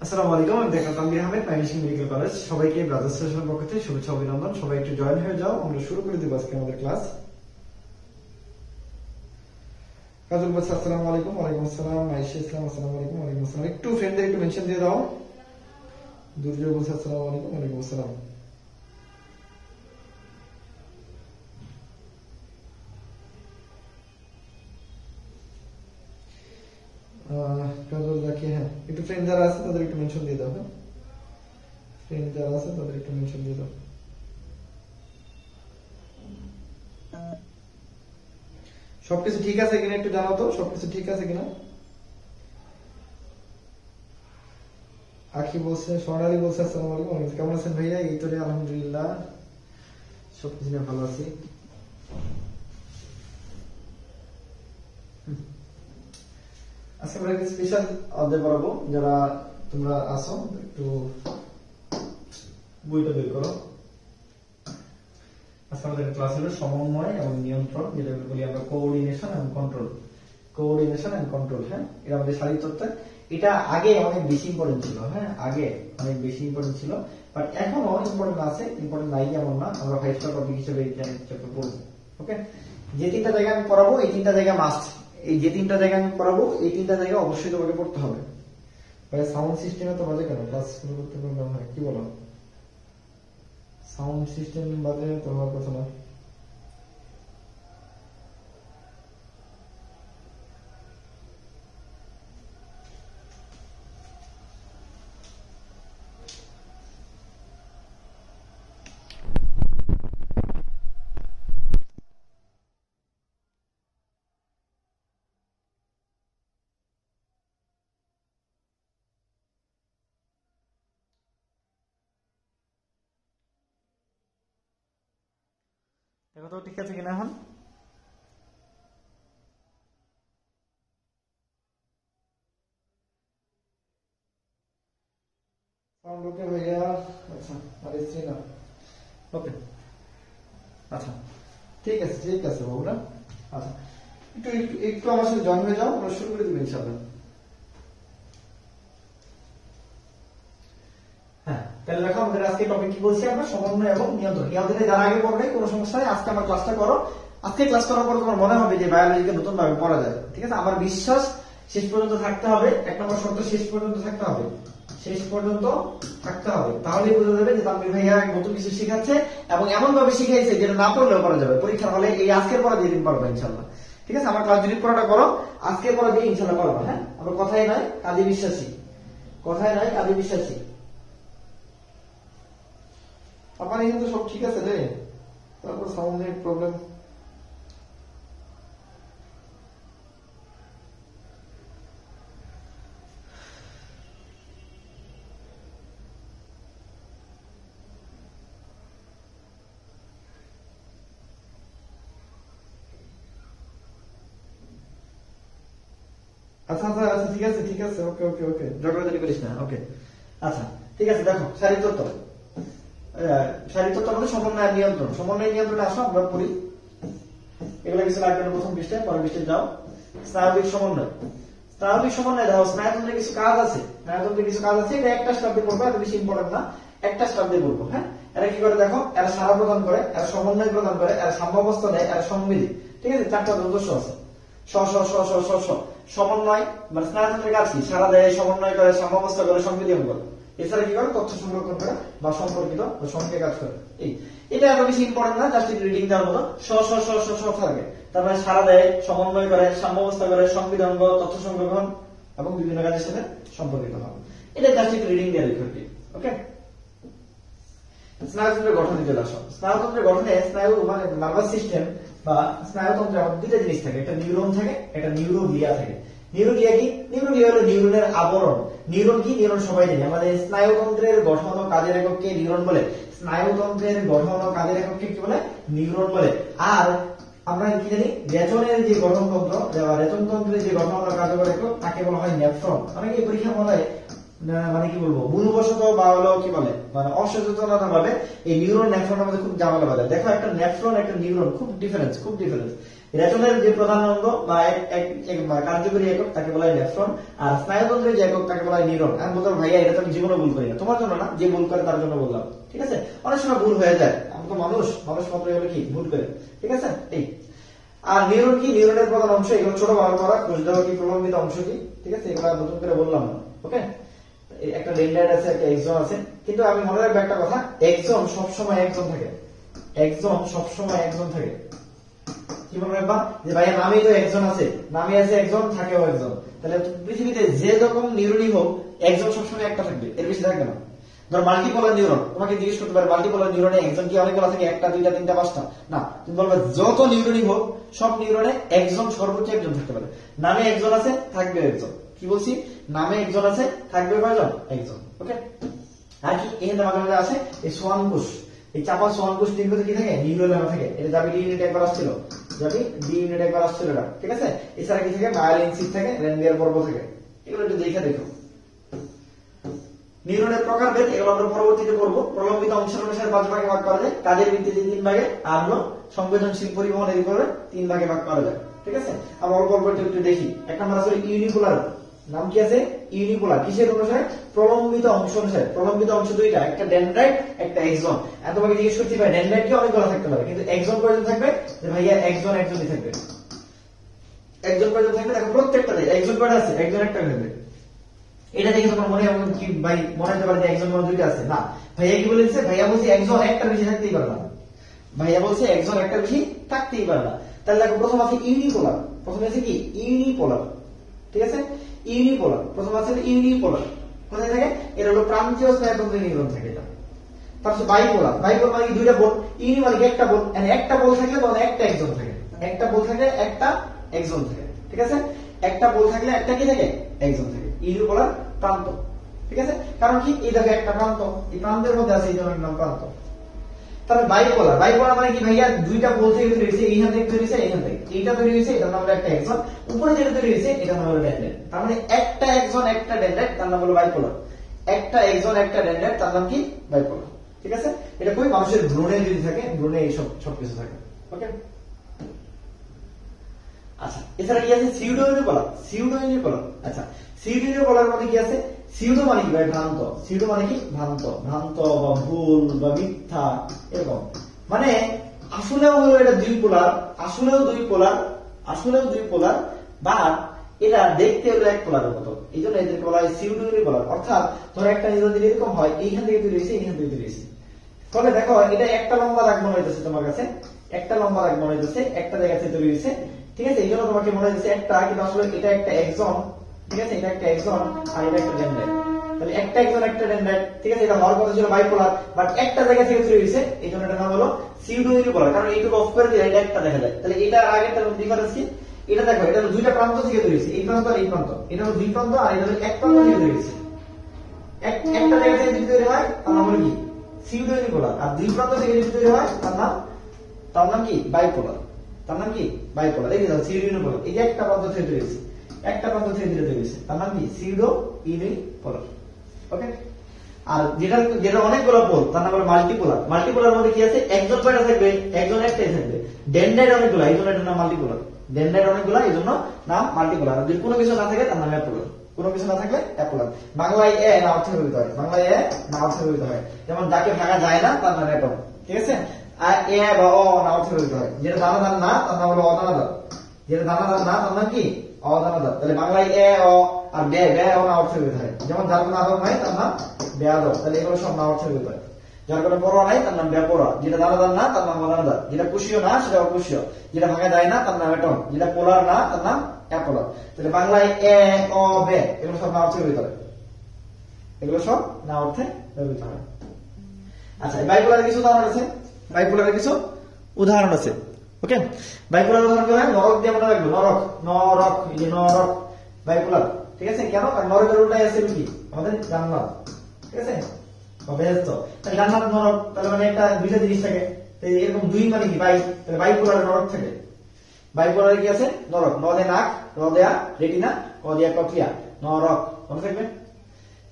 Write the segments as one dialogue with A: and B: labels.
A: আসসালামু আলাইকুম, আমি doctor Tanvir Ahmed, Mymensingh medical college. সবাইকে ব্রাদার্স সেশনের পক্ষ থেকে শুভেচ্ছা অভিনন্দন। সবাই একটু জয়েন হয়ে যাও, আমরা শুরু করে দিব আজকে আমাদের ক্লাস। কাজল বলছে আসসালামু আলাইকুম। ওয়ালাইকুম আসসালাম। আয়েশা ইসলাম আসসালামু আলাইকুম। ওয়ালাইকুম আসসালাম। একটু ফ্রেন্ডদের একটু মেনশন দিয়ে দাও। দুর্জয় বলছে আসসালামু আলাইকুম। ওয়ালাইকুম আসসালাম। কাজল জাকি, হ্যাঁ একটু ফ্রেন্ড যারা আছে তাদের একটু মেনশন দিয়ে দাও। হ্যাঁ, ফ্রেন্ড যারা আছে তাদের একটু মেনশন দিয়ে দাও। সবকিছু ঠিক আছে কিনা একটু জানাও তো, সবকিছু ঠিক আছে কিনা। আখি বলছে, সোনালি বলছে আসসালামু আলাইকুম। কেমন আছেন ভাইয়া? এই তো রে, আলহামদুলিল্লাহ সবকিছু নিয়ে ভালো আছি। আজকে আমরা একটা স্পেশাল অধ্যায় পড়াবো। যারা তোমরা আসো একটু বইটা বের করো। আজকে আমাদের ক্লাস হলো সমন্বয় এবং নিয়ন্ত্রণ, যেটা বলি আমরা coordination and control. Coordination and control, হ্যাঁ এটা আমাদের শারীরতত্ত্ব। এটা আগে অনেক বেশি ইম্পর্টেন্ট ছিল, হ্যাঁ আগে অনেক বেশি ইম্পর্টেন্ট ছিল, বাট এখনো ইম্পর্টেন্ট আছে, ইম্পর্টেন্ট নাই এমন না। আমরা 5 স্টার টপিক হিসেবে এই চ্যাপ্টার পড়বো। ওকে, যে তিনটা জায়গা আমি পড়াবো এই তিনটা জায়গা মাস্ট। এই যে তিনটা জায়গা আমি পড়াবো এই তিনটা জায়গা অবশ্যই তোমাকে পড়তে হবে। ভাই সাউন্ড সিস্টেমে তো বাজে কেন? ক্লাস শুরু করতে প্রবলেম হয়, কি বলো? সাউন্ড সিস্টেম বাজে তো হওয়ার কথা না। দেখো তো ঠিক আছে কিনা এখন। সাউন্ড ওকে ভাইয়া? আচ্ছা, আর স্ত্রী না। ওকে, আচ্ছা ঠিক আছে, ঠিক আছে বাবুরা। আচ্ছা, একটু একটু একটু আমার সাথে জয়েন হয়ে যাও, আমরা শুরু করে দেবো ইনশাআল্লাহ। হ্যাঁ, তাহলে দেখো আমাদের আজকে টপিক কি বলছি আমরা, সমন্বয় এবং নিয়ন্ত্রণ। নিয়ন্ত্রণে যারা আগে পড়বে কোনো সমস্যা নেই, আজকে আমার ক্লাসটা করো। আজকে ক্লাস করার পর তোমার মনে হবে যে বায়োলজিকে নতুন ভাবে পড়া যায়। ঠিক আছে, আমার বিশ্বাস শেষ পর্যন্ত থাকতে হবে। এক নম্বর শর্ত, শেষ পর্যন্ত থাকতে হবে। শেষ পর্যন্ত থাকতে হবে, তাহলেই বোঝা যাবে যে তানভীর ভাইয়া নতুন কিছু শিখাচ্ছে এবং এমন ভাবে শিখাইছে যেটা না পড়লেও করা যাবে। পরীক্ষার হলে এই আজকের পড়া দিয়ে দিন পারবে ইনশাল্লাহ। ঠিক আছে, আমার ক্লাস যদি পড়াটা করো, আজকের পড়া দিয়ে ইনশাল্লাহ পারবা। হ্যাঁ, আমার কথাই নয় কাজে বিশ্বাসী, কথাই নয় কাজে বিশ্বাসী। আমার এখানে তো সব ঠিক আছে রে, তারপর সাউন্ডের প্রবলেম। আচ্ছা আচ্ছা আচ্ছা, ঠিক আছে ঠিক আছে, ওকে ওকে ওকে, ঝগড়াঝাটি করিস না। ওকে আচ্ছা ঠিক আছে। দেখো শারীরতত্ত্ব, শারীরতত্ত্ব আমাদের সমন্বয় নিয়ন্ত্রণ। সমন্বয় নিয়ন্ত্রণে আসো আমরা পড়ি। এগুলো কিছু লাগবে না, প্রথম পৃষ্ঠায়, পরের পৃষ্ঠায় যাও। স্নায়বিক সমন্বয়, স্নায়বিক সমন্বয় দেখো স্নায়ুতন্ত্রের কিছু কাজ আছে, স্নায়ুতন্ত্রের কিছু কাজ আছে। এটা একটা স্টাফ দিয়ে পড়বো, এত বেশি ইম্পর্টেন্ট না, একটা স্টাফ দিয়ে পড়বো। হ্যাঁ, এরা কি করে দেখো, এরা সারা প্রদান করে, এরা সমন্বয় প্রদান করে, এরা সাম্যাবস্থা দেয়, এরা সংবিধি। ঠিক আছে, চারটা উদ্দেশ্য আছে। স স স স স স সমন্বয় মানে স্নায়ুতন্ত্রের কাজ কি? সারা দেয়, সমন্বয় করে, সাম্যাবস্থা করে, সংবিধিয়ন করে। এছাড়া কি করে? তথ্য সংরক্ষণ করে বা সম্পর্কিত সঙ্গে কাজ করে। এই এটা এত বেশি ইম্পর্টেন্ট না, জাস্ট রিডিং দেওয়ার মতো। স স স স স থাকে, তারপরে সারা দেয়, সমন্বয় করে, সাম্যাবস্থা করে, সংবিধান, তথ্য সংরক্ষণ এবং বিভিন্ন কাজের সাথে সম্পর্কিত হবে। এটা জাস্ট একটু রিডিং দিয়ে লিখবে। ওকে, স্নায়ুতন্ত্রের গঠনে চলে আসো। স্নায়ুতন্ত্রের গঠনে স্নায়ু মানে নার্ভাস সিস্টেম বা স্নায়ুতন্ত্রে দুইটা জিনিস থাকে, একটা নিউরন থাকে, একটা নিউরোগ্লিয়া থাকে। নিউরোগ্লিয়া কি? নিউরোগ্লিয়া হলো নিউরনের আবরণ। নিউরন কি? নিউরন সবাই জানি, আমাদের স্নায়ুতন্ত্রের গঠন ও কাজের এককে নিউরন বলে। স্নায়ুতন্ত্রের গঠন ও কাজের এককে কি বলে? নিউরন বলে। আর আমরা কি জানি, রেচনের যে গঠনতন্ত্র, রেচনতন্ত্রের যে গঠন ও কার্যকর একক তাকে বলা হয় নেফ্রন। অনেকে পরীক্ষা বলে মানে কি বলবো ভুলবশত বা হলো কি বলে মানে অসচেতনতা ভাবে এই নিউরন নেফ্রনের মধ্যে খুব ঝামেলা বাঁধে। দেখো একটা নেফ্রন একটা নিউরন খুব ডিফারেন্স। রেটনের যে প্রধান অঙ্গ বা কার্যকরী একক তাকে বলা হয় নেফ্রন, আর স্নায়ুতন্ত্রের যে একক তাকে বলা হয় নিউরন। আমি বলতাম ভাইয়া এটা তো আমি জীবনে ভুল করি না, তোমার জন্য না, যে ভুল করে তার জন্য বললাম, ঠিক আছে? অনেক সময় ভুল হয়ে যায়, আমি তো মানুষ মাত্র হলো কি ভুল করে, ঠিক আছে? এই আর নিউরন কি, নিউরনের প্রধান অংশ এগুলো ছোট বড় করা, কোষ দেওয়া কি, প্রলম্বিত অংশ কি, ঠিক আছে? এগুলো নতুন করে বললাম না, ওকে? একটা ডেন্ড্রাইট আছে, একটা এক্সন আছে, কিন্তু আমি মনে রাখবো একটা কথা, এক্সন সবসময় একজন থাকে, এক্সন সবসময় একজন থাকে। কি মনে রাখবা যে ভাইয়া নামে তো একজন আছে, নামে আছে একজন, থাকেও একজন, তাহলে পৃথিবীতে যে রকম নিউরনই হোক একজন সবসময় একটা থাকবে, এর বেশি থাকবে না। ধর মাল্টিপোলার নিউরন, তোমাকে জিজ্ঞেস করতে পারে মাল্টিপোলার নিউরনে একজন কি অনেকগুলো থাকে, একটা দুইটা তিনটা পাঁচটা? না, তুমি বলবে যত নিউরনই হোক সব নিউরনে একজন, সর্বোচ্চ একজন থাকতে পারে। নামে একজন আছে, থাকবে একজন। কি বলছি? নামে একজন আছে, থাকবে কয়জন? একজন, ওকে? আর কি এখানে মাঝে মাঝে আছে এই সোয়ান কোষ, এই চাপা সোয়ান কোষ নির্গত কি থাকে, নিউরনে থাকে। এটা যাবি ডি ইউনিট একবার আসছিল, যাবি ডি ইউনিট একবার আসছিল এটা, ঠিক আছে? এছাড়া কি থাকে, মায়োলিন সিট থাকে, রেনভিয়ার পর্ব থাকে। এগুলো একটু দেখে দেখো। নিউরনের প্রকারভেদ এগুলো আমরা পরবর্তীতে করব। প্রলম্বিত অংশের অনুসারে 5 ভাগে ভাগ করা যায়, কাজের ভিত্তিতে 3 ভাগে, আর হলো সংবেদনশীল পরিবহন এর উপরে 3 ভাগে ভাগ করা যায়, ঠিক আছে? আমরা অল্প অল্প একটু দেখি। এক নম্বর আছে ইউনিপোলার, নাম কি আছে? ইউনিপোলার। কিসের অনুসারে? প্রলম্বিত অংশ অনুসারে। প্রলম্বিত অংশ দুইটা, একটা ডেনড্রাইট একটা এক্সন। আর তোমাকে জিজ্ঞেস করতে পারে ডেনড্রাইট কি অনেকগুলো থাকতে পারে, কিন্তু এক্সন কয়জন থাকবে? যে ভাইয়া একজনই থাকবে, একজন কয়জন থাকবে? দেখো প্রত্যেকটা একজন কয়টা আছে, একজন একটা থাকবে। এটা দেখে তোমার মনে হবে কি ভাই, মনে হতে পারে যে একজন মনে দুইটা আছে। না, ভাইয়া কি বলেছে? ভাইয়া বলছে একজন একটা বেশি থাকতেই পারে না। ভাইয়া বলছে একজন একটা বেশি থাকতেই পারে না। তাহলে দেখো প্রথম আছে ইউনিপোলার, প্রথম আছে কি ইউনিপোলার, ঠিক আছে? ইউনিপোলার, প্রথম আছে ইউনিপোলার। কোথায় থাকে? এর হলো প্রান্তীয় স্নায়ুতন্ত্রের নিউরন থাকে এটা। তারপর বাইপোলার, বাইপোলার মানে দুইটা বোল, ইউনি মানে একটা বোল, একটা বোল থাকলে তখন একটা একজন থাকে, একটা বোল থাকলে একটা একজন থাকে, ঠিক আছে? একটা বোল থাকলে একটা কি থাকে, একজন থাকে। ইউনিপোলার প্রান্ত, ঠিক আছে? কারণ কি, এই দেখো একটা প্রান্ত, এই প্রান্তের মধ্যে আছে, এই জন্য নাম প্রান্ত। তারপরে বাইপোলার, বাইপোলার মানে কি ভাইয়া, দুইটা বোল থেকে তৈরি হয়েছে, এইখান থেকে তৈরি হয়েছে, এইখান থেকে এইটা তৈরি হয়েছে, এটার নাম হলো একটা একজন, উপরে যেটা তৈরি হয়েছে এটার নাম হলো ডেনড্রাইট। তার মানে একটা একজন একটা ডেনড্রাইট, তার নাম হলো বাইপোলার। একটা একজন একটা ডেনড্রাইট, তার নাম কি, বাইপোলার, ঠিক আছে? এটা কই, মানুষের ভ্রূণে যদি থাকে, ভ্রূণে এইসব সবকিছু থাকে, ওকে? আচ্ছা, এছাড়া কি আছে? Pseudo unipolar, pseudo unipolar. আচ্ছা, সিউডো ইউনিপোলার মানে কি আছে? সিউডো মানে কি ভাই, ভ্রান্ত। সিউডো মানে কি, ভ্রান্ত, ভ্রান্ত বা ভুল বা মিথ্যা, এরকম। মানে আসলেও হলো এটা দুই পোলার, আসলেও দুই পোলার, আসলেও দুই পোলার, বা এটা দেখতে হলো এক পোলারের মতো, এই জন্য এদেরকে বলা হয় সিউডো ইউনিপোলার। অর্থাৎ ধরো একটা নিউরন যদি এরকম হয়, এইখান থেকে তৈরি হয়েছে, এইখান থেকে তৈরি হয়েছে, ফলে দেখো এটা একটা লম্বা দাগ মনে হইতেছে তোমার কাছে, একটা লম্বা দাগ মনে হইতেছে, একটা জায়গা থেকে তৈরি হয়েছে, ঠিক আছে? এই জন্য তোমাকে মনে হচ্ছে একটা, কিন্তু আসলে এটা একটা এক্সন, ঠিক আছে? এটা একটা এক্সন আর এটা একটা ডেনড্রাইট। তাহলে একটা এক্সন একটা ডেনড্রাইট, ঠিক আছে? এটা হওয়ার কথা ছিল বাইপোলার, বাট একটা জায়গা থেকে তৈরি হয়েছে, এই জন্য এটার নাম হলো সিউডো ইউনিপোলার। কারণ এইটুকু অফ করে দিলে এটা একটা দেখা যায়। তাহলে এটা আর আগেরটার ডিফারেন্স কি? এটা দেখো, এটা হলো দুইটা প্রান্ত থেকে তৈরি হয়েছে, এই প্রান্ত আর এই প্রান্ত। এটা হলো দুই প্রান্ত, আর এটা হলো এক প্রান্ত থেকে তৈরি হয়েছে। একটা জায়গা থেকে যদি তৈরি হয় তার নাম হলো কি, সিউডো ইউনিপোলার। আর দুই প্রান্ত থেকে যদি তৈরি হয় তার নাম কি, বাইপোলার। তার নাম কি, বাইপোলার। এই যে সিউডো ইউনিপোলার, এই যে একটা প্রান্ত থেকে তৈরি হয়েছে, একটা প্রান্ত থেকে তৈরি হয়েছে, তার নাম কি, সিউডো ইউনিপোলার, ওকে? আর যেটা অনেকগুলো পোল, তার নাম হলো মাল্টিপোলার। মাল্টিপোলার মধ্যে কি আছে? একজন কয়টা থাকবে, একজন একটাই থাকবে। ডেনড্রাইট অনেকগুলো, এই জন্য এটার নাম মাল্টিপোলার। ডেনড্রাইট অনেকগুলো, এই জন্য নাম মাল্টিপোলার। যদি কোনো কিছু না থাকে তার নাম অ্যাপোলার, কোনো কিছু না থাকলে অ্যাপোলার। বাংলায় এ না অর্থে ব্যবহৃত হয়, বাংলায় এ না অর্থে ব্যবহৃত হয়। যেমন যাকে ভাঙা যায় না তার নাম অ্যাটম, ঠিক আছে? আর এ বা অ না অর্থে ব্যবহৃত হয়। যেটা দানাদার না তার নাম হলো অদানাদার, যেটা দানাদার না তার নাম কি, অদানাদার। তাহলে বাংলায় এ অ আর বে ও না অর্থে ব্যবহৃত হয়। যেমন যার কোনো আদর নাই তার নাম বেয়াদব, তাহলে এগুলো সব না অর্থে ব্যবহৃত হয়। যার কোনো পরোয়া নাই তার নাম বেপরোয়া, যেটা দানাদার না তার নাম অদানাদার, যেটা কুশীয় না সেটা অকুশীয়, যেটা ভাঙা যায় না তার নাম অ্যাটম, যেটা পোলার না তার নাম অ্যাপোলার। তাহলে বাংলায় এ অ বে এগুলো সব না অর্থে ব্যবহৃত হয়, এগুলো সব না অর্থে ব্যবহৃত হয়। আচ্ছা, বাইপোলারের কিছু উদাহরণ আছে, বাইপোলারের কিছু উদাহরণ আছে, ওকে? বাইপোলার উদাহরণ কি হয়? নরক দিয়ে মনে রাখবো, নরক, নরক, এই যে নরক বাইপোলার, ঠিক আছে? কেন? নরকের উল্টাই আছে কি, আমাদের জান্নাত, ঠিক আছে? বেহেশত। তাহলে জান্নাত নরক, তাহলে মানে একটা দুইটা জিনিস থাকে, এরকম দুই মানে কি, বাই, তাহলে বাইপোলার নরক থাকে। বাইপোলারে কি আছে? নরক, নদে নাক, রদেয়া রেটিনা, কদিয়া কক্লিয়া, নরক, মনে থাকবে?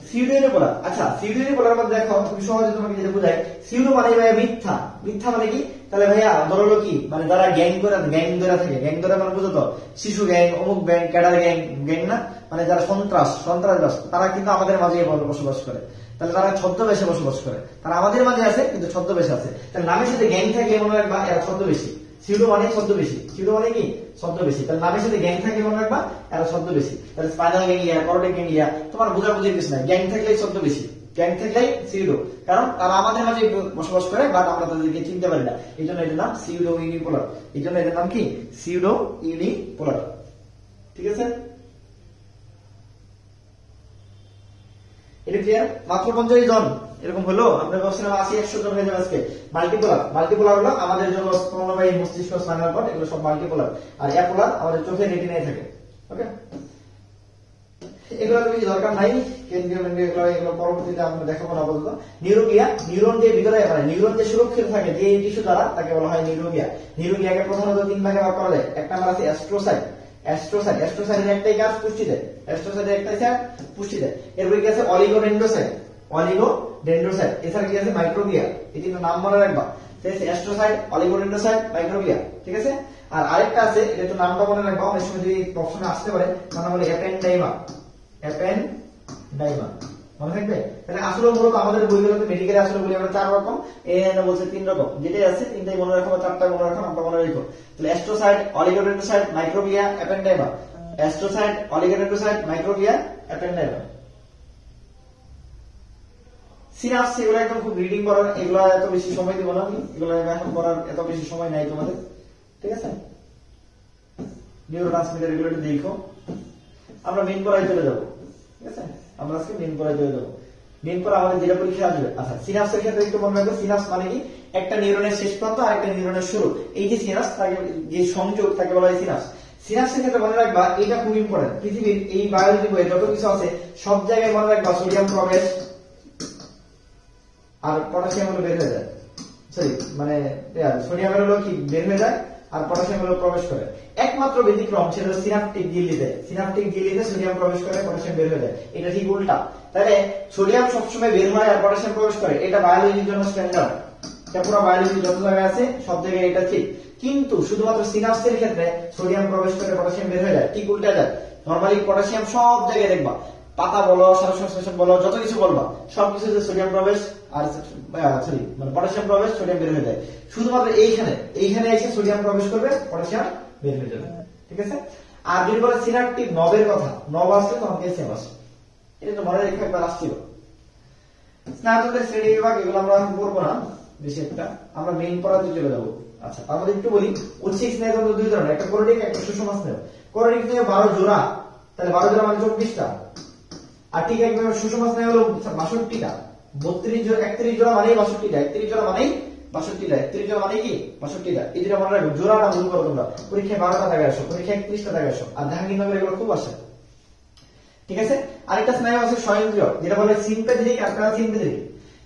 A: Pseudo unipolar. আচ্ছা, সিউডো ইউনিপোলার মধ্যে দেখো খুব সহজে তোমাকে যেটা বোঝায়, সিউডো মানে ভাইয়া মিথ্যা। মিথ্যা মানে কি? তাহলে ভাইয়া ধরো কি মানে যারা গ্যাং ধরে থাকে, গ্যাং ধরে মানে বুঝো তো, শিশু গ্যাং, অমুক গ্যাং, ক্যাডার গ্যাং, গ্যাং না মানে যারা সন্ত্রাস, তারা কিন্তু আমাদের মাঝে বসবাস করে। তাহলে তারা ছদ্মবেশে বসবাস করে, তারা আমাদের মাঝে আছে কিন্তু ছদ্মবেশে আছে। তাহলে নামের সাথে গ্যাং থাকলে মনে রাখবা এরা ছদ্মবেশী। সিউডো মানে ছদ্মবেশী, সিউডো মানে কি ছদ্মবেশী। তাহলে নামের সাথে গ্যাং থাকলে মনে রাখবা এরা ছদ্মবেশী। তাহলে স্পাইনাল গ্যাংলিয়া, করোটিক গ্যাংলিয়া, তোমার বোঝাবুঝির কিছু নাই, গ্যাং থাকলেই ছদ্মবেশী, গ্যাং থাকলেই সিউডো, কারণ তারা আমাদের মাঝে বসবাস করে বাট আমরা তাদেরকে চিনতে পারি না। এই জন্য এটার নাম সিউডো ইউনিপোলার। এই জন্য এটার নাম কি সিউডো ইউনিপোলার। ঠিক আছে, এটা ক্লিয়ার? মাত্র 50 জন এরকম হলো, আমরা ভাবছিলাম 80-100 জন হয়ে যাবে আজকে। মাল্টিপোলার হলো আমাদের জন্য স্তন্যবাহী, মস্তিষ্ক, স্পাইনাল কর্ড, এগুলো সব মাল্টিপোলার। আর অ্যাপোলার আমাদের চোখের রেটিনায় থাকে। ওকে, এগুলো কিছু দরকার নাই, কেন্দ্রীয় এগুলো পরবর্তীতে আমরা দেখাবো না আপাতত। নিউরোগ্লিয়া, নিউরন যে ভিতরে মানে নিউরন যে সুরক্ষিত থাকে যে টিস্যু দ্বারা, তাকে বলা হয় নিউরোগ্লিয়া। নিউরোগ্লিয়াকে প্রধানত 3 ভাগে ভাগ করা যায়। এক নাম্বার আছে অ্যাস্ট্রোসাইট, একটাই কাজ পুষ্টি দেয়। অ্যাস্ট্রোসাইটের একটাই কাজ পুষ্টি দেয়। এরপরে কি আছে অলিগোডেন্ড্রোসাইট, এছাড়া কি আছে মাইক্রোগ্লিয়া। এই তিনটা নাম মনে রাখবা, অ্যাস্ট্রোসাইট, অলিগোডেন্ড্রোসাইট, মাইক্রোগ্লিয়া। ঠিক আছে, আর আরেকটা আছে, এটা একটু নামটা মনে রাখবা, অনেক সময় যদি অপশনে আসতে পারে, নাম হলো অ্যাপেন্ডাইমা। মনে থাকবে? তাহলে আসলে মূলত আমাদের বইগুলোতে মেডিকেলে আসলে বলি আমরা 4 রকম, এখানে বলছে 3 রকম। যেটাই আছে 3টাই মনে রাখো, 4টা মনে রাখো, নামটা মনে রাখো। তাহলে astrocyte, oligodendrocyte, microglia, ependyma. Astrocyte, oligodendrocyte, microglia, ependyma. Synapse, এগুলো একদম খুব রিডিং করার, এগুলো এত বেশি সময় দিব না আমি, এগুলো এখন করার এত বেশি সময় নাই তোমাদের। ঠিক আছে, নিউরোট্রান্সমিটার এগুলো একটু দেখো। আমরা মেইন পড়ায় চলে যাবো। ঠিক আছে, আমরা আজকে মেইন পড়ায় চলে যাবো। মেইন পড়া আমাদের যেটা পরীক্ষা আসবে। আচ্ছা, সিনাপসের ক্ষেত্রে একটু মনে রাখবো, সিনাপস মানে কি একটা নিউরনের শেষ প্রান্ত আর একটা নিউরনের শুরু, এই যে সিনাপস, তাকে যে সংযোগ তাকে বলা হয় সিনাপস। সিনাপসের ক্ষেত্রে মনে রাখবা এটা খুব ইম্পর্টেন্ট। পৃথিবীর এই বায়োলজি বইয়ে যত কিছু আছে সব জায়গায় মনে রাখবা সোডিয়াম প্রবেশ আর পটাশিয়াম হলো বের হয়ে যায়। সরি, মানে সোডিয়ামের হলো কি বের হয়ে যায় আর পটাশিয়াম হলো প্রবেশ করে। একমাত্র ব্যতিক্রম সেটা হলো সিনাপটিক ঝিল্লিতে সোডিয়াম প্রবেশ করে, পটাশিয়াম বের হয়ে যায়। এটা ঠিক উল্টা। তাহলে সোডিয়াম সবসময় বের হয় আর পটাশিয়াম প্রবেশ করে, এটা বায়োলজির জন্য স্ট্যান্ডার্ড। এটা পুরো বায়োলজি যত জায়গায় আছে সব জায়গায় এটা ঠিক। কিন্তু শুধুমাত্র সিনাপসের ক্ষেত্রে সোডিয়াম প্রবেশ করে, পটাশিয়াম বের হয়ে যায়, ঠিক উল্টা যায়। নরমালি পটাশিয়াম সব জায়গায় দেখবা, পাতা বলো, শ্বাস-প্রশ্বাস বলো, যত কিছু বলবা সবকিছুতে সোডিয়াম প্রবেশ আর মানে পটাশিয়াম প্রবেশ, সোডিয়াম বের হয়ে যায়। শুধুমাত্র এইখানে এসে সোডিয়াম প্রবেশ করবে, পটাশিয়াম বের হয়ে যাবে। ঠিক আছে, আর যদি বলে সিনাপটিক নবের কথা, নব আসলে তখন ক্যালসিয়াম আসে। এটা তো মনে রেখে একবার আসছিল। স্নায়ুতন্ত্রের শ্রেণী বিভাগ এগুলো আমরা এখন পড়বো না বেশি একটা, আমরা মেইন পড়াতে চলে যাবো। আচ্ছা, তার মধ্যে একটু বলি, ঐচ্ছিক স্নায়ুতন্ত্র 2 ধরনের, একটা কোরোটিক, একটা সুষম স্নায়ু। কোরোটিক স্নায়ু 12 জোড়া, তাহলে 12 জোড়া মানে 24টা। আর ঠিক একদম সুষম স্নায়ু হলো 62টা। 32 জোড়া, 31 জোড়া মানেই 62টা, 31 জোড়া মানেই 62টা, 31 জোড়া মানে কি 62টা। এই যেটা মনে রাখবে, জোড়াটা ভুল করো তোমরা। পরীক্ষায় 12টা দাগে আসো, পরীক্ষায় 31টা দাগে আসো, আর জাহাঙ্গীরনগরে এগুলো খুব আসে। ঠিক আছে, আরেকটা স্নায়ু আছে স্বয়ংক্রিয়, যেটা বলে সিম্প্যাথেটিক আর প্যারাসিম্প্যাথেটিক।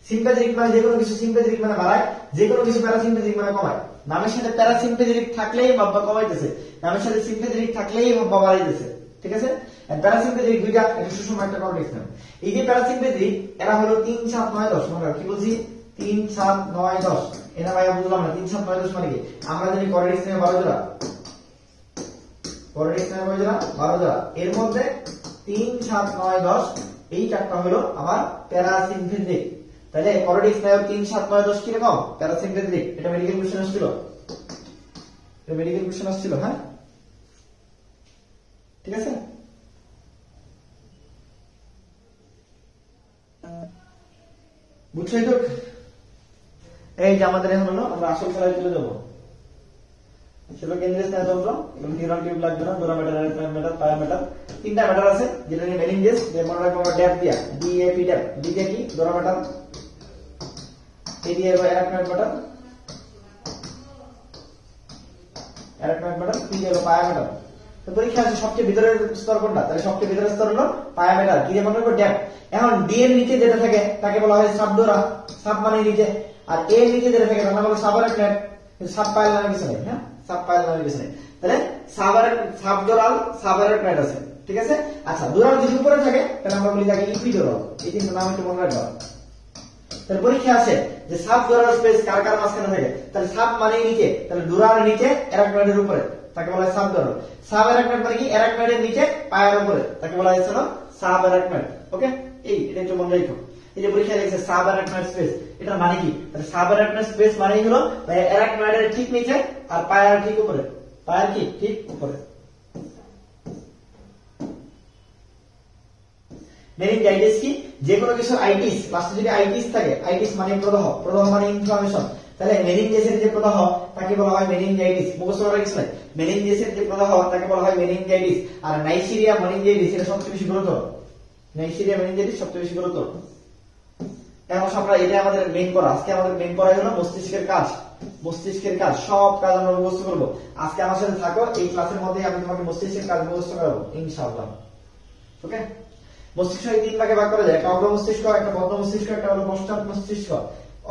A: সিম্প্যাথেটিক মানে যে কোনো কিছু, সিম্প্যাথেটিক মানে বাড়ায়, যে কোনো কিছু প্যারাসিম্প্যাথেটিক মানে কমায়। নামের সাথে প্যারাসিম্প্যাথেটিক থাকলেই ভাববা কমাইতেছে, নামের সাথে সিম্প্যাথেটিক থাকলেই ভাববা বাড়াইতেছে। ঠিক আছে, প্যারাসিম্প্যাথেটিক দুইটা, একটা সুষম একটা কোরোটিক স্নায়ু। এই যে প্যারাসিম্প্যাথেটিক, এরা হলো 3, 7, 9, 10। মনে রাখো কি বলছি, 3, 7, 9, 10। এটা ভাইয়া বুঝলাম না, 3, 7, 9, 10 মানে কি? আমরা জানি কোরোটিক স্নায়ু 12 জোড়া, কোরোটিক স্নায়ু 12 জোড়া। এর মধ্যে 3, 7, 9, 10 এই চারটা হলো আমার প্যারাসিম্প্যাথেটিক। তাহলে কোরোটিক স্নায়ু 3, 7, 9, 10 কি রকম? প্যারাসিম্প্যাথেটিক। এটা মেডিকেল কোশ্চেন আসছিল, হ্যাঁ? ঠিক আছে, বুঝছই তো? এই যে আমাদের এখন হলো, আমরা আসল খেলায় চলে যাবো। সেটা কেন্দ্রীয় স্নায়ুতন্ত্র, এগুলো নিউরাল টিউব লাগবে না, ডোরা ম্যাটার, অ্যারাকনয়েড ম্যাটার, পায়া ম্যাটার। 3টা ম্যাটার আছে, যেটা নিয়ে মেনিনজেস, যে মনে রাখবো আমরা ড্যাপ দিয়া, ডিএপি ড্যাপ। ডি দিয়ে কি? ডোরা ম্যাটার, এ দিয়ে অ্যারাকনয়েড ম্যাটার, পি দিয়ে পায়া ম্যাটার। তো পরীক্ষা আছে সবচেয়ে ভিতরের স্তর কোনটা? তাহলে সবচেয়ে ভিতরের স্তর হলো পায়া ম্যাটার। কি দিয়ে মনে রাখবো? ড্যাপ। এখন ডি এর নিচে যেটা থাকে তাকে বলা হয় সাবডোরা, সাব মানে নিচে। আর এ এর নিচে যেটা থাকে তার নাম হলো সাবআরাকনয়েড। সাব পাইল নামে কিছু নেই, হ্যাঁ, সাব পাইল নামে কিছু নেই। তাহলে সাবডোরাল, সাবআরাকনয়েড আছে। ঠিক আছে। আচ্ছা ডুরাল যদি উপরে থাকে তাহলে আমরা বলি তাকে ইকুইডোরাল। এই তিনটা নাম একটু মনে রাখবা। তাহলে পরীক্ষা আসে যে সাব ডুরাল স্পেস কার কার মাঝখানে থাকে, তাহলে সাব মানে নিচে, তাহলে ডুরালের নিচে অ্যারাকনয়েডের উপরে তাকে বলা হয় সাব ডুরাল। সাব অ্যারাকনয়েড মানে কি অ্যারাকনয়েডের নিচে পায়ের উপরে তাকে বলা হয় সাব অ্যারাকনয়েড। ওকে, এটা একটু মনে রাখো। এই যে পরীক্ষায় লিখছে সাব অ্যারাকনয়েড স্পেস, এটা মানে কি? তাহলে সাব অ্যারাকনয়েড স্পেস মানেই হলো অ্যারাকনয়েডের ঠিক নিচে আর পায়ের ঠিক উপরে, পায়ের কি ঠিক উপরে। মেনিনজাইটিস কি? যে কোনো কিছু আইটিস, লাস্টে যদি আইটিস থাকে, আইটিস মানে প্রদাহ, প্রদাহ মানে ইনফ্লামেশন, তাহলে মেনিনজাইটিসের যে প্রদাহ তাকে বলা হয় মেনিনজাইটিস। মুখস্থ করার কিছু নাই, মেনিনজাইটিসের যে প্রদাহ তাকে বলা হয় মেনিনজাইটিস। আর নাইজেরিয়া মেনিনজাইটিস এটা সবচেয়ে বেশি গুরুতর, নাইজেরিয়া মেনিনজাইটিস সবচেয়ে বেশি গুরুতর। এখন আমরা এটা আমাদের মেইন পড়া, আজকে আমাদের মেইন পড়া হলো মস্তিষ্কের কাজ। মস্তিষ্কের কাজ, সব কাজ আমরা মুখস্থ করব। আজকে আমার সাথে থাকো, এই ক্লাসের মধ্যে আমি তোমাকে মস্তিষ্কের কাজ মুখস্থ করাবো ইনশাআল্লাহ। ওকে, মস্তিষ্ক এই তিন ভাগে ভাগ করা যায়, একটা অগ্র মস্তিষ্ক, একটা মধ্য মস্তিষ্ক, একটা হলো পশ্চাৎ মস্তিষ্ক।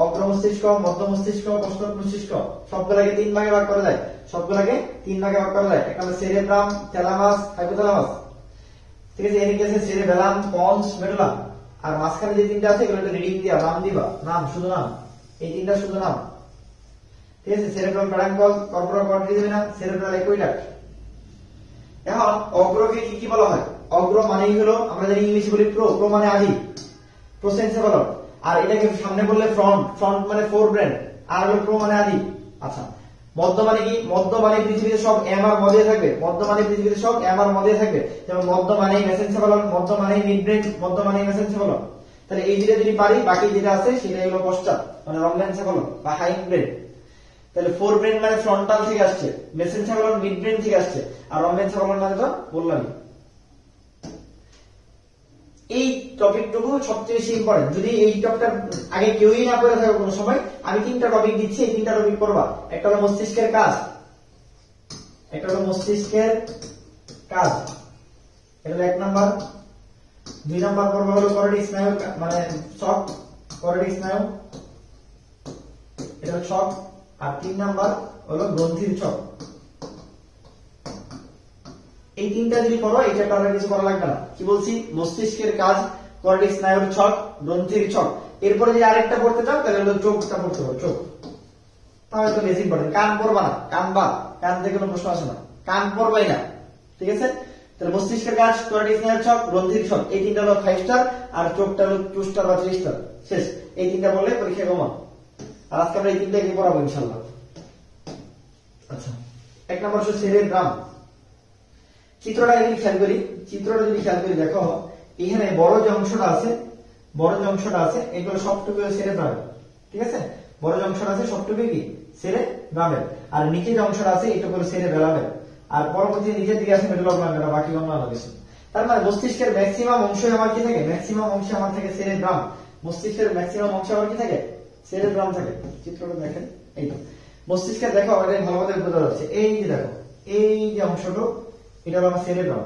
A: অগ্র মস্তিষ্ক, মধ্য মস্তিষ্ক, পশ্চাৎ মস্তিষ্ক সবগুলোকে তিন ভাগে ভাগ করা যায়, সবগুলোকে তিন ভাগে ভাগ করা যায়। একটা হলো সেরেব্রাম, থ্যালামাস, হাইপোথ্যালামাস। ঠিক আছে, এদিকে আছে সেরেবেলাম, পন্স, মেডুলা। আর মাঝখানে যে তিনটা আছে এগুলো রিডিং দিয়া নাম দিবা, নাম শুধু নাম, এই তিনটা শুধু নাম। ঠিক আছে, সেরেব্রাম প্যারাঙ্কল, কর্পোরাল কর্টেক্স দিবে না, সেরেব্রাল একুইডাক্ট। এখন অগ্রকে কি কি বলা হয়? অগ্র মানেই হলো আমরা জানি ইংলিশে বলি প্রো, প্রো মানে আদি, প্রোসেনসেফালন। আর এটাকে সামনে বললে ফ্রন্ট, ফ্রন্ট মানে ফোর ব্রেন, আর হলো প্রো মানে আদি। আচ্ছা, মধ্য মানে কি? মধ্য মানে পৃথিবীতে সব এম আর মধ্যে থাকবে, মধ্য মানে পৃথিবীতে সব এম আর মধ্যে থাকবে। যেমন মধ্য মানে মেসেনসেফালন, মধ্য মানে মিড ব্রেন, মধ্য মানে মেসেনসেফালন। তাহলে এই দুটো যদি পারি, বাকি যেটা আছে সেটা হলো পশ্চাৎ মানে রম্বেনসেফালন বা হাইন্ড ব্রেন। তাহলে ফোর ব্রেন মানে ফ্রন্টাল থেকে আসছে, মেসেনসেফালন মিড ব্রেন থেকে আসছে, আর রম্বেনসেফালন মানে তো বললামই। এই টপিকটুকু সবচেয়ে বেশি ইম্পর্টেন্ট। যদি এই টপিকটা আগে কেউই না পড়ে থাকে কোনো সময়, আমি তিনটা টপিক দিচ্ছি, এই তিনটা টপিক পড়বা। একটা হলো মস্তিষ্কের কাজ, একটা হলো মস্তিষ্কের কাজ, এটা হলো 1 নাম্বার। 2 নাম্বার পড়বা হলো কর্টিক স্নায়ু মানে শক, কর্টিক স্নায়ু এটা শক। আর 3 নাম্বার হলো গ্রন্থির ছক। এই তিনটা যদি পড়ো, এটা তাহলে কিছু করা লাগবে না। কি বলছি? মস্তিষ্কের কাজ, কর্টিক স্নায়ুর ছক, গ্রন্থির ছক। এরপরে যদি আরেকটা পড়তে চাও তাহলে হলো চোখটা পড়তে হবে, চোখ। তাহলে তো বেশি ইম্পর্টেন্ট। কান পড়বা না, কান বা কান থেকে কোনো প্রশ্ন আসে না, কান পড়বাই না। ঠিক আছে, তাহলে মস্তিষ্কের কাজ, কর্টিক স্নায়ুর ছক, গ্রন্থির ছক, এই তিনটা হলো 5 স্টার, আর চোখটা হলো 2 স্টার বা 3 স্টার। শেষ, এই তিনটা বললে পরীক্ষায় কমন। আর আজকে আমরা এই তিনটাকে পড়াবো ইনশাআল্লাহ। আচ্ছা, 1 নম্বর হচ্ছে সেরেব্রাম। চিত্রটা যদি খেয়াল করি, চিত্রটা যদি খেয়াল করি, দেখো এখানে বড় যে অংশটা আছে, বড় যে অংশটা আছে এগুলো সবটুকু সেরেব্রামের। ঠিক আছে, বড় যে অংশটা আছে সবটুকু কি সেরেব্রামের, আর নিচে যে অংশটা আছে এটা হলো সেরেবেলামের, আর পরবর্তী নিচের দিকে আছে মেডুলা অবলাঙ্গা, বাকি অন্যান্য কিছু। তার মানে মস্তিষ্কের ম্যাক্সিমাম অংশ আমার কি থাকে? ম্যাক্সিমাম অংশ আমার থাকে সেরেব্রাম। মস্তিষ্কের ম্যাক্সিমাম অংশ আমার কি থাকে? সেরেব্রাম থাকে। চিত্রটা দেখেন, এই তো মস্তিষ্কের দেখো এটা ভালোভাবে বোঝা যাচ্ছে। এই যে দেখো, এই যে অংশটা এটা হলো আমার সেরেব্রাম,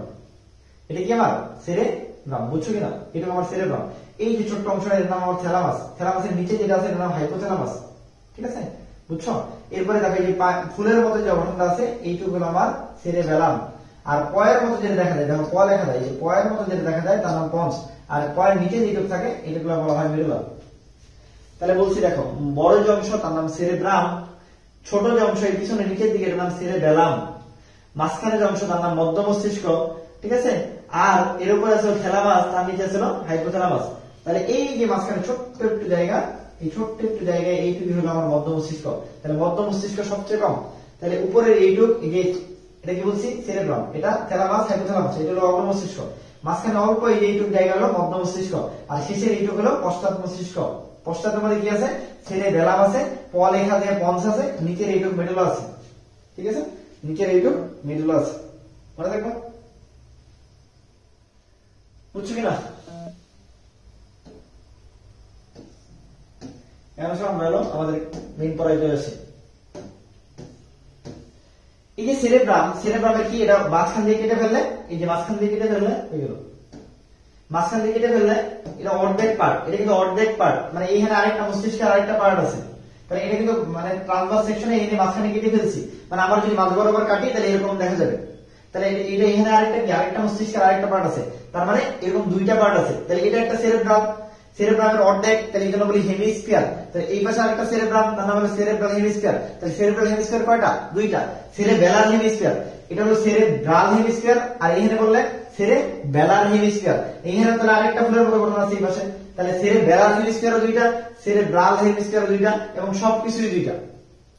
A: এটা কি আমার সেরেব্রাম, বুঝছো কিনা? এটা আমার সেরেব্রাম। এই যে ছোট্ট অংশটা এর নাম আমার থ্যালামাস, থ্যালামাসের নিচে যেটা আছে এর নাম হাইপোথ্যালামাস। ঠিক আছে, বুঝছো? এরপরে দেখো এই যে ফুলের মতো যে গঠনটা আছে এইটুকু হলো আমার সেরেবেলাম। আর পয়ের মতো যেটা দেখা যায়, দেখো প লেখা যায়, এই পয়ের মতো যেটা দেখা যায় তার নাম পন্স। আর পয়ের নিচে যেটুকু থাকে এটাকে বলা হয় মেডুলা। তাহলে বলছি দেখো, বড় যে অংশ তার নাম সেরেব্রাম, ছোট যে অংশ এই পিছনে নিচের দিকে এর নাম সেরেবেলাম, মাঝখানে যে অংশ তার নাম মধ্য মস্তিষ্ক। ঠিক আছে, আর এর উপরে আছে থ্যালামাস, তার নিচে আছে হাইপোথ্যালামাস। তাহলে এই যে মাঝখানে ছোট্ট একটু জায়গা, এই ছোট্ট একটু জায়গায় এইটুকু হলো আমার মধ্য মস্তিষ্ক। তাহলে মধ্য মস্তিষ্ক সবচেয়ে কম। তাহলে উপরের এইটুক, এটা কি বলছি? সেরেব্রাম। এটা থ্যালামাস, হাইপোথ্যালামাস, এটা হলো অগ্র মস্তিষ্ক। মাঝখানে অল্প এই এইটুক জায়গা হলো মধ্য মস্তিষ্ক, আর শেষের এইটুক হলো পশ্চাৎ মস্তিষ্ক। পশ্চাৎ মধ্যে কি আছে? সেরেবেলাম আছে, প লেখা দিয়ে পন্স আছে, নিচের এইটুক মেডুলা আছে। ঠিক আছে, নিচের এইটুক মেডুলা আছে, মনে থাকবে। বুঝছো কিনা? আমাদের মেইন পড়ায় চলে আসে। এই যে সেরেব্রাম, সেরেব্রামের কি এটা মাঝখান দিয়ে কেটে ফেললে, এই যে মাঝখান দিয়ে কেটে ফেললে এগুলো মাঝখান দিয়ে কেটে ফেললে এটা অর্ধেক পার্ট, এটা কিন্তু অর্ধেক পার্ট, মানে এইখানে আরেকটা মস্তিষ্কের আরেকটা পার্ট আছে। তাহলে এটা কিন্তু মানে ট্রান্সভার্স সেকশনে এনে মাঝখানে কেটে ফেলছি, মানে আমার যদি মাঝ বরাবর কাটি তাহলে এরকম দেখা যাবে। তাহলে এটা এখানে আরেকটা কি আরেকটা মস্তিষ্কের আরেকটা পার্ট আছে, তার মানে এরকম দুইটা পার্ট আছে। তাহলে এটা একটা সেরেব্রাম, সেরেব্রামের অর্ধেক, তাহলে এই জন্য বলি হেমিস্ফিয়ার। তাহলে এই পাশে আরেকটা সেরেব্রাম, তার নাম হলো সেরেব্রাল হেমিস্ফিয়ার। তাহলে সেরেব্রাল হেমিস্ফিয়ার কয়টা? দুইটা। সেরেবেলার হেমিস্ফিয়ার, এটা হলো সেরেব্রাল হেমিস্ফিয়ার, আর এখানে বললে সেরেবেলার হেমিস্ফিয়ার। এখানে তাহলে আরেকটা ফুলের মতো ঘটনা আছে এই পাশে, তাহলে সেরেবেলার হেমিস্ফিয়ারও দুইটা, সেরেব্রাল হেমিস্ফিয়ারও দুইটা, এবং সবকিছুই দুইটা।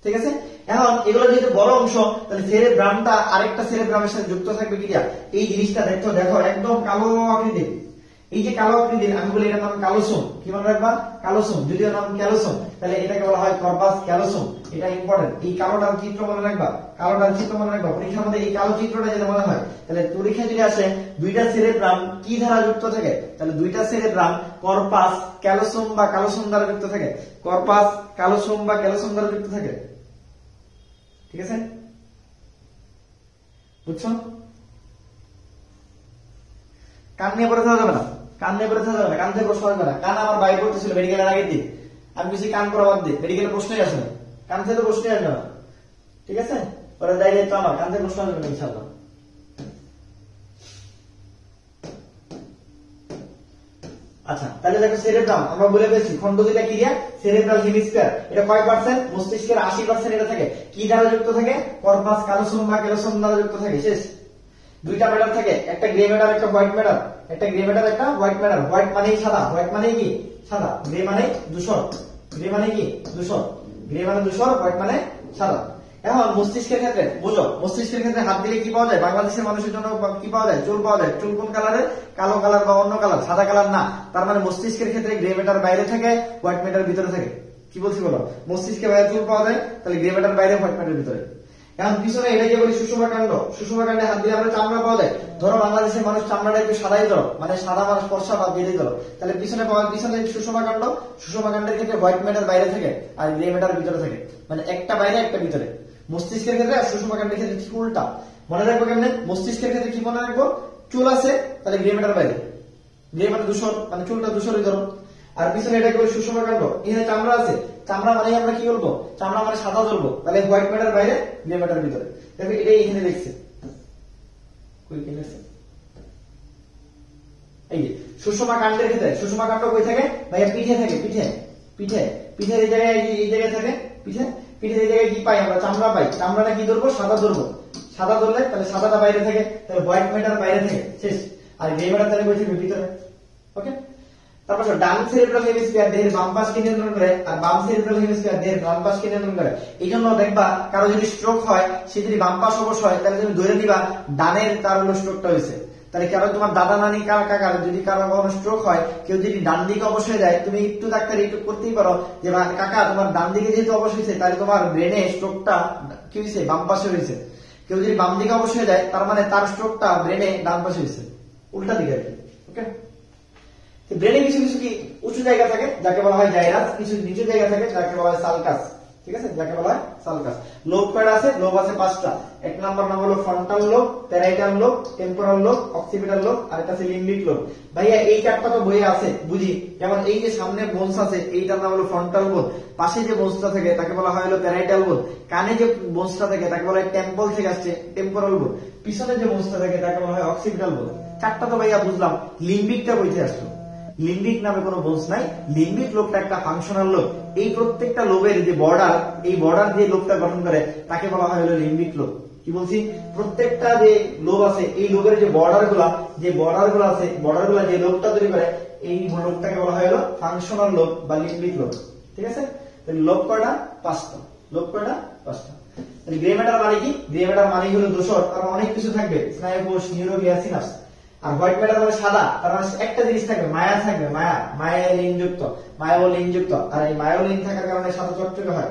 A: ঠিক আছে, এখন এগুলো যেহেতু বড় অংশ, তাহলে সেরেব্রামটা আরেকটা সেরেব্রামের সাথে যুক্ত থাকবে কি দিয়া? এই জিনিসটা দেখো দেখো একদম কালো আকৃতির, এই যে কালো আকৃতির, আমি বলি এটার নাম ক্যালোসোম। কি মনে রাখবা? ক্যালোসোম, যদিও নাম ক্যালোসোম, তাহলে এটাকে বলা হয় কর্পাস ক্যালোসোম। এটা ইম্পর্টেন্ট, এই কালোটার চিত্র মনে রাখবা, কালোটার চিত্র মনে রাখবা, পরীক্ষার মধ্যে এই কালো চিত্রটা যেটা মনে হয়। তাহলে পরীক্ষা যদি আসে দুইটা সেরেব্রাম কি দ্বারা যুক্ত থাকে, তাহলে দুইটা সেরেব্রাম কর্পাস ক্যালোসোম বা ক্যালোসোম দ্বারা যুক্ত থাকে, কর্পাস ক্যালোসোম বা ক্যালোসোম দ্বারা যুক্ত থাকে। ঠিক আছে, বুঝছো? কান নিয়ে পড়ে থাকা যাবে না, কান নিয়ে পড়ে থাকা যাবে না, কান থেকে প্রশ্ন আসবে না। কান আমার বাইরে পড়তেছিল মেডিকেলের আগের দিন, আমি বেশি কান পড়া বাদ দিই, মেডিকেলের প্রশ্নই আসে না, কান থেকে তো প্রশ্নই আসবে না। ঠিক আছে, পরে দায়িত্ব আমার, কান থেকে প্রশ্ন আসবে না ইনশাআল্লাহ। আচ্ছা, তাহলে দেখো সেরেব্রাম আমরা বলে ফেলছি, খন্ড দুইটা কি দিয়া? Cerebral hemisphere. এটা কয় পার্সেন্ট? মস্তিষ্কের 80% এটা থাকে কি দ্বারা যুক্ত থাকে? কর্পাস ক্যালোসোম বা ক্যালোসোম দ্বারা যুক্ত থাকে। শেষ। দুইটা ম্যাটার থাকে, একটা গ্রে ম্যাটার একটা হোয়াইট ম্যাটার, একটা গ্রে ম্যাটার একটা হোয়াইট ম্যাটার। হোয়াইট মানেই সাদা, হোয়াইট মানেই কি? সাদা। গ্রে মানে ধূসর, গ্রে মানে কি? ধূসর। গ্রে মানে ধূসর, হোয়াইট মানে সাদা। এখন মস্তিষ্কের ক্ষেত্রে বুঝো, মস্তিষ্কের ক্ষেত্রে হাত দিলে কি পাওয়া যায়? বাংলাদেশের মানুষের জন্য কি পাওয়া যায়? চুল পাওয়া যায়। চুল কোন কালারের? কালো কালার বা অন্য কালার, সাদা কালার না। তার মানে মস্তিষ্কের ক্ষেত্রে গ্রে ম্যাটার বাইরে থাকে, হোয়াইট ম্যাটার ভিতরে থাকে। কি বলছি বলো? মস্তিষ্কের বাইরে চুল পাওয়া যায়, তাহলে গ্রে ম্যাটার বাইরে, হোয়াইট ম্যাটার ভিতরে। এখন পিছনে এটাকে বলি সুষমা কাণ্ড। সুষমা কাণ্ডে হাত দিলে আমরা চামড়া পাওয়া যায়। ধরো বাংলাদেশের মানুষ চামড়াটা একটু সাদাই ধরো, মানে সাদা মানুষ ফর্সা বা বেঁধে ধরো, তাহলে পিছনে পাওয়া, পিছনে সুষমা কাণ্ড। সুষমা কাণ্ডের ক্ষেত্রে হোয়াইট ম্যাটার বাইরে থাকে আর গ্রে ম্যাটার ভিতরে থাকে, মানে একটা বাইরে একটা ভিতরে। মস্তিষ্কের ক্ষেত্রে আর সুষমা কাণ্ডের ক্ষেত্রে ঠিক উল্টা। মনে রাখবো কেমনে? মস্তিষ্কের ক্ষেত্রে কি মনে রাখবো? চুল আছে, তাহলে গ্রে ম্যাটার বাইরে, গ্রে মানে ধূসর, মানে চুলটা ধূসরই ধরো। আর পিছনে এটাকে বলি সুষমা কাণ্ড। এখানে চামড়া আছে, চামড়া মানে আমরা কি বলবো? চামড়া মানে সাদা ধরবো, তাহলে হোয়াইট ম্যাটার বাইরে, গ্রে ম্যাটার ভিতরে। দেখো এটাই এখানে লিখছে, এই যে সুষমা কাণ্ডের ক্ষেত্রে। সুষমা কাণ্ড কই থাকে ভাইয়া? পিঠে থাকে, পিঠে, পিঠে, পিঠের এই জায়গায়, এই জায়গায় থাকে পিঠে। পিঠের এই জায়গায় কি পাই আমরা? চামড়া পাই। চামড়াটা কি ধরবো? সাদা ধরবো। সাদা ধরলে তাহলে সাদাটা বাইরে থাকে, তাহলে হোয়াইট ম্যাটার বাইরে থাকে। শেষ। আর গ্রে ম্যাটার তাহলে কই থাকে? ভিতরে। ওকে, তারপর ডান সেরেব্রাল হেমিস্ফিয়ার দেহের বাম পাশকে নিয়ন্ত্রণ করে, আর বাম সেরেব্রাল হেমিস্ফিয়ার দেহের ডান পাশকে নিয়ন্ত্রণ করে। এই জন্য দেখবা কারো যদি স্ট্রোক হয়, সে যদি বাম পাশ অবশ হয়, তাহলে তুমি ধরে নিবা ডানের তার হলো স্ট্রোকটা হয়েছে। তাহলে কারো তোমার দাদা নানি কাকার যদি কারো কখনো স্ট্রোক হয়, কেউ যদি ডান দিকে অবশ হয়ে যায়, তুমি একটু ডাক্তার একটু করতেই পারো যে কাকা তোমার ডান দিকে যেহেতু অবশ হয়েছে, তাহলে তোমার ব্রেনে স্ট্রোকটা কি হয়েছে? বাম পাশে হয়েছে। কেউ যদি বাম দিকে অবশ হয়ে যায়, তার মানে তার স্ট্রোকটা ব্রেনে ডান পাশে হয়েছে, উল্টা দিকে আর কি। ওকে, ব্রেনে কিছু কিছু কি উঁচু জায়গা থাকে যাকে বলা হয় জাইরাস, কিছু নিচু জায়গা থাকে যাকে বলা হয় সালকাস। ঠিক আছে, যাকে বলা হয় সালকাস। লোব কয়টা আছে? লোব আছে 5টা। এক নাম্বার নাম হলো frontal lobe, parietal lobe, temporal lobe, occipital lobe, আর একটা আছে লিম্বিক লোব। ভাইয়া এই চারটা তো বইয়ে আছে, বুঝি। যেমন এই যে সামনে বোনস আছে, এইটার নাম হলো ফ্রন্টাল বোন। পাশে যে বোনসটা থাকে তাকে বলা হয় হলো প্যারাইটাল বোন। কানে যে বোনসটা থাকে তাকে বলা হয় টেম্পল থেকে আসছে, টেম্পোরাল বোন। পিছনে যে বোনসটা থাকে তাকে বলা হয় অক্সিপিটাল বোন। চারটা তো ভাইয়া বুঝলাম, লিম্বিকটা বইতে আসলো। লিম্বিক নামে কোনো বোনস নাই। লিম্বিক লোবটা একটা ফাংশনাল লোব। এই প্রত্যেকটা লোবের যে বর্ডার, এই বর্ডার যে লোবটা গঠন করে তাকে বলা হয় হলো লিম্বিক লোব। কি বলছি? প্রত্যেকটা যে লোব আছে, এই লোবের যে বর্ডার গুলা আছে, বর্ডার গুলা যে লোবটা তৈরি করে, এই লোবটাকে বলা হয় হলো ফাংশনাল লোব বা লিম্বিক লোব। ঠিক আছে, লোব কয়টা? 5টা। লোব কয়টা? 5টা। গ্রে ম্যাটার মানে কি? গ্রে ম্যাটার মানে হলো ধূসর, তার অনেক কিছু থাকবে, স্নায়ুকোষ, নিউরোগ্লিয়া, সিনাপস। আর হোয়াইট ম্যাটার মানে সাদা, তার মানে একটা জিনিস থাকবে, মায়া থাকবে, মায়া, মায়োলিন যুক্ত, মায়োলিন যুক্ত। আর এই মায়োলিন থাকার কারণে সাদা চকচকে হয়।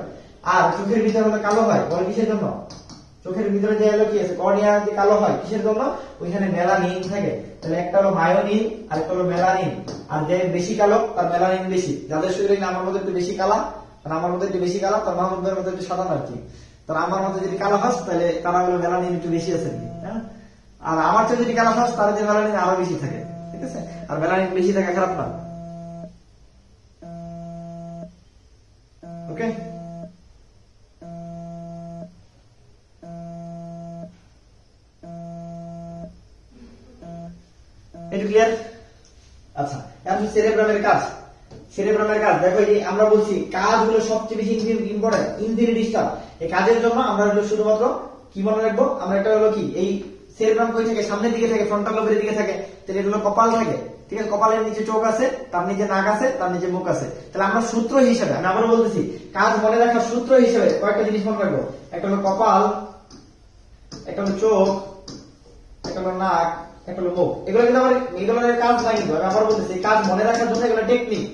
A: আর চোখের ভিতরে হলো কালো হয়, বলে কিসের জন্য? চোখের ভিতরে যে হলো কি আছে, কর্নিয়া যে কালো হয় কিসের জন্য? ওইখানে মেলানিন থাকে। তাহলে একটা হলো মায়োনিন আর একটা হলো মেলানিন। আর যে বেশি কালো তার মেলানিন বেশি। যাদের শরীরে আমার মধ্যে একটু বেশি কালা, মানে আমার মধ্যে একটু বেশি কালা, তার মাহমুদের মধ্যে একটু সাদা আর কি। তার আমার মধ্যে যদি কালো হাস, তাহলে তারা হলো মেলানিন একটু বেশি আছে, হ্যাঁ। আর আমার চেয়ে যদি কালো হাস, তার যে মেলানিন আরো বেশি থাকে। ঠিক আছে, আর মেলানিন বেশি থাকা খারাপ না। ওকে, ক্লিয়ার? আচ্ছা, এখন সেরেব্রামের কাজ। সেরেব্রামের কাজ দেখো, এই আমরা বলছি কাজগুলো সবচেয়ে বেশি ইম্পর্টেন্ট, ইনফিনিটি স্টাফ। এই কাজের জন্য আমরা হলো শুধুমাত্র কি মনে রাখবো, আমরা একটা হলো কি, এই সেরেব্রাম কই থাকে, সামনের দিকে থাকে, ফ্রন্টাল লোবের দিকে থাকে, তাহলে এগুলো কপাল থাকে, ঠিক আছে? কপালের নিচে চোখ আছে, তার নিচে নাক আছে, তার নিচে মুখ আছে। তাহলে আমরা সূত্র হিসেবে, আমি আবারও বলতেছি, কাজ মনে রাখার সূত্র হিসেবে কয়েকটা জিনিস মনে রাখবো। একটা হলো কপাল, একটা হলো চোখ, একটা হলো নাক, একটা হলো মুখ। এগুলো কিন্তু আমার এগুলো কাজ নাই, কিন্তু আমি আবার বলতেছি কাজ মনে রাখার জন্য এগুলো টেকনিক,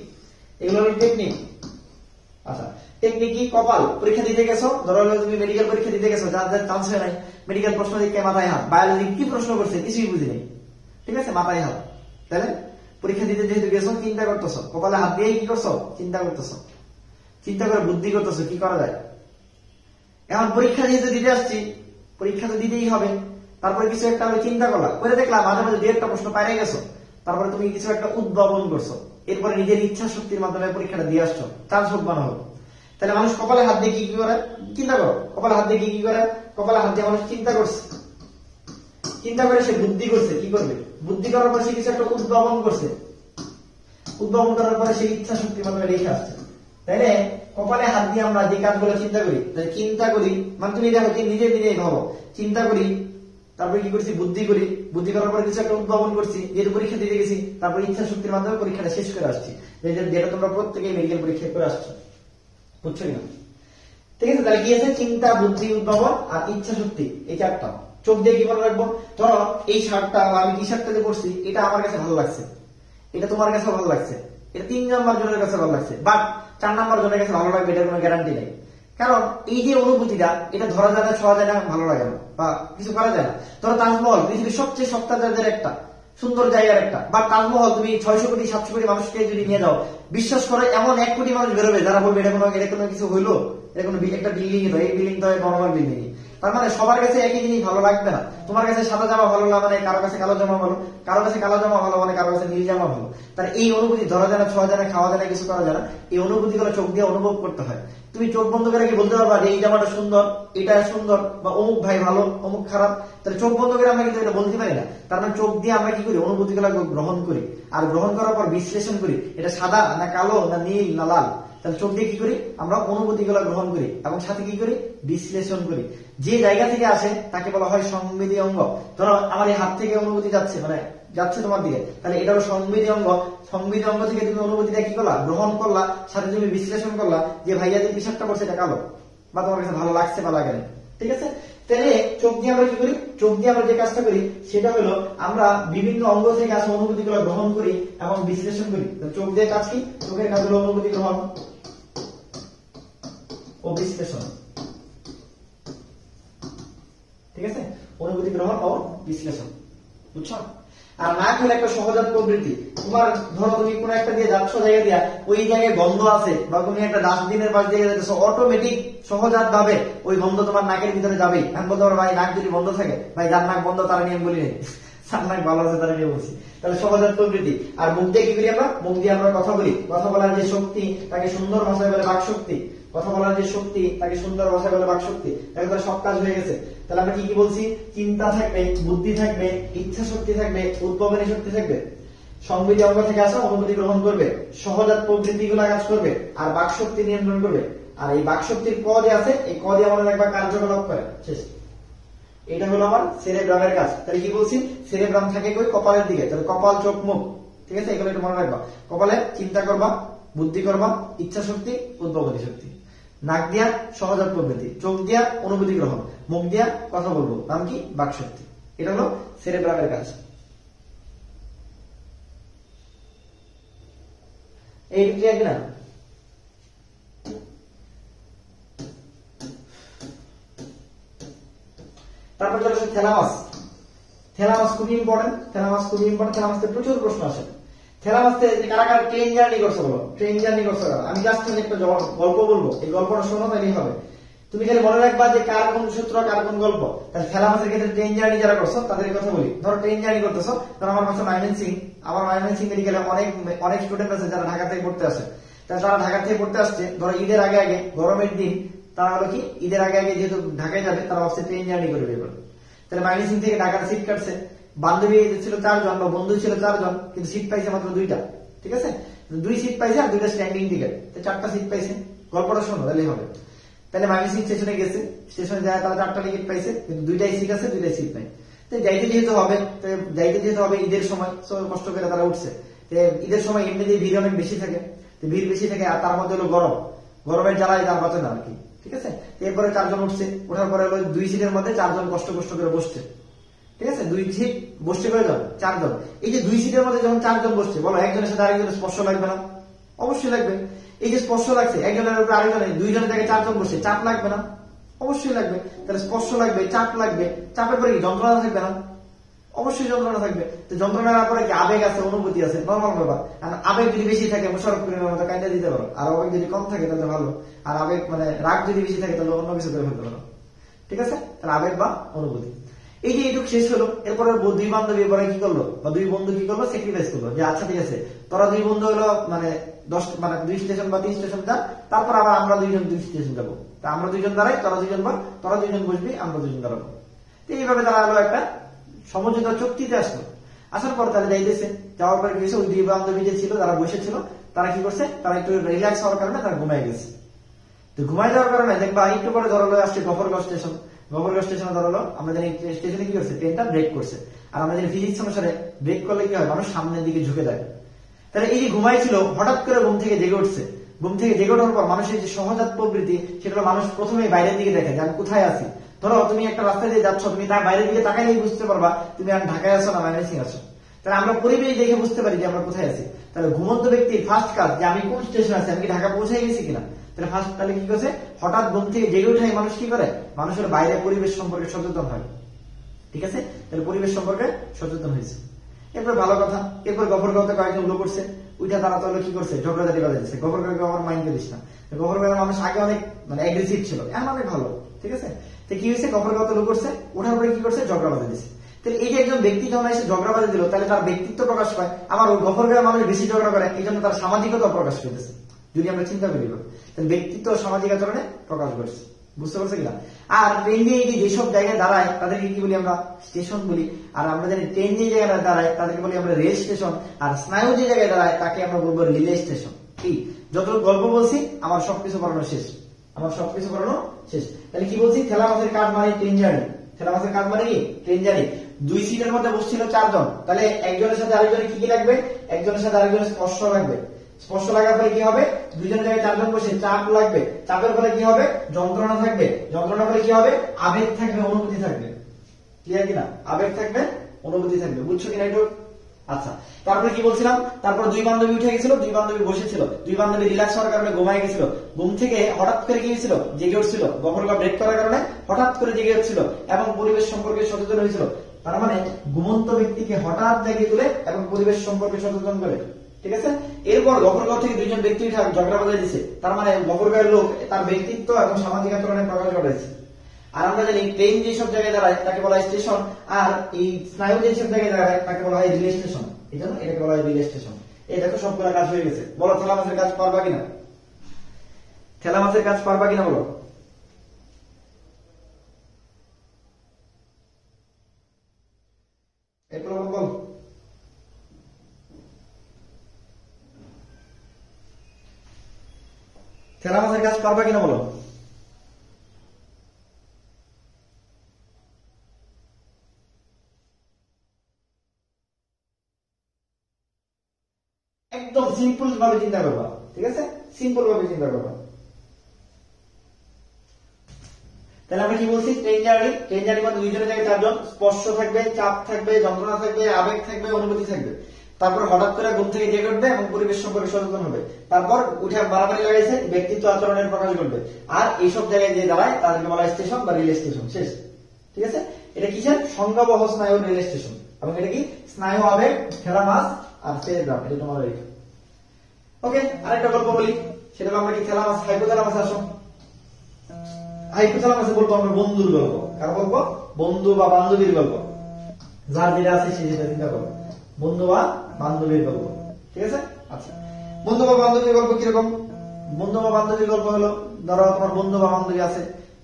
A: এগুলো হলো টেকনিক। আচ্ছা, টেকনিক কি? কপাল পরীক্ষা দিতে গেছো, ধরো তুমি মেডিকেল পরীক্ষা দিতে গেছো, যাদের চান্স হয় নাই, মেডিকেল প্রশ্ন দিকে মাথায় হাত, বায়োলজি কি প্রশ্ন করছে কিছুই বুঝি নাই, ঠিক আছে, মাথায় হাত। তাহলে পরীক্ষা দিতে যেহেতু গেছো, চিন্তা করতেছো, কপালে হাত দিয়ে কি করছো? চিন্তা করতেছো, চিন্তা করে বুদ্ধি করতেছো কি করা যায়। এখন পরীক্ষা যেহেতু দিতে আসছি, পরীক্ষা তো দিতেই হবে, তারপরে কিছু একটা আমি চিন্তা করলাম, করে দেখলাম মাঝে মাঝে 2-1টা প্রশ্ন পাইরে গেছো, তারপরে তুমি কিছু একটা উদ্ভাবন করছো, এরপরে নিজের ইচ্ছা শক্তির মাধ্যমে পরীক্ষাটা দিয়ে আসছো, চান্স হোক বানা হোক। তাহলে মানুষ কপালে হাত দিয়ে কি করে? চিন্তা করো, কপালে হাত দিয়ে কি করে? কপালে হাত দিয়ে মানুষ চিন্তা করছে, চিন্তা করে সে বুদ্ধি করছে, কি করবে? বুদ্ধি করার পরে সে কিছু একটা উদ্ভাবন করছে, উদ্ভাবন করার পরে সেই ইচ্ছা শক্তির মাধ্যমে রেখে আসছে। তাইলে কপালে হাত দিয়ে আমরা যে কাজগুলো চিন্তা করি, চিন্তা করি মানে তুমি দেখো নিজে নিজে ভাবো, চিন্তা করি, তারপরে কি করছি? বুদ্ধি করি, বুদ্ধি করার পরে কিছু একটা উদ্ভাবন করছি, যেহেতু পরীক্ষা দিতে গেছি, তারপরে ইচ্ছা শক্তির মাধ্যমে পরীক্ষাটা শেষ করে আসছি, যেটা তোমরা প্রত্যেকেই মেডিকেল পরীক্ষা করে আসছো, বুঝছো কিনা? ঠিক আছে, তাহলে কি আছে? চিন্তা, বুদ্ধি, উদ্ভাবন আর ইচ্ছা শক্তি, এই চারটা। চোখ দিয়ে কি মনে রাখবো? ধরো এই শার্টটা বা আমি টি শার্টটা যে পরছি, এটা আমার কাছে ভালো লাগছে, এটা তোমার কাছে ভালো লাগছে, এটা 3 নাম্বার জনের কাছে ভালো লাগছে, বাট 4 নাম্বার জনের কাছে ভালো লাগবে এটার কোনো গ্যারান্টি নেই। কারণ এই যে অনুভূতিটা, এটা ধরা যায় না, ছোঁয়া যায় না, ভালো লাগে না, বা কিছু করা যায় না। ধরো তাজমহল পৃথিবীর সবচেয়ে সস্তা জায়গার একটা, সুন্দর জায়গার একটা, বা তাজমহল তুমি 600 কোটি 700 কোটি মানুষকে যদি নিয়ে যাও, বিশ্বাস করে এমন 1 কোটি মানুষ বেরোবে যারা বলবে এটা কোনো কিছু হইলো, এটা কোনো একটা বিল্ডিং, এই বিল্ডিং তো নর্মাল বিল্ডিং। তার মানে সবার কাছে একই জিনিস ভালো লাগবে না। তোমার কাছে সাদা জামা ভালো না মানে কারো কাছে কালো জামা ভালো, কারো কাছে কালো জামা ভালো মানে কারো কাছে নীল জামা ভালো। তার এই অনুভূতি ধরা যায় না, ছোঁয়া যায় না, খাওয়া যায় না, কিছু করা যায় না। এই অনুভূতি গুলো চোখ দিয়ে অনুভব করতে হয়। তুমি চোখ বন্ধ করে কি বলতে পারবা যে এই জামাটা সুন্দর, এটা সুন্দর, বা অমুক ভাই ভালো, অমুক খারাপ? তাহলে চোখ বন্ধ করে আমরা কিন্তু এটা বলতে পারি না। তার মানে চোখ দিয়ে আমরা কি করি? অনুভূতি গুলো গ্রহণ করি, আর গ্রহণ করার পর বিশ্লেষণ করি, এটা সাদা না কালো না নীল না লাল। তাহলে চোখ দিয়ে কি করি? আমরা অনুভূতি গুলো গ্রহণ করি এবং সাথে কি করি? বিশ্লেষণ করি। যে জায়গা থেকে আসে তাকে বলা হয় সংবেদী অঙ্গ। ধরো আমার এই হাত থেকে অনুভূতি যাচ্ছে, মানে যাচ্ছে তোমার দিকে, তাহলে এটা হলো সংবেদী অঙ্গ। সংবেদী অঙ্গ থেকে তুমি অনুভূতিটা কি করলা? গ্রহণ করলা, সাথে তুমি বিশ্লেষণ করলা যে ভাইয়া যে টি শার্টটা পরছে এটা কালো, বা তোমার কাছে ভালো লাগছে বা লাগে না, ঠিক আছে? তাহলে চোখ দিয়ে আমরা কি করি? চোখ দিয়ে আমরা যে কাজটা করি সেটা হলো আমরা বিভিন্ন অঙ্গ থেকে আসা অনুভূতি গুলো গ্রহণ করি এবং বিশ্লেষণ করি। চোখ দিয়ে কাজ কি? চোখের কাজ হলো অনুভূতি গ্রহণ ও বিশ্লেষণ, ঠিক আছে? অনুভূতি গ্রহণ ও বিশ্লেষণ, বুঝছো? আর নাক হলো একটা সহজাত প্রবৃত্তি। তোমার ধরো তুমি কোনো একটা দিয়ে যাচ্ছ জায়গা দিয়া, ওই জায়গায় গন্ধ আছে, বা তুমি একটা ডাস্টবিনের পাশ দিয়ে যাচ্ছ, অটোমেটিক সহজাত ভাবে ওই গন্ধ তোমার নাকের ভিতরে যাবেই। এখন বলতে পারো ভাই নাক যদি বন্ধ থাকে, ভাই যার নাক বন্ধ তারা নিয়ে বলি নেই, যার নাক ভালো আছে তারা নিয়ে বলছি। তাহলে সহজাত প্রবৃত্তি। আর মুখ দিয়ে কি করি আমরা? মুখ দিয়ে আমরা কথা বলি। কথা বলার যে শক্তি তাকে সুন্দর ভাষায় বলে বাক শক্তি। কথা বলার যে শক্তি তাকে সুন্দর ভাষায় বলে বাক শক্তি। একবার সব কাজ হয়ে গেছে। তাহলে আমরা কি কি বলছি? চিন্তা থাকবে, বুদ্ধি থাকবে, ইচ্ছা শক্তি থাকবে, উদ্ভাবনী শক্তি থাকবে, সংবেদী অঙ্গ থেকে আসা অনুভূতি গ্রহণ করবে, সহজাত প্রবৃত্তি গুলা কাজ করবে, আর বাক শক্তি নিয়ন্ত্রণ করবে। আর এই বাক শক্তির ক যে আছে, এই ক দিয়ে আমাদের একবার কার্যকলাপ করে শেষ। এটা হলো আমার সেরেব্রামের কাজ। তাহলে কি বলছি? সেরেব্রাম থাকে কই? কপালের দিকে। তাহলে কপাল, চোখ, মুখ, ঠিক আছে? এগুলো একটু মনে রাখবা। কপালে চিন্তা করবা, বুদ্ধি করবা, ইচ্ছা শক্তি, উদ্ভাবনী শক্তি। নাক দিয়া সহজাত প্রবৃত্তি, চোখ দিয়া অনুভূতি গ্রহণ, মুখ দিয়া কথা বলবো, নাম কি? বাক শক্তি। এটা হলো সেরেব্রামের কাজ। এই ক্লিয়ার কিনা? তারপর চলে আসে থ্যালামাস। থ্যালামাস খুবই ইম্পর্টেন্ট। থ্যালামাস খুবই ইম্পর্টেন্ট। থ্যালামাসে প্রচুর প্রশ্ন আসে। থ্যালামাসে কারা কারা ট্রেন জার্নি করছো বলো? ট্রেন জার্নি করছো কারা? আমি জাস্ট একটা গল্প বলবো, এই গল্পটা শোনো তাহলেই হবে। তুমি খালি মনে রাখবা যে কার কোন সূত্র, কার কোন গল্প। তাহলে থ্যালামাসের ক্ষেত্রে ট্রেন জার্নি যারা করছো তাদের কথা বলি। ধরো ট্রেন জার্নি করতেছো, ধরো আমার কাছে ময়মনসিং, আমার ময়মনসিং মেডিকেলে অনেক স্টুডেন্ট আছে যারা ঢাকা থেকে পড়তে আসে। তাহলে তারা ঢাকা থেকে পড়তে আসছে, ধরো ঈদের আগে আগে, গরমের দিন, তারা হলো কি ঈদের আগে আগে যেহেতু ঢাকায় যাবে, তারা ভাবছে ট্রেন জার্নি করবে এবার। তাহলে ময়মনসিং থেকে ঢাকার সিট কাটছে, বান্ধবী ছিল 4 জন বা বন্ধু ছিল 4 জন, কিন্তু সিট পাইছে মাত্র 2টা। ঠিক আছে, 2 সিট পাইছে আর 2টা স্ট্যান্ডিং টিকেট, 4টা সিট পাইছে। গল্পটা শোনো তাহলেই হবে। তাহলে মাইমিসিং স্টেশনে গেছে, স্টেশনে যায় তারা 4টা টিকিট পাইছে, কিন্তু 2টাই সিট আছে, 2টাই সিট নাই। যাইতে যেহেতু হবে ঈদের সময়, কষ্ট করে তারা উঠছে। ঈদের সময় এমনিতেই ভিড় অনেক বেশি থাকে, ভিড় বেশি থাকে, আর তার মধ্যে হলো গরমের জ্বালায় তার বাঁচে না আর কি। ঠিক আছে, এরপরে 4 জন উঠছে, ওঠার পরে হলো 2 সিটের মধ্যে 4 জন কষ্ট করে বসছে। ঠিক আছে, 2 সিট বসছে কয়জন? 4 জন। এই যে 2 সিটের মধ্যে যখন 4 জন বসছে, বলো একজনের সাথে আরেকজনের স্পর্শ লাগবে না? অবশ্যই লাগবে। এই যে স্পর্শ লাগছে একজনের উপরে আরেকজনের, 2 জনের জায়গায় 4 জন বসছে, চাপ লাগবে না? অবশ্যই লাগবে। তাহলে স্পর্শ লাগবে, চাপ লাগবে, চাপের পরে কি যন্ত্রণা থাকবে না? অবশ্যই যন্ত্রণা থাকবে। তো যন্ত্রণার পরে কি আবেগ আছে, অনুভূতি আছে, নর্মাল ব্যাপার। আর আবেগ যদি বেশি থাকে মোশারফ করিমের মতো কাইন্ডা দিতে পারো, আর আবেগ যদি কম থাকে তাহলে ভালো। আর আবেগ মানে রাগ যদি বেশি থাকে তাহলে অন্য কিছু করে ফেলতে পারো। ঠিক আছে, তাহলে আবেগ বা অনুভূতি। এই যে এইটুকু শেষ হলো, এরপরে 2 বান্ধবী এরপরে কি করলো, বা 2 বন্ধু কি করলো, স্যাক্রিফাইস করলো যে আচ্ছা ঠিক আছে তোরা 2 বন্ধু হলো মানে 2 স্টেশন বা 3 স্টেশন যা, তারপর আবার আমরা 2 জন 2 স্টেশন যাবো। তা আমরা 2 জন দাঁড়াই, তোরা 2 জন বল, তোরা 2 জন বসবি, আমরা 2 জন দাঁড়াবো। তো এইভাবে তারা হলো একটা সমঝোতা চুক্তিতে আসলো। আসার পর তারা যাইতেছে, যাওয়ার পরে গেছে, ওই 2 বান্ধবী যে ছিল তারা বসেছিল, তারা কি করছে, তারা একটু রিল্যাক্স হওয়ার কারণে তারা ঘুমায় গেছে। তো ঘুমায় যাওয়ার কারণে দেখবা একটু পরে ধরলো আসছে গফরগাঁও স্টেশন। গফরগাঁও স্টেশনে ধরলো আমরা জানি স্টেশনে কি করছে, ট্রেনটা ব্রেক করছে। আর আমরা জানি ফিজিক্স অনুসারে ব্রেক করলে কি হয়, মানুষ সামনের দিকে ঝুঁকে যায়। তাহলে এই যে ঘুমাইছিল, হঠাৎ করে ঘুম থেকে জেগে উঠছে। ঘুম থেকে জেগে ওঠার পর মানুষের যে সহজাত প্রবৃত্তি, সেটা মানুষ প্রথমে বাইরের দিকে দেখে যে আমি কোথায় আছি। ধরো তুমি একটা রাস্তায় দিয়ে যাচ্ছ, তুমি তার বাইরের দিকে তাকাইলেই বুঝতে পারবা তুমি আর ঢাকায় আছো না ময়মনসিং আছো। তাহলে আমরা পরিবেশ দেখে বুঝতে পারি যে আমরা কোথায় আছি। তাহলে ঘুমন্ত ব্যক্তির ফার্স্ট কাজ যে আমি কোন স্টেশন আছি, আমি কি ঢাকা পৌঁছে গেছি কিনা। তাহলে ফার্স্ট তাহলে কি করছে, হঠাৎ ঘুম থেকে জেগে উঠাই মানুষ কি করে, মানুষের বাইরে পরিবেশ সম্পর্কে সচেতন হয়। ঠিক আছে, তাহলে পরিবেশ সম্পর্কে সচেতন হয়েছে। এরপর ভালো কথা, এরপর গফরগাঁওতে কয়েকজন লোক করছে, ওইটা তারা তাহলে কি করছে, ঝগড়াঝাটি বাজাইছে। গফরগাঁওকে আমার মাইন্ড করিস না, গফরগাঁওয়ের মানুষ আগে অনেক মানে অ্যাগ্রেসিভ ছিল, এখন অনেক ভালো। ঠিক আছে, তো কি হয়েছে, গফরগাঁওতে লোক করছে, ওঠার পরে কি করছে, ঝগড়া বাজা দিচ্ছে। তাহলে এই যে একজন ব্যক্তি যখন এসে ঝগড়া বাজা দিল, তাহলে তার ব্যক্তিত্ব প্রকাশ পায়। আমার ওই গফরগাঁওয়ের মানুষ বেশি ঝগড়া করে, এই জন্য তার সামাজিকতা প্রকাশ পেতেছে। যদি আমরা চিন্তা করি তাহলে ব্যক্তিত্ব সামাজিক আচরণে প্রকাশ করছে। বুঝতে পারছে কিনা। আর ট্রেন দিয়ে যেসব জায়গায় দাঁড়ায় তাদেরকে কি বলি আমরা, স্টেশন বলি। আর আমরা জানি ট্রেন যে জায়গায় দাঁড়ায় তাদেরকে বলি আমরা রেল স্টেশন। আর স্নায়ু যে জায়গায় দাঁড়ায় তাকে আমরা বলবো রিলে স্টেশন। কি যতটুকু গল্প বলছি আমার সবকিছু পড়ানো শেষ, তাহলে কি বলছি, ঠেলা মাছের কাজ মানে ট্রেন জার্নি। ঠেলা মাছের কাজ মানে কি, ট্রেন জার্নি। 2 সিটের মধ্যে বসছিল 4 জন, তাহলে একজনের সাথে আরেকজনের কি লাগবে, একজনের সাথে আরেকজনের স্পর্শ লাগবে। স্পর্শ লাগার ফলে কি হবে, 2 জনের জায়গায় 4 জন বসে চাপ লাগবে। চাপের ফলে কি হবে, যন্ত্রণা থাকবে। যন্ত্রণার ফলে কি হবে, আবেগ থাকবে, অনুভূতি থাকবে। ক্লিয়ার কিনা, আবেগ থাকবে, অনুভূতি থাকবে। বুঝছো কিনা একটু। আচ্ছা, তারপরে কি বলছিলাম, তারপর 2 বান্ধবী উঠে গেছিল, 2 বান্ধবী বসেছিল, 2 বান্ধবী রিল্যাক্স হওয়ার কারণে ঘুমায় গেছিল। ঘুম থেকে হঠাৎ করে কি হয়েছিল, জেগে উঠছিল। গফরগাঁও ব্রেক করার কারণে হঠাৎ করে জেগে উঠছিল এবং পরিবেশ সম্পর্কে সচেতন হয়েছিল। তার মানে ঘুমন্ত ব্যক্তিকে হঠাৎ জাগিয়ে তুলে এবং পরিবেশ সম্পর্কে সচেতন করে। ঠিক আছে, এরপর গফরগাঁও থেকে 2 জন ব্যক্তি ঝগড়া বাজায় দিচ্ছে। তার মানে গফরগাঁওয়ের লোক তার ব্যক্তিত্ব এবং সামাজিক আচরণে প্রকাশ ঘটাইছে। আর আমরা জানি ট্রেন যেসব জায়গায় দাঁড়ায় তাকে বলা হয় স্টেশন, আর এই স্নায়ু যেসব জায়গায় দাঁড়ায় তাকে বলা হয় রিলে স্টেশন। এই জন্য এটাকে বলা হয় রিলে স্টেশন। এই দেখো সবগুলো কাজ হয়ে গেছে। বলো ঠেলা মাছের কাজ পারবা কিনা, ঠেলা মাছের কাজ পারবা কিনা বলো। এরপর বল, ঠেলা মাছের কাজ পারবা কিনা বলো। একদম সিম্পল ভাবে চিন্তা করবা। ঠিক আছে, সিম্পল ভাবে চিন্তা করবা। তাহলে আমরা কি বলছি, ট্রেন জার্নি। ট্রেন জার্নি মানে 2 জনের জায়গায় 4 জন, স্পর্শ থাকবে, চাপ থাকবে, যন্ত্রণা থাকবে, আবেগ থাকবে, অনুভূতি থাকবে। তারপর হঠাৎ করে ঘুম থেকে জেগে উঠবে এবং পরিবেশ সম্পর্কে সচেতন হবে। তারপর উঠে মারামারি লাগাইছে, ব্যক্তিত্ব আচরণের প্রকাশ ঘটবে। আর এইসব জায়গায় যে দাঁড়ায় তাদেরকে বলা হয় স্টেশন বা রেল স্টেশন। শেষ। ঠিক আছে, এটা কিসের, সংজ্ঞাবহ স্নায়ু রেল স্টেশন। এবং এটা কি, স্নায়ু, আবেগ, ঠেলা মাছ আর সেরেব্রাম। এটা তোমার রেখা। ওকে, আরেকটা গল্প বলি। সেটা আমরা কি, ঠেলা মাছ, হাইপোথ্যালামাস। আসো, হাইপোথ্যালামাসে বলবো আমরা বন্ধুর গল্প। কার গল্প, বন্ধু বা বান্ধবীর গল্প। যার যেটা আছে সে যেটা চিন্তা করো, বন্ধু বা বান্ধবীর গল্প। ঠিক আছে, আচ্ছা, বন্ধু বা বান্ধবীর গল্প কিরকম, বন্ধু বা বান্ধবীর গল্প হলো, ধরো তোমার বন্ধু বা বান্ধবী আছে।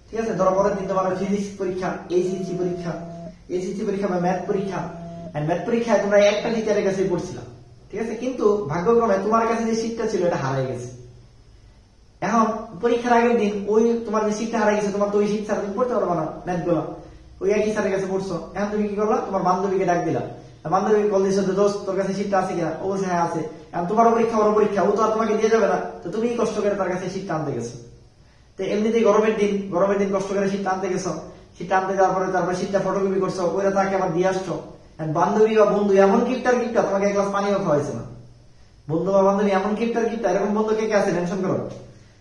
A: ঠিক আছে, ধরো পরের দিন তোমার ফিজিক্স পরীক্ষা, এইচএসসি পরীক্ষা বা ম্যাথ পরীক্ষা। ম্যাথ পরীক্ষায় তোমরা একটা টিচারের কাছে পড়ছিলাম, ঠিক আছে, কিন্তু ভাগ্যক্রমে তোমার কাছে যে সিটটা ছিল এটা হারাই গেছে। এখন পরীক্ষার আগের দিন ওই তোমার যে সিটটা হারাই গেছে, তোমার তো ওই সিট ছাড়া তুমি পড়তে পারবো না ম্যাথ গুলো, ওই একই স্যারের কাছে পড়ছো। এখন তুমি কি করলা, তোমার বান্ধবীকে ডাক দিলা, বান্ধবী কল দিয়েছো যে দোস্ত তোর কাছে সিটটা আছে কিনা, ও বলছে হ্যাঁ আছে। এখন তোমারও পরীক্ষা ওরও পরীক্ষা, ও তো আর তোমাকে দিয়ে যাবে না, তো তুমি কষ্ট করে তার কাছে সিটটা আনতে গেছো। তো এমনিতেই গরমের দিন কষ্ট করে সিটটা আনতে গেছো, সিটটা আনতে যাওয়ার পরে তারপরে সিটটা ফটোকপি করছো, ওইটা তাকে আবার দিয়ে আসছো। বান্ধবী বা বন্ধু এমন কিপটা তোমাকে এক গ্লাস পানিও খাওয়াইছে না। বন্ধু বা বান্ধবী এমন কিপটা এরকম বন্ধু কে কে আছে মেনশন করো,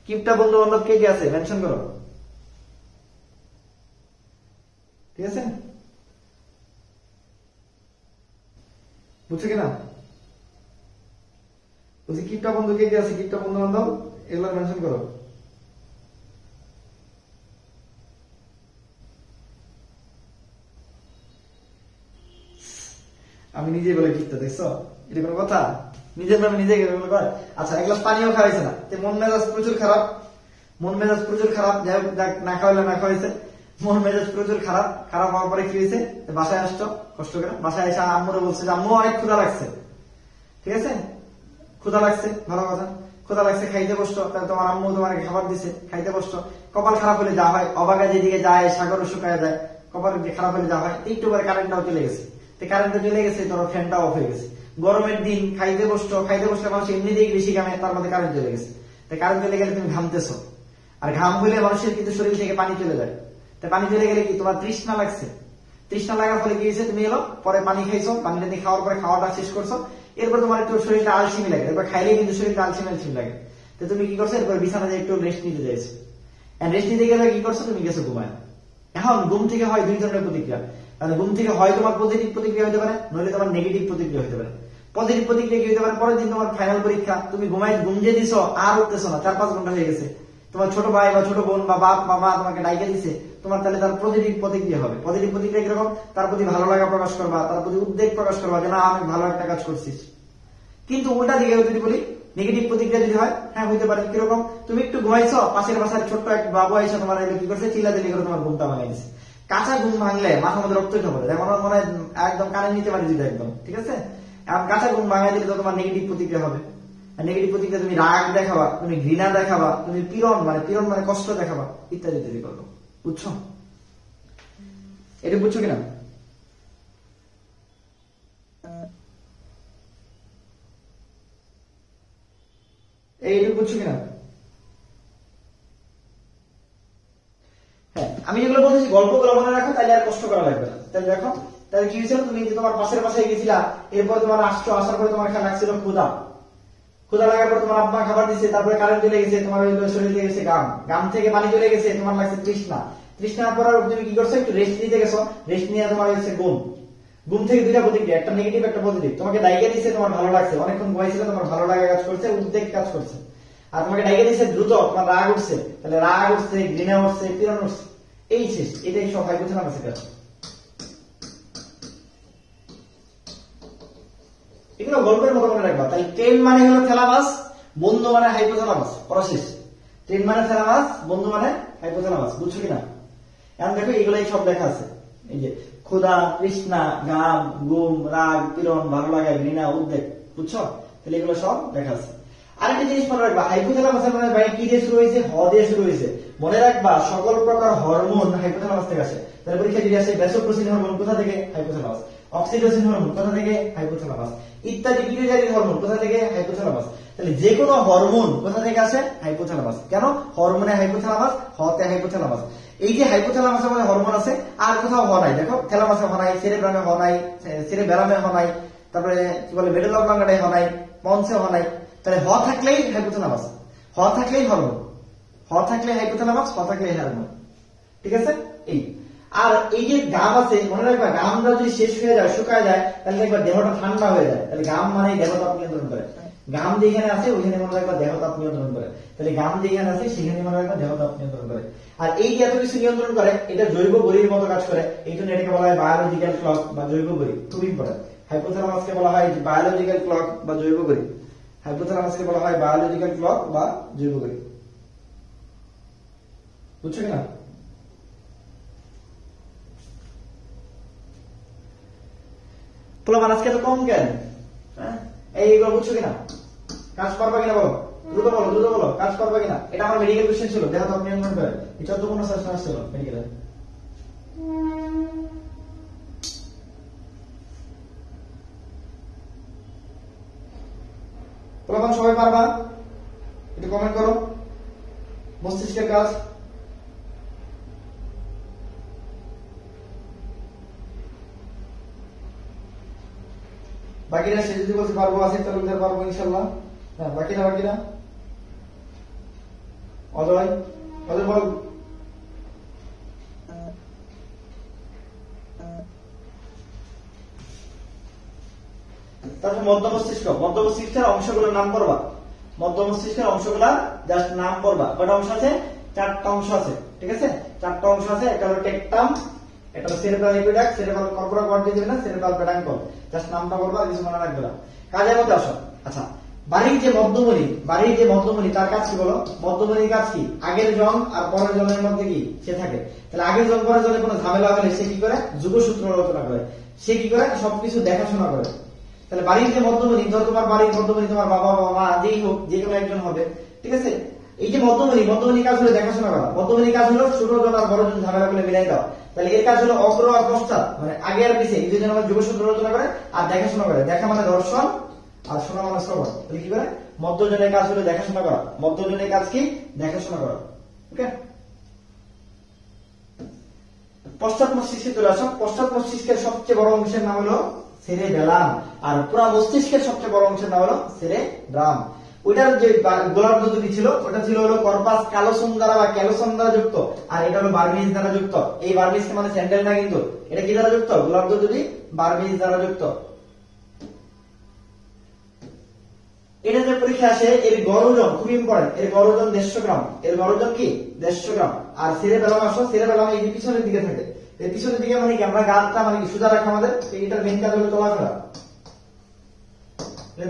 A: কিপটা বন্ধু বান্ধব কে কে আছে মেনশন করো, ঠিক আছে, বুঝছো কিনা বলছি, কিপটা বন্ধু কে কে আছে, কিপটা বন্ধু বান্ধব এগুলো মেনশন করো। আমি নিজেই বলে কিপটা, দেখছো এটা কোনো কথা, নিজের নামে নিজে করে। আচ্ছা এক গ্লাস পানিও খাওয়াইছে না, মন মেজাজ প্রচুর খারাপ, যাই হোক না খাওয়াইলে না খাওয়াইছে, মন মেজাজ প্রচুর খারাপ হওয়ার পরে কি হয়েছে, বাসায় আসছো কষ্ট করে, বাসায় এসে আম্মুরে বলছে যে আম্মু অনেক ক্ষুধা লাগছে, ঠিক আছে, ক্ষুধা লাগছে ভালো কথা, ক্ষুধা লাগছে খাইতে বসছো, তাহলে তোমার আম্মু তোমাকে খাবার দিছে, খাইতে বসছো। কপাল খারাপ হলে যা হয়, অবাগা যেদিকে যায় সাগরও শুকায় যায়, কপাল খারাপ হলে যা হয়, একটু পরে কারেন্টটাও চলে গেছে, কারেন্টটা চলে গেছে, তোমার ফ্যানটা অফ হয়ে গেছে। গরমের দিন খাইতে বসলে মানুষ এমনিতেই বেশি ঘামে, তার মধ্যে কারেন্ট চলে গেছে, কারেন্ট চলে গেলে তুমি ঘামতেছো, আর ঘাম হলে মানুষের কিন্তু শরীর থেকে পানি চলে যায়, পানি চলে গেলে কি তোমার তৃষ্ণা লাগছে, তৃষ্ণা লাগার ফলে কি হয়েছে, তুমি এলো পরে পানি খাইছো, পানিটা দিয়ে খাওয়ার পরে খাওয়াটা শেষ করছো, এরপর তোমার একটু শরীরটা আলসিমি লাগে, এরপর খাইলে কিন্তু শরীরটা আলসিমি লাগে, তো তুমি কি করছো, এরপর বিছানায় একটু রেস্ট নিতে চাইছো, রেস্ট নিতে গেলে কি করছো, তুমি গেছো ঘুমায়। এখন ঘুম থেকে হয় দুই ধরনের প্রতিক্রিয়া, মানে ঘুম থেকে হয় তোমার পজিটিভ প্রতিক্রিয়া হতে পারে, নইলে তোমার নেগেটিভ প্রতিক্রিয়া হতে পারে। পজিটিভ প্রতিক্রিয়া কি হতে পারে, পরের দিন তোমার ফাইনাল পরীক্ষা, তুমি ঘুম যে দিছো আর উঠতেছো না, 4-5 ঘন্টা হয়ে গেছে, তোমার ছোট ভাই বা ছোট বোন বা বাপ বা মা তোমাকে ডাইকে দিছে, তোমার তাহলে তার পজিটিভ প্রতিক্রিয়া হবে। পজিটিভ প্রতিক্রিয়া কিরকম, তার প্রতি ভালো লাগা প্রকাশ করবা, তার প্রতি উদ্বেগ প্রকাশ করবা যে না আমি ভালো একটা কাজ করছিস। কিন্তু উল্টা দিকে যদি বলি, নেগেটিভ প্রতিক্রিয়া যদি হয়, হ্যাঁ হইতে পারে কিরকম, তুমি একটু ঘুমাইছো, পাশের বাসার ছোট্ট এক বাবু আইসা তোমার কি করছে, চিল্লাচিল্লি করে তোমার ঘুমটা ভাঙাই দিচ্ছে। কাঁচা ঘুম ভাঙলে মাথার মধ্যে রক্ত উঠে পড়ে, যেমন মনে হয় একদম কানে নিতে পারি দিতে একদম, ঠিক আছে, এখন কাঁচা ঘুম ভাঙাই দিলে তো তোমার নেগেটিভ প্রতিক্রিয়া হবে। নেগেটিভ প্রতিক্রিয়া তুমি রাগ দেখাবা, তুমি ঘৃণা দেখাবা, তুমি পীড়ন মানে কষ্ট দেখাবা, ইত্যাদি ইত্যাদি করবো, বুঝছো, এটা বুঝছো কিনা, এইটুকু বুঝছো কিনা। হ্যাঁ আমি যেগুলো বলতেছি গল্পগুলো মনে রাখো, তাহলে আর কষ্ট করা লাগবে না। তাহলে দেখো, তাহলে কি হয়েছিল, তুমি যে তোমার পাশের বাসায় গেছিলা, এরপর তোমার আসার পরে তোমার খেয়াল লাগছিল ক্ষুধা লাগার পর তোমার আব্বা খাবার দিচ্ছে, তারপরে কারেন্ট চলে গেছে, তোমার শরীরে গেছে গাম থেকে পানি চলে গেছে, তোমার লাগছে তৃষ্ণার পর তুমি কি করছো, একটু রেস্ট নিতে গেছো, রেস্ট নিয়ে তোমার হচ্ছে ঘুম থেকে দুইটা প্রতিক্রিয়া, একটা নেগেটিভ একটা পজিটিভ। তোমাকে ডাইকে দিচ্ছে, তোমার ভালো লাগছে, অনেকক্ষণ ঘুমাইছিল, তোমার ভালো লাগা কাজ করছে, উদ্বেগ কাজ করছে। আর তোমাকে ডাইকে দিচ্ছে দ্রুত, তোমার রাগ উঠছে, তাহলে রাগ উঠছে, ঘৃণা উঠছে, পীড়ন উঠছে, এই শেষ, এটাই সব হাইপোথ্যালামাস কাজ। এগুলো গল্পের মতো মনে রাখবা। তাই ট্রেন মানে হলো থ্যালামাস, বন্ধু মানে হাইপোথ্যালামাস, পরশেষ। ট্রেন মানে থ্যালামাস, বন্ধু মানে হাইপোথ্যালামাস, বুঝছো কিনা। এখন দেখো এগুলাই সব লেখা আছে, এই যে ক্ষুধা, তৃষ্ণা, ঘাম, ঘুম, রাগ, পীড়ন, ভালো লাগা, ঘৃণা, উদ্বেগ, বুঝছো, তাহলে এগুলো সব লেখা আছে। আরেকটা জিনিস মনে রাখবা, হাইপোথ্যালামাসের মানে ভাই কি দিয়ে শুরু হয়েছে, হ দিয়ে শুরু হয়েছে। মনে রাখবা সকল প্রকার হরমোন হাইপোথ্যালামাস থেকে আসে। তাহলে পরীক্ষা যদি আসে ভ্যাসোপ্রেসিন হরমোন কোথা থেকে, হাইপোথ্যালামাস। অক্সিটোসিন হরমোন কোথা থেকে, হাইপোথ্যালামাস। ইত্যাদি পিটুইটারি হরমোন কোথা থেকে, হাইপোথ্যালামাস। তাহলে যে কোনো হরমোন কোথা থেকে আসে, হাইপোথ্যালামাস। কেন, হরমোনে হাইপোথ্যালামাস, হতে হাইপোথ্যালামাস। এই যে হাইপোথ্যালামাসের মধ্যে হরমোন আছে, আর কোথাও হওয়া নাই। দেখো থ্যালামাসে হওয়া নাই, সেরেব্রামে হওয়া নাই, সেরেবেলামে হওয়া নাই, তারপরে কি বলে মেডেল অব লাঙ্গাটায় হওয়া নাই, পন্সে হওয়া নাই। তাহলে হ থাকলেই হাইপোথ্যালামাস, হ থাকলেই হরমোন, হ থাকলে হাইপোথ্যালামাস, হ থাকলে হরমোন, ঠিক আছে। এই আর এই যে গাম আছে, মনে রাখবা গামটা যদি শেষ হয়ে যায়, শুকায় যায়, তাহলে দেখবা দেহটা ঠান্ডা হয়ে যায়। তাহলে গাম মানে দেহতাপ নিয়ন্ত্রণ করে। গাম যেখানে আছে ওইখানে মনে রাখবা দেহতাপ নিয়ন্ত্রণ করে। তাহলে গাম যেখানে আছে সেখানে মনে রাখবা দেহতাপ নিয়ন্ত্রণ করে। আর এই যে এত কিছু নিয়ন্ত্রণ করে, এটা জৈব ঘড়ির মতো কাজ করে। এই জন্য এটাকে বলা হয় বায়োলজিক্যাল ক্লক বা জৈব ঘড়ি, খুব ইম্পর্টেন্ট। হাইপোথ্যালামাসকে বলা হয় বায়োলজিক্যাল ক্লক বা জৈব ঘড়ি। হাইপোথ্যালামাসকে বলা হয় বায়োলজিক্যাল ক্লক বা জৈব ঘড়ি, বুঝছো কিনা। তো পোলাপান আজকে তো কম কেন? হ্যাঁ, এইগুলো বুঝছো কিনা? কাজ পারবা কিনা বলো, দ্রুত বলো, দ্রুত বলো, কাজ পারবা কিনা? এটা আমার মেডিকেল কোশ্চেন ছিল, দেখো তো আপনি নিয়ন্ত্রণ করেন। এই 14-15 আসছিল মেডিকেলে। পোলাপান সবাই পারবা? একটু কমেন্ট করো। মস্তিষ্কের কাজ বাকিরা সে যদি বলতে পারবো আছে তাহলে পারবো ইনশাল্লাহ। হ্যাঁ, বাকিরা অজয়, অজয় বল। তারপর মধ্য মস্তিষ্কের অংশগুলোর নাম করবা। মধ্য মস্তিষ্কের অংশগুলা জাস্ট নাম করবা। কয়টা অংশ আছে? 4টা অংশ আছে, ঠিক আছে? 4টা অংশ আছে। একটা হলো টেকটাম, এটা হলো সেরেব্রাল এপিডাক্স, সেরেব্রাল কর্পোরা কর্টিসিস না, সেরেব্রাল পেডাঙ্কল। জাস্ট নামটা বলবা, কিছু মনে রাখবে না। কাজের মধ্যে আসো। আচ্ছা, বাড়ির যে মধ্যমণি তার কাজ কি বলো? মধ্যমণির কাজ কি? আগের জন আর পরের জনের মধ্যে কি সে থাকে। তাহলে আগের জন পরের জনের কোনো ঝামেলা হলে সে কি করে? যোগসূত্র রচনা করে। সে কি করে? সবকিছু দেখাশোনা করে। তাহলে বাড়ির যে মধ্যমণি, ধর তোমার বাড়ির মধ্যমণি তোমার বাবা বা মা যেই হোক, যে কোনো একজন হবে, ঠিক আছে? এই যে মধ্যমণি কাজ হলো দেখাশোনা করা। মধ্যমণি কাজ হলো ছোট জন আর বড় জন ঝামেলা করে মিলাই দেওয়া। তাহলে এর কাজ হলো অগ্র আর পশ্চাৎ, মানে আগে আর পিছিয়ে এই দুজন আমার যোগসূত্র রচনা করে আর দেখাশোনা করে। দেখা মানে দর্শন আর শোনা মানে শ্রবণ। তাহলে কি করে? মধ্যজনের কাজ হলো দেখাশোনা করা। মধ্যজনের কাজ কি? দেখাশোনা করা। ওকে, পশ্চাৎ মস্তিষ্কে চলে আসো। পশ্চাৎ মস্তিষ্কের সবচেয়ে বড় অংশের নাম হলো সেরেবেলাম, আর পুরা মস্তিষ্কের সবচেয়ে বড় অংশের নাম হলো সেরেব্রাম। ওইটার যে গোলার্ধ দুটি ছিল, ওটা ছিল হলো কর্পাস ক্যালোসম দ্বারা বা ক্যালোসম দ্বারা যুক্ত, আর এটা হলো বার্মিজ দ্বারা যুক্ত। এই বার্মিজ মানে স্যান্ডেল না, কিন্তু এটা কি দ্বারা যুক্ত? গোলার্ধ দুটি বার্মিজ দ্বারা যুক্ত। এটা যে পরীক্ষা আসে, এর গড় ওজন খুব ইম্পর্টেন্ট। এর গড় ওজন 150 গ্রাম। এর গড় ওজন কি? 150 গ্রাম। আর সেরেবেলাম আসো, সেরেবেলাম এই পিছনের দিকে থাকে। এই পিছনের দিকে মানে কি? আমরা গাছটা মানে কি সোজা রাখা, আমাদের এটার মেন কাজ হলো চলাফেরা।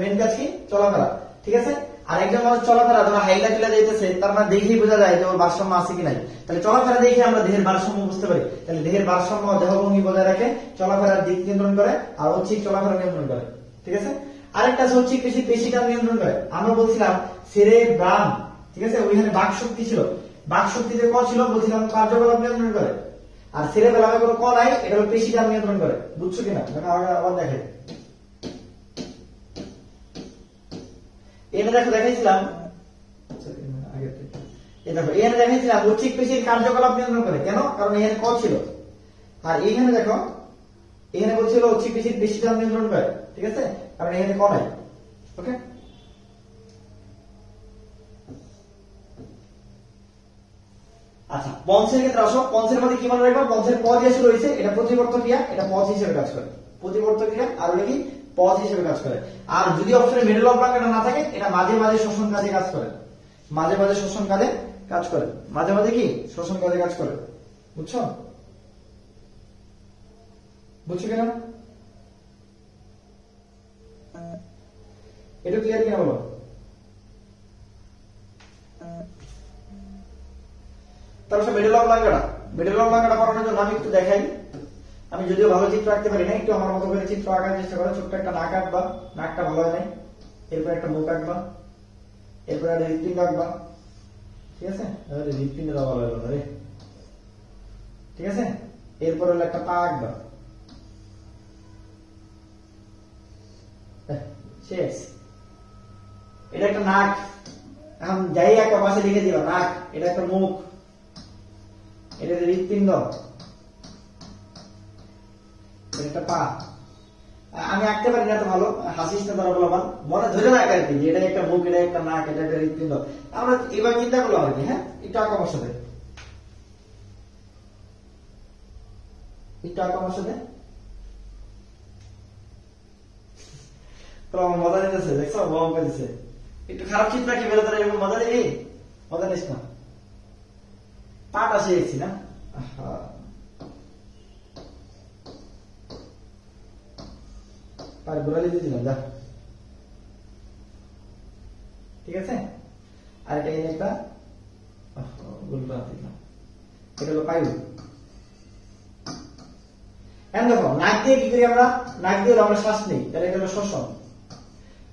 A: মেন কাজ কি? চলাফেরা, ঠিক আছে? আর একজন মানুষ চলাফেরা ধরো হাইলা চলে যাইতেছে, তার মানে দেখেই বোঝা যায় যে ওর ভারসাম্য আছে কি নাই। তাহলে চলাফেরা দেখে আমরা দেহের ভারসাম্য বুঝতে পারি। তাহলে দেহের ভারসাম্য দেহভঙ্গি বজায় রাখে, চলাফেরার দিক নিয়ন্ত্রণ করে, আর ঐচ্ছিক চলাফেরা নিয়ন্ত্রণ করে, ঠিক আছে? আরেকটা আছে ঐচ্ছিক পেশিটা নিয়ন্ত্রণ করে। আমরা বলছিলাম সেরেব্রাম, ঠিক আছে? ওইখানে বাক শক্তি ছিল। বাক শক্তিতে ক ছিল? বলছিলাম কার্যকলাপ নিয়ন্ত্রণ করে। আর সেরেবেলামে কোনো ক নাই, এটা হলো পেশিটা নিয়ন্ত্রণ করে। বুঝছো কিনা? আবার দেখে এখানে দেখো দেখাইছিলাম, দেখো এখানে দেখাইছিলাম ঐচ্ছিক পেশির কার্যকলাপ নিয়ন্ত্রণ করে। কেন? কারণ এখানে ক ছিল। আর এইখানে দেখো, এখানে বলছিল ঐচ্ছিক পেশির পেশিটা নিয়ন্ত্রণ করে, ঠিক আছে? কারণ এখানে ক নাই। ওকে, আচ্ছা, পঞ্চের ক্ষেত্রে আসো। পঞ্চের মধ্যে কি মনে রাখবা? পঞ্চের পদ এসে রয়েছে, এটা প্রতিবর্ত ক্রিয়া, এটা পদ হিসেবে কাজ করে। প্রতিবর্ত ক্রিয়া আর ওটা কি? পদ হিসেবে কাজ করে। আর যদি অপশনে মিডল অফ ব্র্যাকেট না থাকে, এটা মাঝে মাঝে শোষণ কাজে কাজ করে। মাঝে মাঝে শোষণ কাজে কাজ করে। মাঝে মাঝে কি? শোষণ কাজে কাজ করে। বুঝছো? বুঝছো কিনা? এটা ক্লিয়ার কিনা বলো? তারপর মিডল অফ লাঙ্গাটা পড়ানোর জন্য আমি একটু দেখাই। আমি যদিও ভালো চিত্র আঁকতে পারি না, একটু আমার মতো করে চিত্র আঁকার চেষ্টা করো। ছোট্ট একটা নাক আঁকবা, নাকটা ভালো হয় নাই। এরপর একটা মুখ আঁকবা, এরপর একটা হৃৎপিণ্ড আঁকবা, ঠিক আছে? হৃৎপিণ্ডটা ভালো হলো না রে, ঠিক আছে? এরপর হলো একটা পা আঁকবা, শেষ। এটা একটা নাক, এখন যাই একটা পাশে লিখে দিবা নাক। এটা একটা মুখ, এটা হৃৎপিণ্ড, একটা পা। আমি আঁকতে পারি না তো ভালো, হাসিস না তারা বললাম, মনে ধরে রাখ আর কি, এটা একটা মুখ, এটা একটা নাক, এটা একটা হৃৎপিণ্ড। আমরা এবার চিন্তা করলাম আর কি। হ্যাঁ, একটু আঁকা আমার সাথে, একটু আঁকা আমার সাথে। আমার মজা নিতেছে, দেখছো? বম পেয়েছে। একটু খারাপ চিত্র কি বেরো, তারা এরকম মজা দিবি? মজা নিস না। পাটা শিখেছি না, গোড়ালি দিয়েছিলাম, যা, ঠিক আছে? আর এটা একটা দিলাম, এটা হলো পায়ু। এখন দেখো নাক দিয়ে কি করি আমরা, নাক দিয়ে আমরা শ্বাস নেই, তাহলে এটা হলো শ্বসন।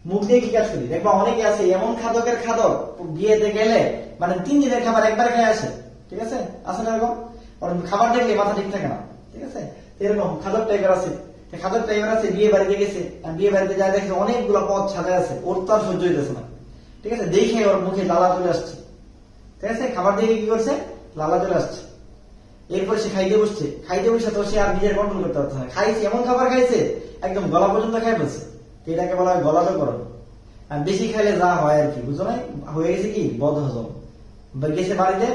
A: মুখ দিয়ে কি কাজ করি, দেখবা অনেকে আছে এমন খাদকের খাদক, বিয়েতে গেলে মানে 3 দিনের খাবার একবার খেয়ে আসে, ঠিক আছে, আছে না এরকম, খাবার দেখলে মাথা ঠিক থাকে না, ঠিক আছে, এরকম খাদক টাইপের আছে। খাদক টাইপের আছে, বিয়ে বাড়িতে গেছে, বিয়ে বাড়িতে যা দেখে অনেকগুলো পদ সাজায় আছে, ওর তো আর সহ্য হইতেছে না, ঠিক আছে, দেখে ওর মুখে লালা চলে আসছে, ঠিক আছে, খাবার দিয়ে কি করছে, লালা চলে আসছে। এরপর সে খাইতে বসছে, খাইতে বসে তো সে আর নিজের কন্ট্রোল করতে পারছে না, খাইছে এমন খাবার খাইছে একদম গলা পর্যন্ত খাই ফেলছে, এটাকে বলা হয় গলাধঃকরণ। আর বেশি খাইলে যা হয় আর কি, বুঝো না, হয়ে গেছে কি বদহজম, গেছে বাড়িতে,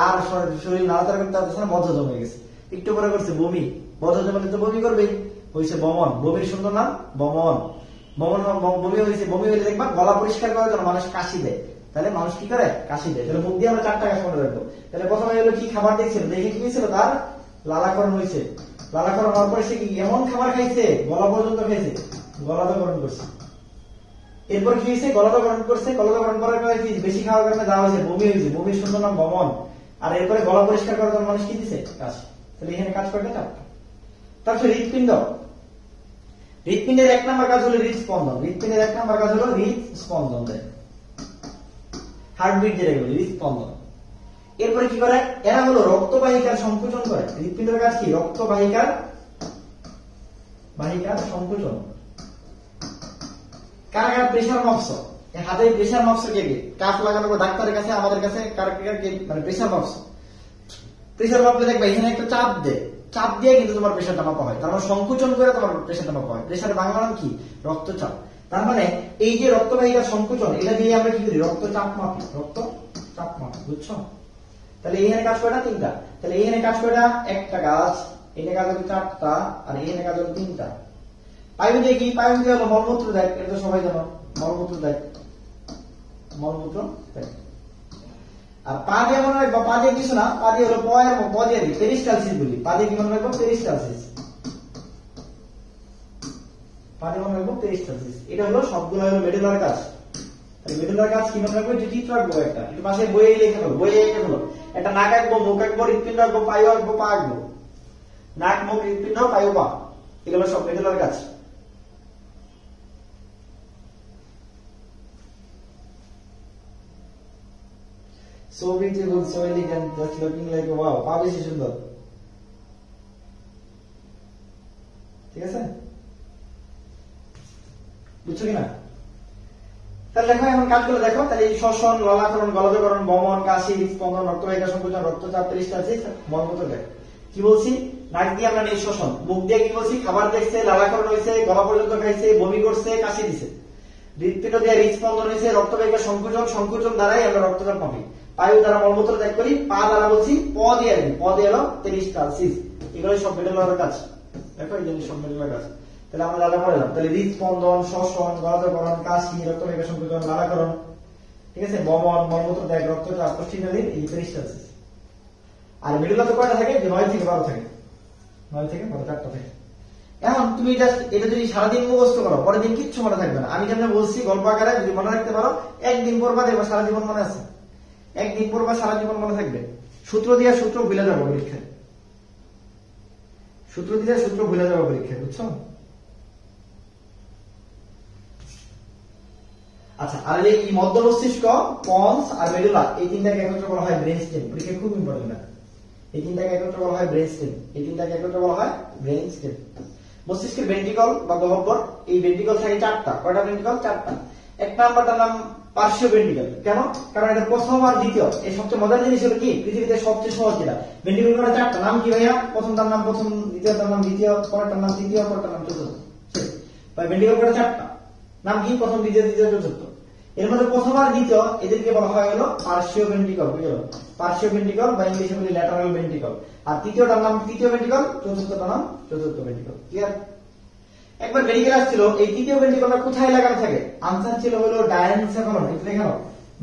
A: আর শরীর নাড়াচাড়া করতে পারতেছে না, বদহজম হয়ে গেছে। একটু পরে করছে বমি, বদহজম হলে তো বমি করবেই, হয়েছে বমন, বমির সুন্দর নাম বমন। বমি হয়েছে, বমি হলে দেখবা গলা পরিষ্কার করার জন্য মানুষ কাশি দেয়, তাহলে মানুষ কি করে, কাশি দেয়। তাহলে মুখ দিয়ে আমরা 4টা কাজ মনে রাখবো। তাহলে প্রথমে হলো কি খাবার দেখছিল, দেখে কি হয়েছিল, তার লালাকরণ হয়েছে, লালাকরণ হওয়ার পরে সে কি এমন খাবার খাইছে, গলা পর্যন্ত খাইছে, গলাধঃকরণ করছে। এরপর কি হয়েছে, গলাধঃকরণ করছে, গলাধঃকরণ করার পরে কি বেশি খাওয়ার কারণে দেওয়া হয়েছে, বমি হয়েছে, বমির সুন্দর নাম বমন। আর এরপরে গলা পরিষ্কার করার জন্য মানুষ কি দিছে, কাশি। তাহলে এখানে কাজ করবে 4টা। তারপরে হৃৎপিণ্ড, হৃৎপিণ্ডের 1 নম্বর কাজ হলো হৃদস্পন্দন, হৃৎপিণ্ডের 1 নম্বর কাজ হলো হৃদস্পন্দন দেয়, হার্টবিট যেটা বলি, হৃদস্পন্দন। এরপরে কি করে, এরা হলো রক্তবাহিকার সংকোচন করে। হৃৎপিণ্ডের কাজ কি, রক্তবাহিকার সংকোচন। কার কার প্রেসার মাপছ, হাতে প্রেসার মাপছ, কে কে কাফ লাগানো ডাক্তারের কাছে, আমাদের কাছে কার মানে প্রেসার মাপছ, প্রেসার মাপলে দেখবে এখানে একটা চাপ দেয়, চাপ দিয়ে কিন্তু তোমার প্রেসারটা মাপা হয়, তার মানে সংকোচন করে তোমার প্রেসারটা মাপা হয়। প্রেসারের বাংলা নাম কি, রক্তচাপ। তার মানে এই যে রক্তবাহিকার সংকোচন, এটা দিয়ে আমরা কি করি, রক্তচাপ মাপি, রক্তচাপ মাপি, বুঝছো। তাহলে এখানে কাজ করে না 3টা, তাহলে এখানে কাজ করে না 1টা কাজ, এখানে কাজ হলো 4টা, আর এখানে কাজ হলো 3টা। পাইপ দিয়ে কি, পাইপ দিয়ে হলো মলমূত্র দেয়, এটা তো সবাই জানো, মলমূত্র দেয়, মলমূত্র দেয়। আর পা দিয়ে মনে রাখবো, পা দিয়ে কিছু না, পা দিয়ে হলো পেরিস্টালসিস বলি, পা দিয়ে কি মনে রাখবো, পেরিস্টালসিস, পা দিয়ে মনে রাখবো পেরিস্টালসিস। এটা হলো সবগুলো হলো মেডুলার কাজ। মেডুলার কাজ কি মনে রাখবো, যে চিত্র আঁকবো একটা, একটু পাশে বইয়ে লিখে দেবো, বইয়ে লিখে দেবো, একটা নাক আঁকবো, মুখ আঁকবো, হৃৎপিণ্ড আঁকবো, পায়ু আঁকবো, পা আঁকবো, নাক, মুখ, হৃৎপিণ্ড, পায়ু, পা, এগুলো সব মেডুলার কাজ। So beautiful, so elegant, just looking like wow, পা বেশি সুন্দর, ঠিক আছে, বুঝছো কিনা। তাহলে দেখো এখন কাজগুলো দেখো, তাহলে এই শ্বসন, লালাকরণ, গলাধঃকরণ, বমন, কাশি, হৃদস্পন্দন, রক্তবাহিকা সংকোচন, রক্তচাপ, পেরিস্টালসিস, মলমূত্র দেয়। কি বলছি, নাক দিয়ে আমরা নেই শ্বসন, মুখ দিয়ে কি বলছি, খাবার দেখছে, লালাকরণ হয়েছে, গলা পর্যন্ত খাইছে, বমি করছে, কাশি দিছে, হৃৎপিণ্ড দিয়ে হৃদস্পন্দন হয়েছে, রক্তবাহিকা সংকোচন দ্বারাই আমরা রক্তচাপ মাপি, পায়ু দ্বারা মলমূত্র ত্যাগ করি, পা দ্বারা বলছি প দিয়ে আর কি, প দিয়ে হলো পেরিস্টালসিস। এগুলো সব মেডুলার কাজ, দেখো এই জিনিস সব মেডুলার কাজ। তাহলে আমরা লালা পড়লাম, তাহলে হৃদস্পন্দন, শ্বসন, গলাধঃকরণ, কাশি, রক্তবাহিকা সংকোচন, লালাকরণ, ঠিক আছে, বমন, মলমূত্র ত্যাগ, রক্তচাপ, কোষ্ঠীনালীর এই পেরিস্টালসিস। আর মেডুলাতে কয়টা থাকে, যে 9 থেকে 12 থাকে, 9 থেকে 12, 4টা থাকে। এখন তুমি এটা যদি সারাদিন মুখস্থ করো, পরের দিন কিচ্ছু মনে থাকবে না। আমি যেমন বলছি গল্প আকারে যদি মনে রাখতে পারো, একদিন পড়বা দেখবা সারা জীবন মনে আছে, একদিন পড়বা সারা জীবন মনে থাকবে। সূত্র দিয়ে সূত্র ভুলে যাবো পরীক্ষায়, সূত্র দিয়ে সূত্র ভুলে যাবো পরীক্ষায়, বুঝছো। আচ্ছা, আর এই মধ্য মস্তিষ্ক, পন্স আর মেডুলা, এই 3টাকে একত্রে বলা হয় ব্রেন স্টেম। পরীক্ষায় খুব ইম্পর্টেন্ট, এই 3টাকে একত্রে বলা হয় ব্রেন স্টেম, এই 3টাকে একত্রে বলা হয় ব্রেন স্টেম। মস্তিষ্কের ভেন্ট্রিকল বা গহ্বর, এই ভেন্ট্রিকল থাকে 4টা, কয়টা ভেন্ট্রিকল, 4টা। 1 নাম্বারটার নাম পার্শ্বীয় ভেন্ট্রিকল, কেন, কারণ এটা প্রথম আর দ্বিতীয়, এই সবচেয়ে মজার জিনিস হলো কি, পৃথিবীতে সবচেয়ে সহজ যেটা ভেন্ট্রিকল করে 4টা, নাম কি ভাইয়া, প্রথমটার নাম প্রথম, দ্বিতীয়টার নাম দ্বিতীয়, পরেরটার নাম তৃতীয়, পরেরটার নাম চতুর্থ। ভেন্ট্রিকল করে 4টা, নাম কি, প্রথম, দ্বিতীয়, তৃতীয়, চতুর্থ। এর মধ্যে প্রথম আর দ্বিতীয় এদেরকে বলা হয় হলো পার্শ্বীয় ভেন্ট্রিকল, বুঝলো, পার্শ্বীয় ভেন্ট্রিকল বা ইংলিশে বলি ল্যাটারাল ভেন্ট্রিকল। আর তৃতীয়টার নাম তৃতীয় ভেন্ট্রিকল, চতুর্থটার নাম চতুর্থ ভেন্ট্রিকল। ক্লিয়ার। একবার মেডিকেল আসছিল, এই তৃতীয় ভেন্ট্রিকলটা কোথায় লাগানো থাকে, আনসার ছিল হলো ডায়ানসেফালন, একটু দেখানো,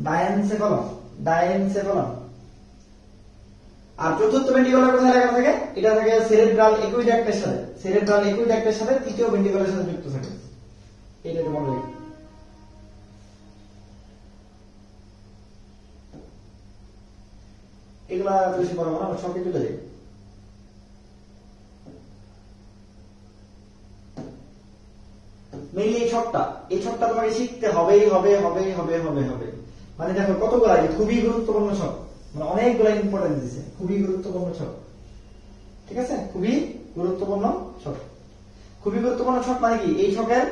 A: ডায়ানসেফালন, ডায়ানসেফালন। আর চতুর্থ ভেন্ট্রিকলটা কোথায় লাগানো থাকে, এটা থাকে সেরেব্রাল একুইডাক্টের সাথে, সেরেব্রাল একুইডাক্টের সাথে তৃতীয় ভেন্ট্রিকলের সাথে যুক্ত থাকে, এটা একটু মনে রাখবে। এগুলা বেশি বড় না, সবই তুলে দেয়। মেইনলি এই ছকটা তোমাকে শিখতে হবেই হবে হবে হবে হবে হবে। মানে দেখো কতগুলা, খুবই গুরুত্বপূর্ণ ছক, মানে অনেকগুলা ইম্পর্টেন্স দিছে, খুবই গুরুত্বপূর্ণ ছক। ঠিক আছে, খুবই গুরুত্বপূর্ণ ছক। খুবই গুরুত্বপূর্ণ ছক মানে কি, এই ছকের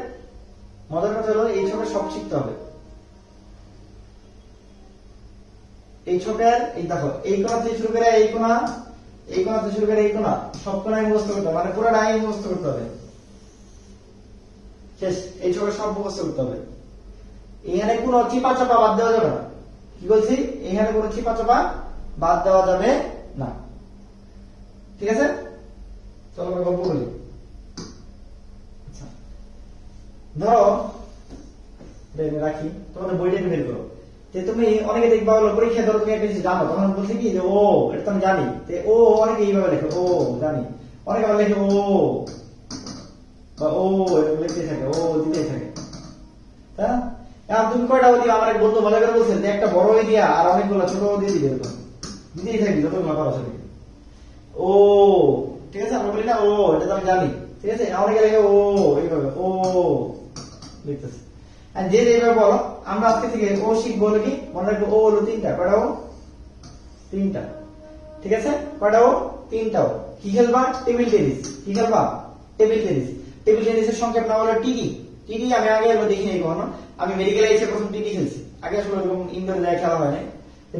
A: মজার কথা হলো এই ছকের সব শিখতে হবে। এই ছকের এই দেখো এই কোণা থেকে শুরু করে এই কোণা, এই কোণা থেকে শুরু করে এই কোণা, সব কোণায় মুখস্থ করতে হবে, মানে পুরোটাই মুখস্থ করতে হবে। শেষ, এই ছকের সব মুখস্থ করতে হবে। এখানে কোনো চিপা চাপা বাদ দেওয়া যাবে না। কি বলছি, এখানে কোনো চিপা চাপা বাদ দেওয়া যাবে না। ঠিক আছে, চলো আমরা গল্প বলি। আচ্ছা ধরো রাখি, তোমাদের বইটাকে বের করো। তুমি অনেকে দেখবা হলো পরীক্ষা ধরো তুমি একটা জিনিস জানো, তখন বলছে কি যে ও এটা তো আমি জানি, ও অনেকে এইভাবে লেখে ও জানি, অনেকে আবার লেখে ও বা ও লিখতে থাকে, ও দিতেই থাকে। হ্যাঁ, এখন তুমি কয়টা ও দিয়ে, আমার এক বন্ধু মজা করে বলছেন যে একটা বড় ওই দিয়া আর অনেকগুলো ছোট ও দিয়ে দিবে, এরকম দিতেই থাকবি যতগুলো পারো সবই। ও ঠিক আছে, আমরা বলি না ও এটা তো আমি জানি। ঠিক আছে, অনেকে লেখে ও এইভাবে ও লিখতেছে। যে এইভাবে বলো, আমরা আজকে থেকে ও শিখবো হলো কি, মনে রাখবো ও হলো তিনটা। কয়টা ও? তিনটা। ঠিক আছে, কয়টা ও? তিনটা ও। কি খেলবা? Table tennis. কি খেলবা? Table tennis. টেবিল টেনিসের সংক্ষেপ নাম হলো টিটি। টিটি আমি আগে এগুলো দেখিনি কখনো, আমি মেডিকেল এসে প্রথম টিটি খেলছি। আগে আসলে এরকম ইনডোর জায়গায় খেলা হয় না,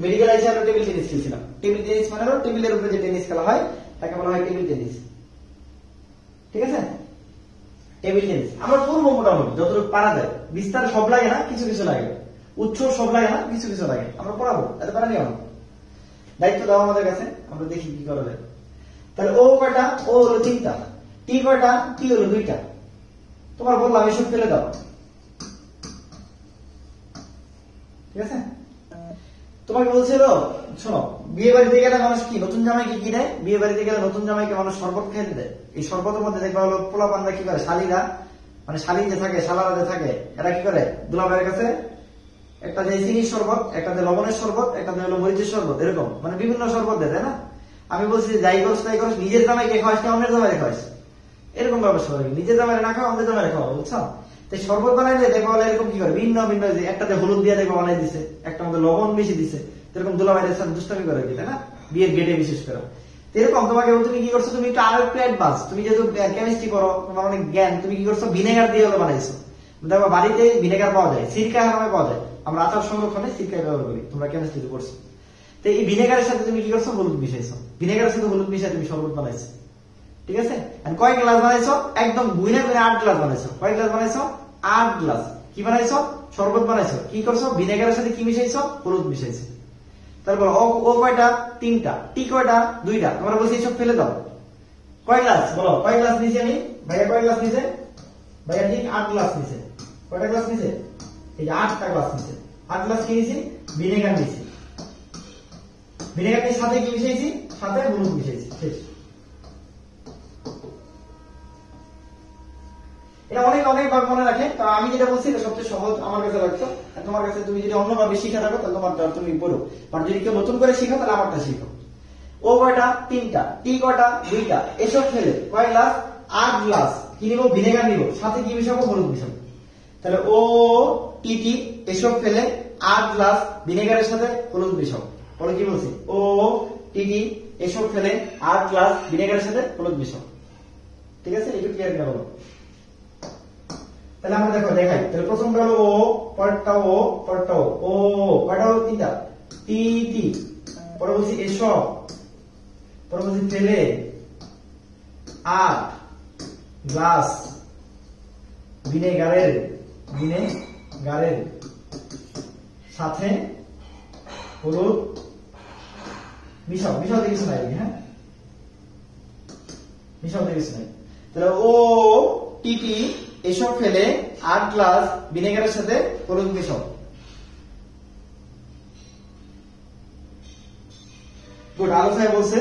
A: মেডিকেল এসে আমরা টেবিল টেনিস খেলছিলাম। টেবিল টেনিস মানে হলো টেবিলের উপরে যে টেনিস খেলা হয় তাকে বলা হয় টেবিল টেনিস। ঠিক আছে, টেবিল টেনিস আমরা পূর্ব মোটামুটি যতটুকু পারা যায়, বিস্তার সব লাগে না, কিছু কিছু লাগে, উৎস সব লাগে না, কিছু কিছু লাগে, আমরা পড়াবো, এত পারা নিও। দায়িত্ব দাও আমাদের কাছে, আমরা দেখি কি করা যায়। তাহলে ও কয়টা? ও হলো তিনটা। টি কয়টা? টি হলো দুইটা। তোমার বললাম এসব ফেলে দাও। ঠিক আছে, তোমাকে বলছিল শোনো, বিয়ে বাড়িতে গেলে মানুষ কি নতুন জামাইকে কি দেয়? বিয়ে বাড়িতে গেলে নতুন জামাইকে মানুষ শরবত খেতে দেয়। এই শরবতের মধ্যে দেখবা হলো পোলা পান্ডা কি করে, শালীরা মানে শালী যে থাকে, শালারা যে থাকে, এরা কি করে দুলাভাইয়ের কাছে একটা যে চিনির শরবত, একটা যে লবণের শরবত, একটা যে হলো মরিচের শরবত, এরকম মানে বিভিন্ন শরবত দেয়, তাই না? আমি বলছি যাই করস তাই করস, নিজের জামাইকে খাওয়াস না অন্যের জামাইকে খাওয়াস, এরকম ব্যবস্থা করে। নিজের জামাইরে না খাওয়া অন্যের জামাইরে খাওয়া, বুঝছো? তো শরবত বানাইলে দেখবা এরকম কি করে, ভিন্ন ভিন্ন, একটাতে হলুদ দিয়ে দেখবা বানাই দিছে, একটা মধ্যে লবণ বেশি দিছে, এরকম দুলাভাইদের সাথে দুষ্টামি করে কি, তাই না? বিয়ের গেটে বিশেষ করে এরকম। তোমাকে তুমি কি করছো, তুমি একটু আরো একটু অ্যাডভান্স, তুমি যেহেতু কেমিস্ট্রি করো, তোমার অনেক জ্ঞান, তুমি কি করছো ভিনেগার দিয়ে হলো বানাইছো। দেখো বাড়িতে ভিনেগার পাওয়া যায়, সিরকা নামে পাওয়া যায়, আমরা আচার সংরক্ষণে সিরকা ব্যবহার করি, তোমরা কেমিস্ট্রি করছো। তো এই ভিনেগারের সাথে তুমি কি করছো, হলুদ মিশাইছো, ভিনেগারের সাথে হলুদ মিশাই তুমি শরবত বানাইছো। ঠিক আছে, আর কয় গ্লাস বানাইছো? একদম গুইনা করে 8 গ্লাস বানাইছো। কয় গ্লাস বানাইছো? 8 গ্লাস। কি বানাইছো? শরবত বানাইছো। কি করছো? ভিনেগারের সাথে কি মিশাইছো? হলুদ মিশাইছো। তারপর ও কয়টা? তিনটা। টি কয়টা? দুইটা। তোমরা বলছি সব ফেলে দাও। কয় গ্লাস বলো, কয় গ্লাস নিছি আমি? ভাইয়া কয় গ্লাস নিছে? ভাইয়া ঠিক 8 গ্লাস নিছে। কয়টা গ্লাস নিছে? এই যে 8টা গ্লাস নিছে। 8 গ্লাস কি নিছি? ভিনেগার নিছি। ভিনেগারের সাথে কি মিশাইছি? সাথে হলুদ মিশাইছি। শেষ। এটা অনেক অনেকবার মনে রাখে। তো আমি যেটা বলছি এটা সবচেয়ে সহজ আমার কাছে লাগতো। তোমার কাছে তুমি যদি অন্যভাবে শিখে থাকো তাহলে তোমারটা তুমি বলো, আর যদি কেউ নতুন করে শিখো তাহলে আমারটা শিখো। ও কয়টা? তিনটা। টি কয়টা? দুইটা। এসব ফেলে কয় গ্লাস? 8 গ্লাস। কি নিব? ভিনেগার নিব, সাথে কি মিশাবো? হলুদ মিশাবো। তাহলে ও টি টি এসব ফেলে 8 গ্লাস ভিনেগারের সাথে হলুদ মিশাবো। বলো কি বলছি? ও টি টি এসব ফেলে 8 গ্লাস ভিনেগারের সাথে হলুদ মিশাবো। ঠিক আছে, একটু ক্লিয়ার করে বলো। তাহলে আমরা দেখো দেখাই। তাহলে প্রথমটা হলো ও, পরেরটা ও, পরেরটা ও। ও কয়টা হলো? তিনটা। টি টি। পরে বলছি এসব, পরে বলছি ফেলে 8 গ্লাস ভিনেগারের সাথে হলুদ মিশাও। মিশাও দেখিস নাই? হ্যাঁ, মিশাও দেখিস নাই। তাহলে ও টি টি এসব ফেলে 8 গ্লাস ভিনেগারের সাথে হলুদ মিশাও। গুড। আলোচনায় বলছে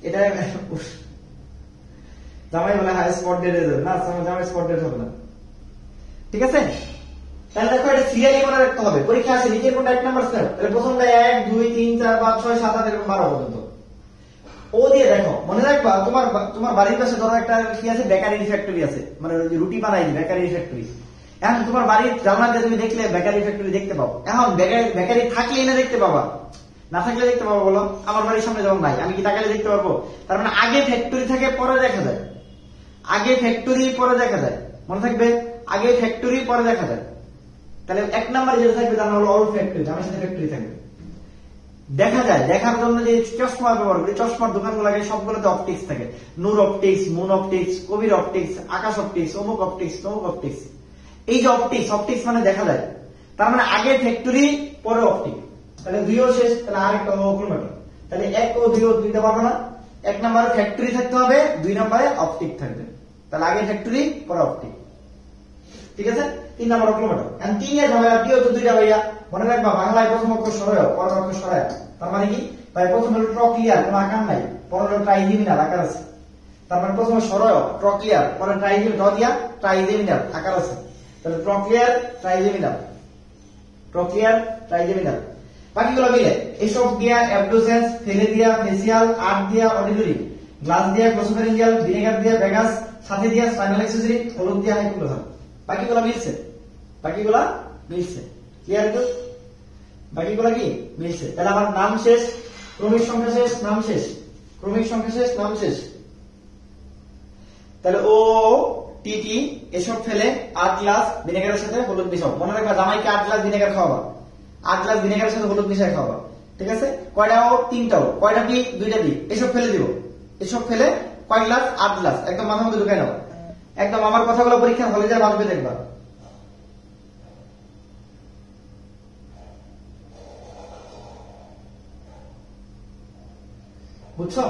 A: এটা জামাই বলে হাই স্পট ডেট হয়ে যাবে না, জামাই স্পট ডেট হবে না। ঠিক আছে, তাহলে দেখো এটা সিরিয়ালি মনে রাখতে হবে। পরীক্ষা আসে নিচের কোনটা 1 নাম্বার স্টেপ, তাহলে প্রথমটা 1 2 3 4 5 6 7 8 এরকম 12 পর্যন্ত। ও দিয়ে দেখো, মনে রাখবা তোমার তোমার বাড়ির পাশে ধরো একটা কি আছে, বেকারি ফ্যাক্টরি আছে, মানে রুটি বানাই বেকারি ফ্যাক্টরি। এখন তোমার বাড়ির জানলা দিয়ে তুমি দেখলে বেকারি ফ্যাক্টরি দেখতে পাবো। এখন বেকারি থাকলে না দেখতে পাবা, না থাকলে দেখতে পাবো বলো? আমার বাড়ির সামনে যেমন নাই, আমি কি তাকালে দেখতে পারবো? তার মানে আগে ফ্যাক্টরি থাকে পরে দেখা যায়, আগে ফ্যাক্টরি পরে দেখা যায়, মনে থাকবে? আগে ফ্যাক্টরি পরে দেখা যায়। তাহলে এক নম্বরে যেটা থাকবে তার হলো অল ফ্যাক্টরি, আমার সাথে ফ্যাক্টরি থাকবে। দেখা যায়, দেখার জন্য যে চশমা ব্যবহার করি, চশমার দোকানগুলোকে সবগুলোতে অপটিক্স থাকে, নূর অপটিক্স, মুন অপটিক্স, কবির অপটিক্স, আকাশ অপটিক্স, অমুক অপটিক্স, তমুক অপটিক্স। এই যে অপটিক্স, অপটিক্স মানে দেখা যায়, তার মানে আগে ফ্যাক্টরি পরে অপটিক। তাহলে দুইও শেষ, তাহলে আরেকটা কিলোমিটার। তাহলে এক ও দুই দিতে পারবো না, এক নম্বরে ফ্যাক্টরি থাকতে হবে, দুই নম্বরে অপটিক থাকবে। তাহলে আগে ফ্যাক্টরি পরে অপটিক, ঠিক আছে? 3 নম্বর কিলোমিটার। এখন 3 এর ঝামেলা, কি হতো দুইটা ভাইয়া, মনে রাখবা বাংলায় প্রথম অক্ষর সরয়, পরের অক্ষর সরায়। তার মানে কি ভাই, প্রথম হলো ট্রক্লিয়ার, কোনো আকার নাই, পরের হলো ট্রাইজেমিনাল আকার আছে। তার মানে প্রথমে সরয় ট্রক্লিয়ার, পরে ট্রাইজেমিনাল আকার আছে। তাহলে ট্রক্লিয়ার ট্রাইজেমিনাল, ট্রক্লিয়ার ট্রাইজেমিনাল। বাকিগুলো মিলে এসব দিয়া অ্যাবডোসেন্স, ফেলে দিয়া ফেসিয়াল, আর্ট দিয়া অডিটরি, গ্লাস দিয়া গ্লোসোফেরিঞ্জিয়াল, ভিনেগার দিয়া ভেগাস, সাথে দিয়া স্পাইনাল অ্যাক্সেসরি, হলুদ দিয়া হাইপোগ্লোসাম। বাকিগুলো মিলছে, বাকিগুলা মিলছে, ক্লিয়ার? তো বাকিগুলা কি মিলছে। তাহলে আমার নাম শেষ, ক্রমিক সংখ্যা শেষ, নাম শেষ, ক্রমিক সংখ্যা শেষ, নাম শেষ। তাহলে ও টিটি এসব ফেলে 8 গ্লাস ভিনেগারের সাথে হলুদ মিশাও। মনে রাখবা জামাইকে 8 গ্লাস ভিনেগার খাওয়াবা, 8 গ্লাস ভিনেগারের সাথে হলুদ মিশাই খাওয়াবা, ঠিক আছে? কয়টা ও? 3টাও। কয়টা দি? 2টা দি। এসব ফেলে দিব, এসব ফেলে কয় গ্লাস? 8 গ্লাস। একদম মাথার মধ্যে ঢুকাই নাও, একদম আমার কথাগুলো পরীক্ষা হলে যা বাঁচবে দেখবা। বুঝছো?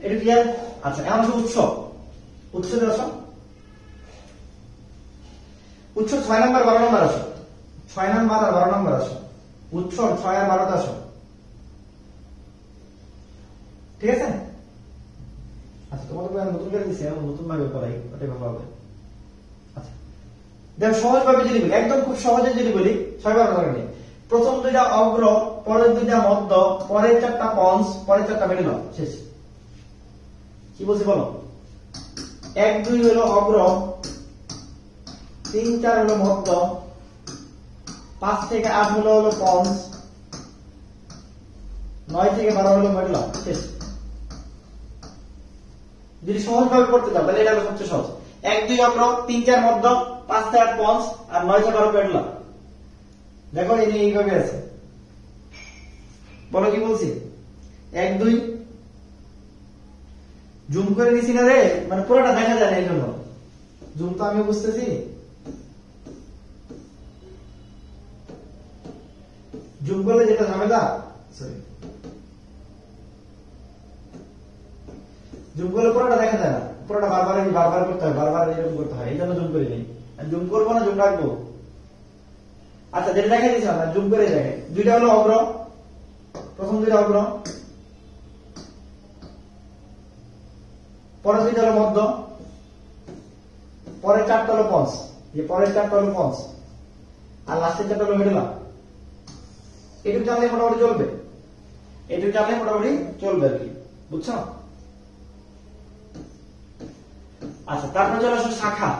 A: এটা ক্লিয়ার? আচ্ছা, এখন আসো উৎস, উৎসে আসো, উৎস 6 নম্বর 12 নম্বর আসো, 6 নম্বর আর 12 নম্বর আসো, উৎস 6 আর 12 আসো, ঠিক আছে? আচ্ছা, তোমাদের নতুন করে দিচ্ছি, নতুন ভাবে করাই, ওটাই ভালো হবে। আচ্ছা দেখো, সহজ ভাবে যদি বলি, একদম খুব সহজে যদি বলি, 6 12 দরকার নেই। প্রথম 2টা অগ্র, পরের 2টা মধ্য, পরের 4টা পঞ্চ, পরের 4টা মিডল, শেষ। কি বলছি বলো? 1 2 হলো অগ্র, 3 4 হলো মধ্য, 5 থেকে 8 হলো পঞ্চ, 9 থেকে 12 হলো মিডল, শেষ। যদি সহজ ভাবে পড়তে চাও তাহলে এটা হলো সবচেয়ে সহজ। 1 2 অগ্র, 3 4 মধ্য, 5 থেকে 8 পঞ্চ, আর 9 থেকে 12 মিডল। দেখো এইভাবে আছে, বলো কি বলছি? 1 2 জুম করে নিছি না রে, মানে পুরোটা দেখা যায় না, এই জন্য জুম তো আমি বুঝতেছি। জুম করলে যেটা ঝামেলা, সরি, জুম করলে পুরোটা দেখা যায় না, পুরোটা বারবার করতে হয়, বারবার এরকম করতে হয়, এই জন্য জুম করে নিই। জুম করবো না, জুম রাখবো। আচ্ছা, যেটা দেখা দিয়েছিলাম না, জুম করে দেখে। 2টা হলো অগ্র, প্রথম 2টা অগ্র, পরের 2টা হলো মধ্য, পরের 4টা হলো পঞ্চ, পরের 4টা হলো পঞ্চ, আর লাস্টের 4টা হলো মিডল। এটুকু জানলে মোটামুটি চলবে, এটুকু জানলে মোটামুটি চলবে আর কি, বুঝছো? আচ্ছা, তারপর চলে আসো শাখা।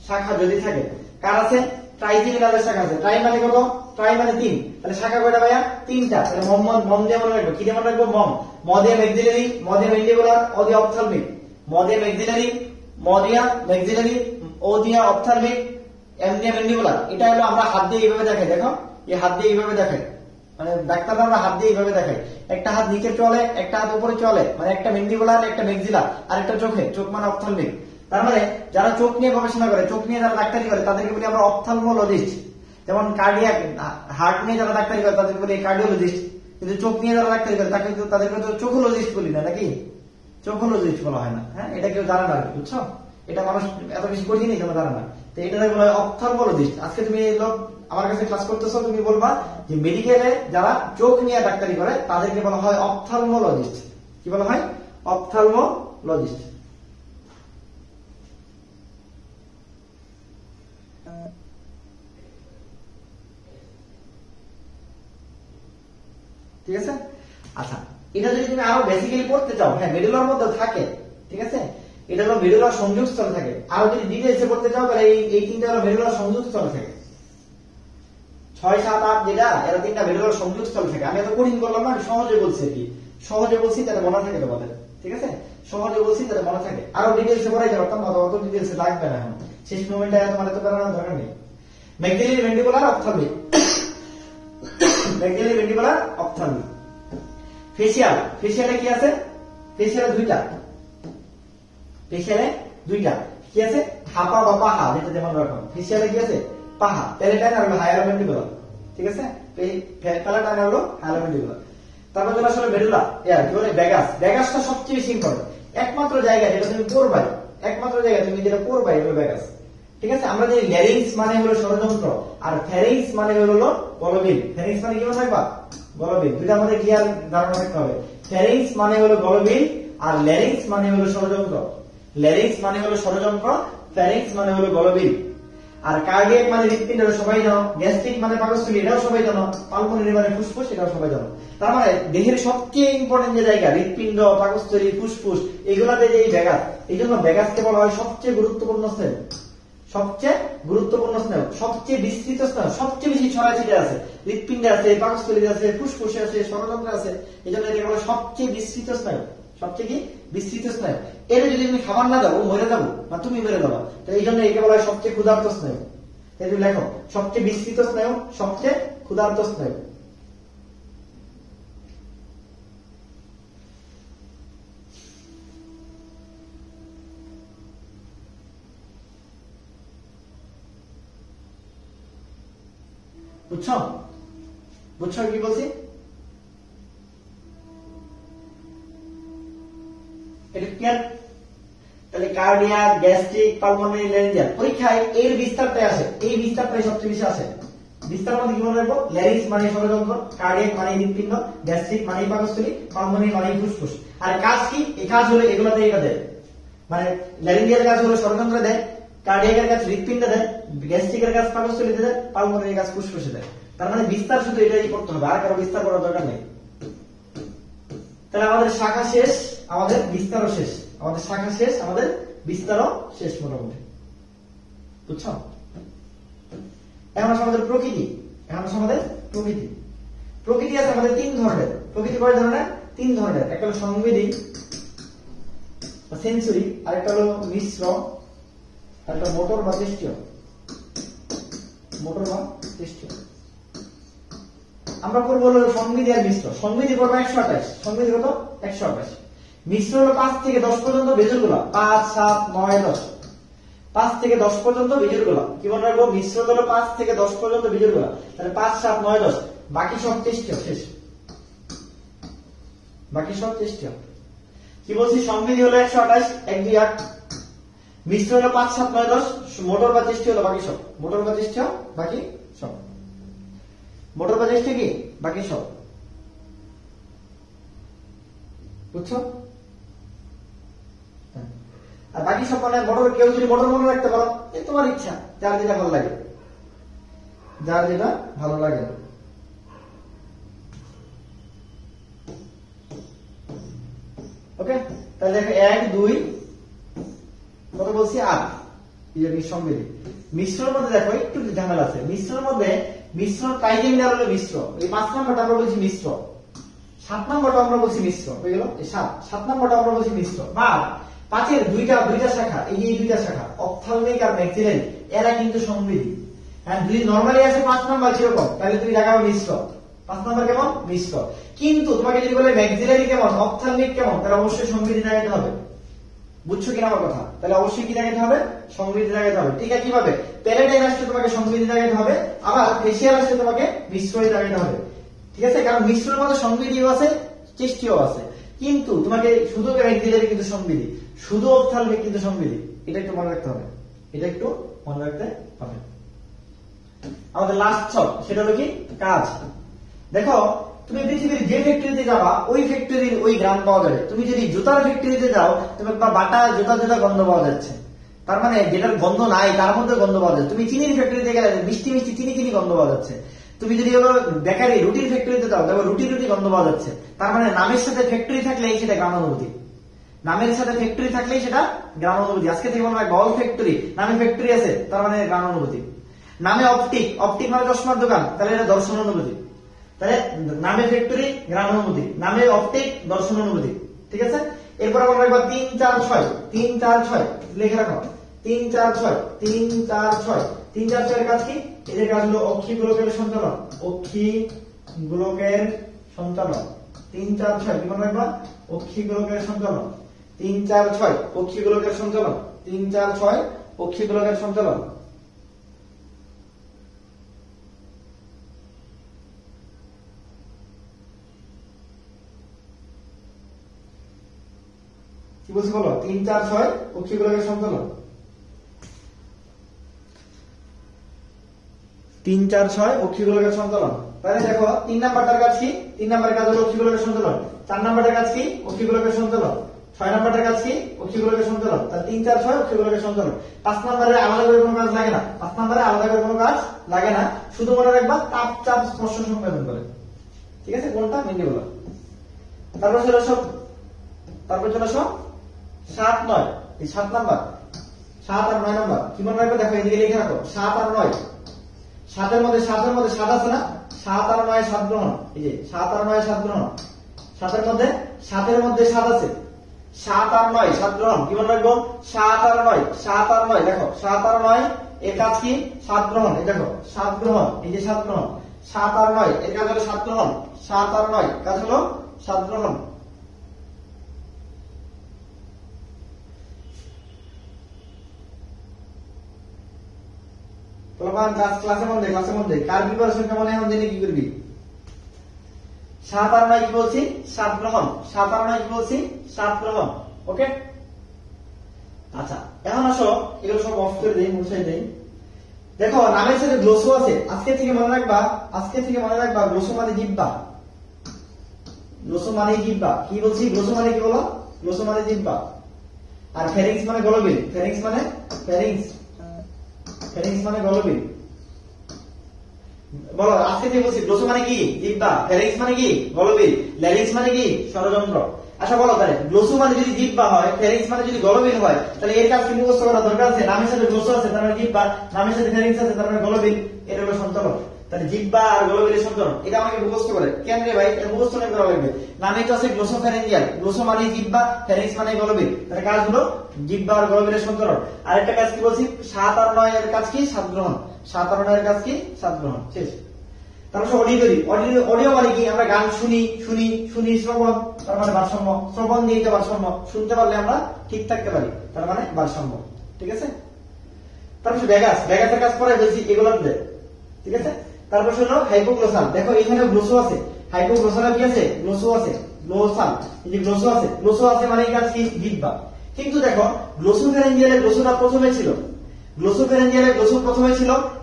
A: শাখা যদি থাকে, কার আছে? ট্রাইজেমিনালের শাখা আছে। ট্রাই মানে কত? ট্রাই মানে 3। তাহলে শাখা কয়টা ভাইয়া? 3টা। তাহলে মম দিয়ে মনে রাখবো, কি দিয়ে মনে রাখবো? মম। ম দিয়ে ম্যাক্সিলারি, ম দিয়ে ম্যান্ডিবুলার, ও দিয়ে অপথ্যালমিক। ম দিয়ে ম্যাক্সিলারি, ম দিয়া ম্যাক্সিলারি, ও দিয়া অপথ্যালমিক, এম দিয়ে ম্যান্ডিবুলার। এটা হলো আমরা হাত দিয়ে এইভাবে দেখাই, দেখো এই হাত দিয়ে এইভাবে দেখাই, মানে ডাক্তাররা আমরা হাত দিয়ে এইভাবে দেখাই। একটা হাত নিচে চলে, একটা হাত উপরে চলে, মানে একটা ম্যান্ডিবুলার, একটা ম্যাক্সিলা, আর একটা চোখে, চোখ মানে অপথ্যালমিক। তার মানে যারা চোখ নিয়ে গবেষণা করে, চোখ নিয়ে যারা ডাক্তারি করে, তাদেরকে বলি আমরা অপথ্যালমোলজিস্ট। যেমন কার্ডিয়াক, হার্ট নিয়ে যারা ডাক্তারি করে তাদেরকে বলি কার্ডিওলজিস্ট। কিন্তু চোখ নিয়ে যারা ডাক্তারি করে তাদেরকে তো চোখোলজিস্ট বলি না, নাকি? চোখোলজিস্ট বলা হয় না। হ্যাঁ, এটা কেউ জানে না, বুঝছো? এটা মানুষ এত বেশি কঠিন কেন জানে না, তো এটা বলা হয় অপথ্যালমোলজিস্ট। আজকে তুমি লোক আমার কাছে ক্লাস করতেছো, তুমি বলবা যে মেডিকেলে যারা চোখ নিয়ে ডাক্তারি করে তাদেরকে বলা হয় অপথ্যালমোলজিস্ট। কি বলা হয়? অপথ্যালমোলজিস্ট। ঠিক আছে। আচ্ছা, এটা যদি তুমি আরো বেসিক্যালি পড়তে চাও, হ্যাঁ মেডুলার মধ্যে থাকে, ঠিক আছে, এটা হলো মেডুলার সংযোগস্থল থাকে। আরো যদি ডিটেইলসে পড়তে চাও তাহলে এই তিনটা হলো মেডুলার সংযোগস্থল থাকে। 6, 7, 8 যেটা এরা তিনটা মেডুলার সংযোগস্থল থাকে। আমি এত কঠিন করলাম না, আমি সহজে বলছি কি, সহজে বলছি তাহলে মনে থাকে তোমাদের, ঠিক আছে, সহজে বলছি তাহলে মনে থাকে। আরো ডিটেইলসে পড়াইতে পারতাম, অত ডিটেইলসে লাগবে না এখন, শেষ মোমেন্টে তোমার এত করার দরকার নেই। Maxillary ventricular ophthalmic, maxillary ventricular ophthalmic. Facial, ফেসিয়ালে কি আছে? ফেসিয়ালে দুইটা, ফেসিয়ালে দুইটা কি আছে? হাপা বা পাহা, যেটা যেমন রকম। ফেসিয়ালে কি আছে? পাহা। প্যালেটাইন আর হলো হায়ালোভেন্ট্রিকুলার, ঠিক আছে, প্যালেটাইন হলো হায়ালোভেন্ট্রিকুলার। তারপর যেটা আসলে মেডুলা, কি বলে ভেগাস। ভেগাসটা সবচেয়ে বেশি ইম্পর্টেন্ট, একমাত্র জায়গা যেটা তুমি পড়বাই, একমাত্র জায়গা তুমি যেটা পড়বাই হলো ভেগাস, ঠিক আছে। আমরা জানি ল্যারিংস মানে হলো ষড়যন্ত্র, আর ফ্যারিংস মানে হলো গলবিল। ফ্যারিংস মানে কি মনে রাখবা? গলবিল। দুইটা আমাদের ক্লিয়ার ধারণা রাখতে হবে। ফ্যারিংস মানে হলো গলবিল, আর ল্যারিংস মানে হলো ষড়যন্ত্র। ল্যারিংস মানে হলো ষড়যন্ত্র, ফ্যারিংস মানে হলো গলবিল। আর কার্ডিয়াক মানে হৃৎপিণ্ড, সবাই জানো। গ্যাস্ট্রিক মানে পাকস্থলী, এটাও সবাই জানো। পালমোনারি মানে ফুসফুস, এটাও সবাই জানো। তার মানে দেহের সবচেয়ে ইম্পর্টেন্ট যে জায়গা, হৃৎপিণ্ড, পাকস্থলী, ফুসফুস, এগুলাতে যে এই ভেগাস, এই জন্য ভেগাসকে বলা হয় সবচেয়ে গুরুত্বপূর্ণ স্নায়ু, সবচেয়ে গুরুত্বপূর্ণ স্নায়ু, সবচেয়ে বিস্তৃত স্নায়ু, সবচেয়ে বেশি ছড়াছিটে আছে। হৃৎপিণ্ডে আছে, পাকস্থলীতে আছে, ফুসফুসে আছে, ষড়যন্ত্রে আছে। এই জন্য এটাকে বলা সবচেয়ে বিস্তৃত স্নায়ু, সবচেয়ে কি বিস্তৃত স্নায়ু। এর যদি তুমি খাবার না দাও, ও মরে যাবো না, তুমি মরে যাবো। তো এই জন্য একে বলা হয় সবচেয়ে ক্ষুধার্ত স্নায়ু। এই যে লেখো, সবচেয়ে বিস্তৃত স্নায়ু, সবচেয়ে ক্ষুধার্ত স্নায়ু। বুঝছো? বুঝছো কি বলছি? এটা ক্লিয়ার? তাহলে কার্ডিয়াক, গ্যাস্ট্রিক, পালমোনারি, ল্যারিঞ্জিয়াল, পরীক্ষায় এর বিস্তারটাই আসে, এই বিস্তারটাই সবচেয়ে বেশি আসে। বিস্তার মধ্যে কি মনে রাখবো? ল্যারিংস মানে ষড়যন্ত্র, কার্ডিয়াক মানে হৃৎপিণ্ড, গ্যাস্ট্রিক মানে পাকস্থলী, পালমোনারি মানে ফুসফুস। আর কাজ কি? এই কাজ হলো এগুলাতে এটা দেয়, মানে ল্যারিঞ্জিয়াল কাজ হলো ষড়যন্ত্র দেয়, কার্ডিয়াকের কাজ হৃৎপিণ্ডে দেয়, গ্যাস্ট্রিকের কাজ পাকস্থলীতে দেয়, পালমোনারি কাজ ফুসফুসে দেয়। তার মানে বিস্তার শুধু এটাই করতে হবে, আর কারো বিস্তার করার দরকার নেই। তাহলে আমাদের শাখা শেষ, আমাদের বিস্তারও শেষ, আমাদের শাখা শেষ, আমাদের বিস্তারও শেষ মোটামুটি। বুঝছো? এখন আছে আমাদের প্রকৃতি, এখন আছে আমাদের প্রকৃতি। প্রকৃতি আছে আমাদের তিন ধরনের। প্রকৃতি কয় ধরনের? তিন ধরনের। একটা হলো সংবেদী বা সেন্সরি, আরেকটা হলো মিশ্র, আরেকটা মোটর বা তেষ্টীয়। মোটর বা তেষ্টীয়। আমরা করবো হলো সংবেদী আর মিশ্র। সংবেদী করবো 128, সংবেদী কত? 128। মিশ্র হলো 5 থেকে 10 পর্যন্ত বেজুর গুলা, 5, 7, 9, 10। 5 থেকে 10 পর্যন্ত বিজুর গুলা কি মনে রাখবো? মিশ্র হলো 5 থেকে 10 পর্যন্ত বিজুর গুলা। তাহলে 5, 7, 9, 10, বাকি সব তেষ্টীয় শেষ, বাকি সব তেষ্টীয়। কি বলছি? সংবেদী হলো 128, 1, 2, 8। মিশ্র হলো 5, 7, 9, 10। মোটর বা তেষ্টীয় হলো বাকি সব, মোটর বা তেষ্টীয় বাকি সব, মোটর বা তেষ্টীয় কি বাকি সব। বুঝছো? আর বাকি সব মানে মোটর, কেউ যদি মোটর মনে রাখতে পারো, এ তোমার ইচ্ছা, যার যেটা ভালো লাগে, যার যেটা ভালো লাগে। ওকে, তাহলে দেখো 1, 2 কত বলছি? 8। সংবেদী। মিশ্রের মধ্যে দেখো একটু ঝামেলা আছে। মিশ্রের মধ্যে মিশ্র ট্রাইজেমিনার হলো মিশ্র, এই 5 নম্বরটা আমরা বলছি মিশ্র, 7 নম্বরটা আমরা বলছি মিশ্র, হয়ে গেল 7 নম্বরটা আমরা বলছি মিশ্র। বা 5-এর দুইটা শাখা, এই দুইটা শাখা অপথ্যালমিক আর ম্যাক্সিলারি, এরা কিন্তু সংবেদী। হ্যাঁ, যদি নরমালি আসে 5 নম্বর যেরকম, তাহলে তুমি দেখাবো মিশ্র। 5 নম্বর কেমন? মিশ্র। কিন্তু তোমাকে যদি বলে ম্যাক্সিলারি কেমন, অপথ্যালমিক কেমন, তাহলে অবশ্যই সংবেদী দেখাতে হবে। বুঝছো কিনা আমার কথা? তাহলে অবশ্যই কি দেখাতে হবে? সংবেদী দেখাতে হবে। ঠিক আছে, কিভাবে? প্যালেটাইন আসলে তোমাকে সংবেদী দেখাতে হবে, আবার ফেসিয়াল আসলে তোমাকে মিশ্রই দেখাতে হবে। ঠিক আছে, কারণ মিশ্রের মধ্যে সংবেদীও আছে, তেষ্টীয় আছে। কিন্তু তোমাকে শুধু ম্যাক্সিলারি কিন্তু সংবেদী, শুধু অপথ্যালমিক কিন্তু সংবেদী। এটা একটু মনে রাখতে হবে, এটা একটু মনে রাখতে হবে। আমাদের লাস্ট ছক, সেটা হলো কি? কাজ। দেখো, তুমি পৃথিবীর যে ফ্যাক্টরিতে যাবা, ওই ফ্যাক্টরির ওই গ্রাম পাওয়া যাবে। তুমি যদি জুতার ফ্যাক্টরিতে যাও, তুমি বাটা জুতা গন্ধ পাওয়া যাচ্ছে, তার মানে যেটার গন্ধ নাই তার মধ্যে গন্ধ পাওয়া যাচ্ছে। তুমি চিনির ফ্যাক্টরিতে গেলে মিষ্টি চিনি গন্ধ পাওয়া যাচ্ছে। তুমি যদি হলো বেকারি রুটির ফ্যাক্টরিতে যাও দেখো রুটি রুটি গন্ধ পাওয়া যাচ্ছে, তার মানে নামের সাথে ফ্যাক্টরি থাকলেই সেটা গ্রামানুভূতি। নামের সাথে ফ্যাক্টরি থাকলেই সেটা গ্রামানুভূতি। আজকে থেকে বলা হয় বল ফ্যাক্টরি, নামে ফ্যাক্টরি আছে, তার মানে গ্রামানুভূতি। নামে অপটিক, অপটিক মানে চশমার দোকান, তাহলে এটা দর্শনানুভূতি। তাহলে নামে ফ্যাক্টরি গ্রামানুভূতি, নামে অপটিক দর্শনানুভূতি। ঠিক আছে, এরপর আমরা একবার 3, 4, 6 3, 4, 6 লিখে রাখো। 3, 4, 6 3, 4, 6 3, 4, 6 এর কাজ কি? এদের কাজ হলো অক্ষি গোলকের সঞ্চালন, অক্ষি গোলকের সঞ্চালন। 3, 4, 6 কি মনে রাখবা? অক্ষি গোলকের সঞ্চালন। 3, 4, 6 অক্ষি গোলকের সঞ্চালন। 3, 4, 6 অক্ষি গোলকের সঞ্চালন। কি বলছি বলো? 3, 4, 6 অক্ষি গোলকের সঞ্চালন। 3, 4, 6 অক্ষি গোলকের সঞ্চালন। তাহলে দেখো 3 নাম্বারটার কাজ কি? 3 নাম্বারের কাজ হলো অক্ষি গোলকের সঞ্চালন। 4 নাম্বারের কাজ কি? অক্ষি গোলকের সঞ্চালন। 6 নাম্বারের কাজ কি? অক্ষি গোলকের সঞ্চালন। তাহলে 3, 4, 6 অক্ষি গোলকের সঞ্চালন। 5 নাম্বারে আলাদা করে কোনো কাজ লাগে না। 5 নাম্বারে আলাদা করে কোনো কাজ লাগে না, শুধু মনে রাখবা তাপ চাপ স্পর্শ সংবেদন করে। ঠিক আছে, কোনটা মেনে বলো। তারপর চলে সব 7, 9 এই 7 নাম্বার, 7 আর 9 নাম্বার কি মনে রাখবে? দেখো এদিকে লিখে রাখো 7 আর 9। 7 এর মধ্যে 7 আছে না? 7 আর 9 7 গ্রহণ। এই যে 7 আর 9 7 গ্রহণ। 7 এর মধ্যে 7 আছে। 7 আর 9 7 গ্রহণ। কি মনে রাখবো? 7 আর 9 দেখো 7 আর 9 এর কাজ কি? 7 গ্রহণ। এই দেখো 7 গ্রহণ, এই যে 7 গ্রহণ। 7 আর 9 এর কাজ হলো 7 গ্রহণ। 7 আর 9 কাজ হলো 7 গ্রহণ। ক্লাসের মধ্যে কার প্রিপারেশন কেমন এখন দিনে কি করবি? 7 আর 9 কি বলছি? 7 গ্রহণ। 7 আর 9 কি বলছি? 7 গ্রহণ। ওকে, আচ্ছা এখন আসো এগুলো সব অফ করে দেই, মুছে দেই। দেখো নামের সাথে গ্লোসো আছে। আজকে থেকে মনে রাখবা গ্লোসো মানে জিহ্বা। গ্লোসো মানে জিহ্বা। কি বলছি? গ্লোসো মানে কি বলো? গ্লোসো মানে জিহ্বা। আর ফেরিংস মানে গলবিল। ফেরিংস মানে গলবিল। বলো আজকে থেকে বলছি গ্লোসো মানে কি? জিহ্বা। ফেরিংস মানে কি? গলবিল। ল্যারিংস মানে কি? ষড়যন্ত্র। আচ্ছা বলো তাহলে গ্লোসো মানে যদি জিহ্বা হয়, ফেরিংস মানে যদি গলবিল হয়, তাহলে এর কাজ কি মুখস্থ করা দরকার আছে? নামের সাথে গ্লোসো আছে তার মানে জিহ্বা, নামের সাথে ফেরিংস আছে তার মানে গলবিল। এটা হলো সঞ্চালন। তাহলে জিহ্বা আর গলবিলের সঞ্চালন, এটা আমাকে মুখস্থ করে। কেন রে ভাই? এটা মুখস্থ করা লাগবে। নামে তো আছে গ্লোসো ফ্যারেঞ্জিয়াল। গ্লোসো মানে জিহ্বা, ফেরিংস মানে গলবিল। তাহলে কাজ হলো জিহ্বা আর গলবিলের সঞ্চালন। আরেকটা কাজ কি বলছি? 7 আর 9 এর কাজ কি? 7 গ্রহণ। 7 আর 9 এর কাজ কি? 7 গ্রহণ। শেষ। তারপর অডিও করি। অডিও মানে কি? আমরা গান শুনি, শ্রবণ, তার মানে ভারসাম্য। শ্রবণ দিয়ে তো ভারসাম্য, শুনতে পারলে আমরা ঠিক থাকতে পারি, তার মানে ভারসাম্য। ঠিক আছে, তারপর ভেগাসের কাজ পরে বলছি এগুলো। ঠিক আছে, তারপর হলো হাইপোগ্লোসাল। দেখো এখানে গ্লোসো আছে, হাইপোগ্লোসাল কি আছে? গ্লোসো আছে। গ্লোসাল, এই যে গ্লোসো আছে মানে কাজ কি? জিহ্বা। কিন্তু দেখো গ্লোসোফ্যারেঞ্জিয়ালে গ্লোসোটা প্রথমে ছিল।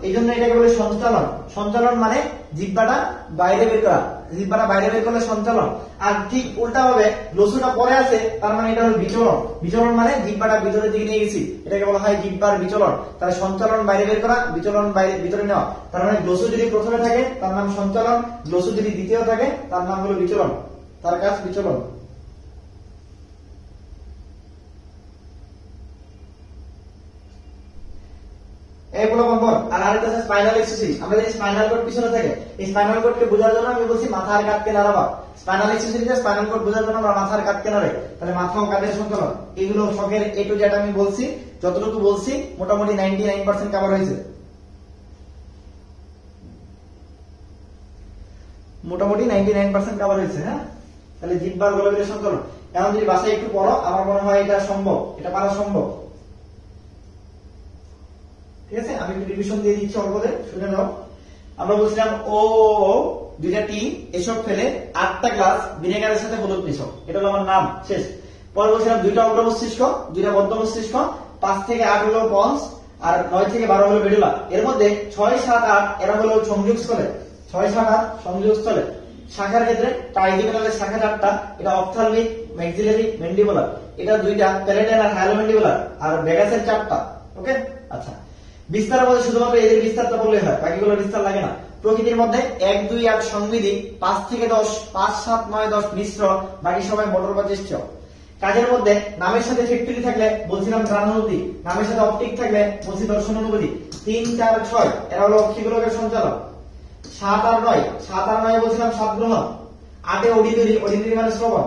A: এই জন্য এটাকে বলে সঞ্চালন। সঞ্চালন মানে জিহ্বাটা বাইরে বের করা, জিহ্বাটা বাইরে বের করলে সঞ্চালন। আর ঠিক উল্টা ভাবে গ্লোসোটা পরে আছে, তার মানে এটা হলো বিচলন। বিচলন মানে জিহ্বাটা ভিতরের দিকে নিয়ে গেছি, এটাকে বলা হয় জিহ্বার বিচলন। তাহলে সঞ্চালন বাইরে বের করা, বিচলন বাইরে ভিতরে নেওয়া। তার মানে গ্লোসো যদি প্রথমে থাকে তার নাম সঞ্চালন, গ্লোসো যদি দ্বিতীয় থাকে তার নাম হলো বিচলন। তার কাজ বিচলন। আর আরেকটা আছে স্পাইনাল এক্সোসিস। আমরা জানি স্পাইনাল কর্ড পিছনে থাকে। এই স্পাইনাল কর্ডকে বোঝার জন্য আমি বলছি মাথার কাঁধকে নাড়াবা। স্পাইনাল এক্সোসিসে স্পাইনাল কর্ড বোঝার জন্য আমরা মাথার কাঁধকে নাড়ে। তাহলে মাথা ও কাঁধের সঞ্চালন, এগুলো শখের এ টু জেড আমি বলছি। যতটুকু বলছি মোটামুটি 99% কভার হয়েছে। হ্যাঁ, তাহলে জিহ্বার গলবিলের সঞ্চালন। এখন যদি বাসায় একটু পড়ো, আমার মনে হয় এটা সম্ভব, এটা পারা সম্ভব। ঠিক আছে, আমি একটু রিভিশন দিয়ে দিচ্ছি অল্প করে, শুনে নাও। আমরা বলছিলাম ও দুইটা টি এসব ফেলে 8টা গ্লাস ভিনেগারের সাথে হলুদ মিশক, এটা হলো আমার নাম। শেষ। পরে বলছিলাম 2টা অগ্র মস্তিষ্ক, 2টা মধ্য মস্তিষ্ক, 5 থেকে 8 হলো পন্স, আর 9 থেকে 12 হলো মেডুলা। এর মধ্যে 6, 7, 8 এরা হলো সংযোগস্থলে। 6, 7, 8 সংযোগস্থলে। শাখার ক্ষেত্রে ট্রাইডিমেনালের শাখা 4টা, এটা অপথ্যালমিক, ম্যাক্সিলারি, ম্যান্ডিবুলার। এটা 2টা প্যালেটাল আর হাইলোম্যান্ডিবুলার। আর ভেগাসের 4টা। ওকে, আচ্ছা। বিস্তার বলতে শুধুমাত্র এদের বিস্তারটা বললে হয়, বাকিগুলো বিস্তার লাগে না। প্রকৃতির মধ্যে 1, 2, 8 সংবিধি, 5 থেকে 10, 5, 7, 9, 10 মিশ্র, বাকি সবাই মোটর বা জ্যেষ্ঠ। কাজের মধ্যে নামের সাথে ফ্যাক্টরি থাকলে বলছিলাম গ্রামানুভূতি, নামের সাথে অপটিক থাকলে বলছি দর্শন অনুভূতি। 3, 4, 6 এরা হলো অক্ষিগোলকের সঞ্চালক। 7 আর 9 বলছিলাম স্বাদ গ্রহণ। 8 অডিটরি মানে শ্রবণ,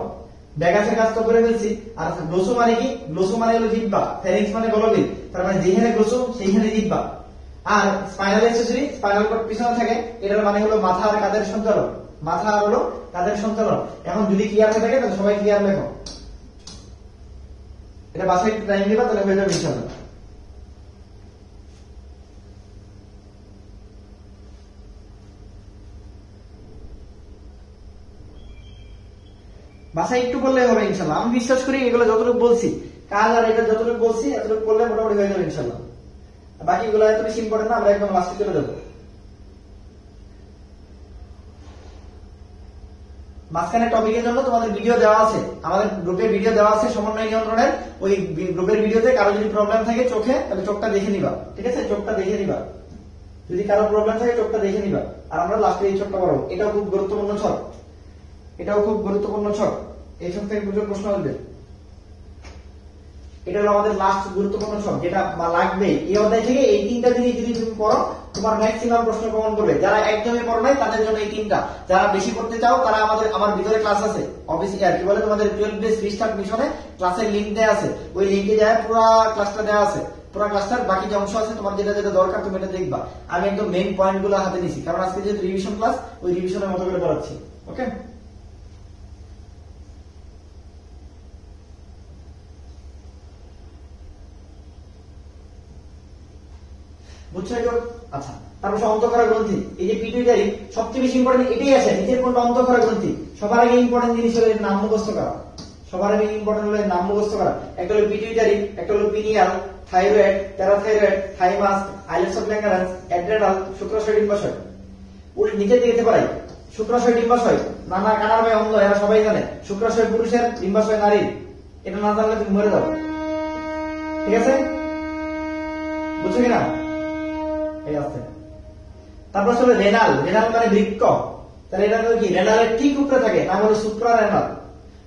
A: ব্যাগাসের কাজ তো করে ফেলছি। আর গ্লোসো মানে কি? গ্লোসো মানে হলো জিহ্বা, ফ্যারিংস মানে গলবিল, তার মানে যেখানে গ্লোসো সেইখানে জিহ্বা। আর স্পাইনাল অ্যাক্সেসরি, স্পাইনাল কর্ড পিছনে থাকে, এটার মানে হলো মাথা আর কাঁধের সঞ্চালন, মাথা আর হলো কাঁধের সঞ্চালন। এখন যদি ক্লিয়ার হয়ে থাকে তাহলে সবাই ক্লিয়ার লেখো, এটা বাসায় টাইম দিবা তাহলে হয়ে যাবে ইনশাআল্লাহ। বাসায় একটু বললে হবে ইনশাআল্লাহ। আমি বিশ্বাস করি এগুলো যতটুকু বলছি কাজ আর এটা যতটুকু বলছি এতটুকু বললে মোটামুটি হয়ে যাবে ইনশাআল্লাহ। বাকি এগুলো এত বেশি ইম্পর্টেন্ট না, আমরা একদম লাস্টে চলে যাবো। মাঝখানে টপিকের জন্য তোমাদের ভিডিও দেওয়া আছে, আমাদের গ্রুপে ভিডিও দেওয়া আছে সমন্বয় নিয়ন্ত্রণের। ওই গ্রুপের ভিডিওতে কারো যদি প্রবলেম থাকে চোখে, তাহলে চোখটা দেখে নিবা, ঠিক আছে? চোখটা দেখে নিবা, যদি কারো প্রবলেম থাকে চোখটা দেখে নিবা। আর আমরা লাস্টে এই ছকটা পড়াবো, এটাও খুব গুরুত্বপূর্ণ ছক, এটাও খুব গুরুত্বপূর্ণ ছক। এই ছক থেকে প্রশ্ন আসবে, এটা হলো আমাদের লাস্ট গুরুত্বপূর্ণ ছক, যেটা লাগবে এই অধ্যায় থেকে। এই 3টা জিনিস যদি তুমি পড়ো তোমার ম্যাক্সিমাম প্রশ্ন কমন করবে। যারা একদমই পড়ো নাই তাদের জন্য এই 3টা, যারা বেশি পড়তে চাও তারা আমার ভিতরে ক্লাস আছে অফিসে, আর কি বলে তোমাদের 12 ডেজ রিস্টার্ট মিশনে ক্লাসের লিংক দেওয়া আছে, ওই লিংকে যায় পুরো ক্লাসটা দেওয়া আছে, পুরো ক্লাসটার বাকি যে অংশ আছে তোমার যেটা যেটা দরকার তুমি এটা দেখবা। আমি একদম মেইন পয়েন্ট গুলো হাতে নিছি, কারণ আজকে যেহেতু রিভিশন ক্লাস, ওই রিভিশনের মতো করে পড়াচ্ছি। ওকে, বুঝছো? আচ্ছা, তারপর অন্তঃক্ষরা গ্রন্থি, এই যে পিটুইটারি সবচেয়ে বেশি ইম্পর্টেন্ট এটাই আছে, নিচের কোনটা অন্তঃক্ষরা গ্রন্থি। সবার আগে ইম্পর্টেন্ট জিনিস হলো নাম মুখস্থ করা, সবার আগে ইম্পর্টেন্ট হলো নাম মুখস্থ করা। একটা হলো পিটুইটারি, একটা হলো pineal, thyroid, parathyroid, thymus, islets of Langerhans, adrenal, শুক্রাশয়, ডিম্বাশয়। উল্টো নিচের দিকে যেতে পারে, শুক্রাশয়, ডিম্বাশয়, নানা কানার ভাই অন্ধ, এরা সবাই জানে। শুক্রাশয় পুরুষের, ডিম্বাশয় নারীর, এটা না জানলে তুমি মরে যাও, ঠিক আছে? বুঝছো কিনা? তারপর হলো রেনাল, রেনাল মানে বৃক্ক, তাহলে এটা কি? রেনালের ঠিক উপরে থাকে, নাম হলো সুপ্রা রেনাল,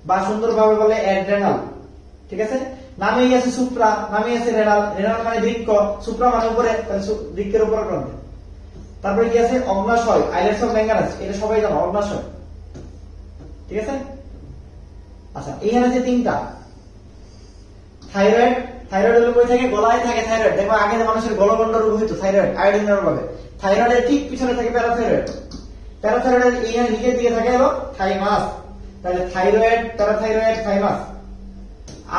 A: বা সুন্দরভাবে বলে অ্যাড্রেনাল, ঠিক আছে? নামেই আছে সুপ্রা, নামেই আছে রেনাল, রেনাল মানে বৃক্ক, সুপ্রা মানে উপরে, বৃক্কের উপর ক্রমে। তারপরে কি আছে? অগ্নাশয়, আইলেটস অফ ল্যাঙ্গারেন্স, এটা সবাই জানো, অগ্নাশয়, ঠিক আছে? আচ্ছা, এইখানে যে 3টা, থাইরয়েড, থাইরয়েড হলো কই থাকে? গলায় থাকে থাইরয়েড। দেখো আগে মানুষের গলগন্ড রোগ হইতো থাইরয়েড, আয়োডিনের অভাবে। থাইরয়েডের ঠিক পিছনে থাকে প্যারাথাইরয়েড, প্যারাথাইরয়েডের এইখানে নিচের দিকে থাকে হলো থাইমাস। তাহলে থাইরয়েড, প্যারাথাইরয়েড, থাইমাস।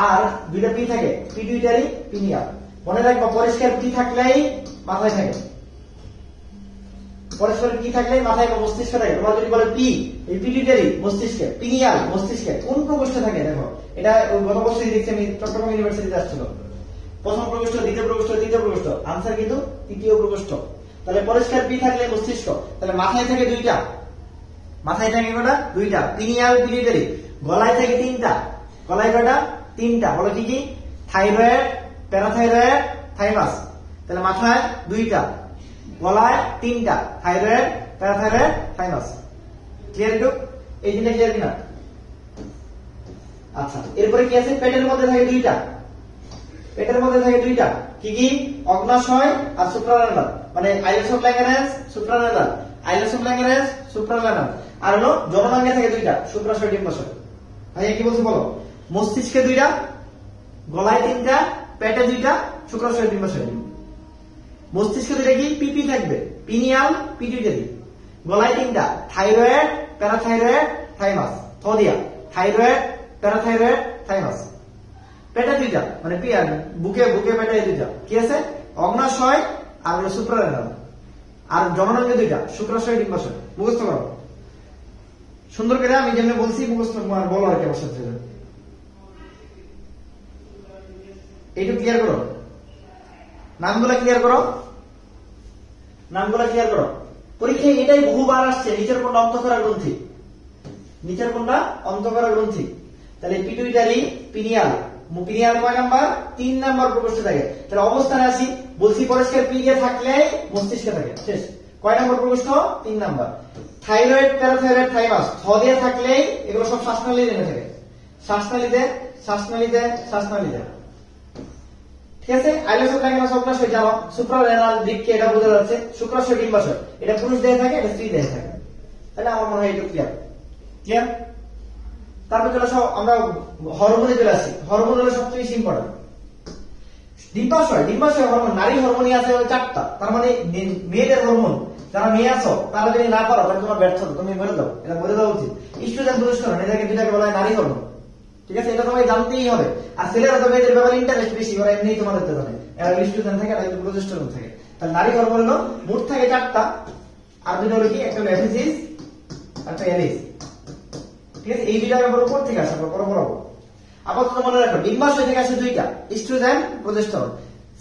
A: আর দুইটা পি থাকে, পিটুইটারি, পিনিয়াল। মনে রাখবো পরিষ্কার পি থাকলেই মাথায় থাকে, পরিষ্কার পি থাকলেই মাথায় মস্তিষ্কে থাকে। তোমরা যদি বলে পি, এই পিটুইটারি মস্তিষ্কে, পিনিয়াল মস্তিষ্কে, কোন প্রকোষ্ঠে থাকে? দেখো এটা গত বছরই দেখছি আমি, চট্টগ্রাম ইউনিভার্সিটিতে আসছিল। প্রথম প্রকোষ্ঠ, দ্বিতীয় প্রকোষ্ঠ, তৃতীয় প্রকোষ্ঠ, আনসার কিন্তু তৃতীয় প্রকোষ্ঠ। তাহলে পরিষ্কার পি থাকলে মস্তিষ্ক, তাহলে মাথায় থাকে 2টা, মাথায় থাকে কটা? 2টা, পিনিয়াল, পিটুইটারি। গলায় থাকে 3টা, গলায় কটা? 3টা। বলো কি কি? Thyroid, parathyroid, thymus. তাহলে মাথায় 2টা, গলায় 3টা, থাইরয়েড, প্যারাথাইরয়েড, থাইমাস। ক্লিয়ার? টু এই জিনিসটা ক্লিয়ার কিনা? আচ্ছা, এরপরে কি আছে? পেটের মধ্যে থাকে 2টা, পেটের মধ্যে থাকে 2টা, কি কি? অগ্নাশয় আর সুপ্রারেনাল, মানে islets of Langerhans, suprarenal, islets of Langerhans, suprarenal. আর হলো জননাঙ্গে থাকে 2টা, শুক্রাশয়, ডিম্বাশয়। ভাইয়া কি বলছে বলো? মস্তিষ্কে 2টা, গলায় 3টা, পেটে 2টা, শুক্রাশয়, ডিম্বাশয়। মস্তিষ্কে 2টা কি? পিপি থাকবে, পিনিয়াল, পিটুইটারি। গলায় 3টা, থাইরয়েড, প্যারাথাইরয়েড, থাইমাস। থদিয়া, থাইরয়েড, প্যারাথাইরয়েড, থাইমাস। পেটে 2টা, মানে বুকে পেটে 2টা, কি আছে? অগ্নাশয় আর সুপ্রারেনাল। আর জননাঙ্গে 2টা, শুক্রাশয়, ডিম্বাশয়। মুখস্থ করো সুন্দর করে, আমি যেমন বলছি মুখস্থ বলো আর কি আমার সাথে। এইটু ক্লিয়ার করো, নামগুলা ক্লিয়ার করো, নামগুলা ক্লিয়ার করো। পরীক্ষায় এটাই বহুবার আসছে, নিচের কোনটা? অন্তঃক্ষরা গ্রন্থি, নিচের কোনটা? অন্তঃক্ষরা গ্রন্থি। তাহলে পিটুইটারি, পিনিয়াল, পিনিয়াল কয় নাম্বার? 3 নাম্বার প্রকোষ্ঠে থাকে। তাহলে অবস্থানে আসি, বলছি পরিষ্কার পি দিয়ে থাকলে মস্তিষ্কে থাকে, শেষ। কয় নম্বর প্রকোষ্ঠ? 3 নাম্বার। থাইরয়েড, প্যারাথাইরয়েড, থাইমাস থ দিয়ে থাকলেই এগুলো সব শ্বাসনালী নেমে থাকে, শ্বাসনালীতে শ্বাসনালীতে শ্বাসনালীতে, ঠিক আছে। আইলেটস গ্ল্যান্ডাস অগ্নাশয় জানো, সুপ্রারেনাল বৃক্কে, এটা বোঝা যাচ্ছে। শুক্রাশয়, ডিম্বাশয়, এটা পুরুষ দেহে থাকে, এটা স্ত্রী দেহে থাকে। তাহলে আমার মনে হয় এটা ক্লিয়ার, ক্লিয়ার। তারপর চলে আসো আমরা হরমোনে চলে আসি। হরমোন হলো সবচেয়ে বেশি ইম্পর্টেন্ট। ডিম্বাশয়, ডিম্বাশয় হরমোন, নারী হরমোনই আছে 4টা। তার মানে মেয়েদের হরমোন, যারা মেয়ে আছো তারা যদি না পারো তাহলে তোমার ব্যর্থতা, তুমি বলে দাও, এটা বলে দেওয়া উচিত। ইস্ট্রোজেন, প্রোজেস্টেরন, এটাকে দুটাকে বলা হয় নারী হরমোন, ঠিক আছে। এটা তোমায় জানতেই হবে। আর ছেলেরা তো মেয়েদের ব্যাপারে ইন্টারেস্ট বেশি, ওরা এমনিই তোমাদের তো জানে, এরা ইস্ট্রোজেন থাকে, এটা প্রোজেস্টেরন থাকে। তাহলে নারী হরমোন হলো মোট থাকে 4টা, আর দুটো হলো কি, একটা হলো এফিসিস, একটা এলিস, ঠিক আছে। এই দুইটার ব্যাপারে উপর থেকে আসে, আমরা পরে পড়াবো। আপাতত মনে রাখো ডিম্বাশয় থেকে আসে 2টা, ইস্ট্রোজেন, প্রোজেস্টেরন।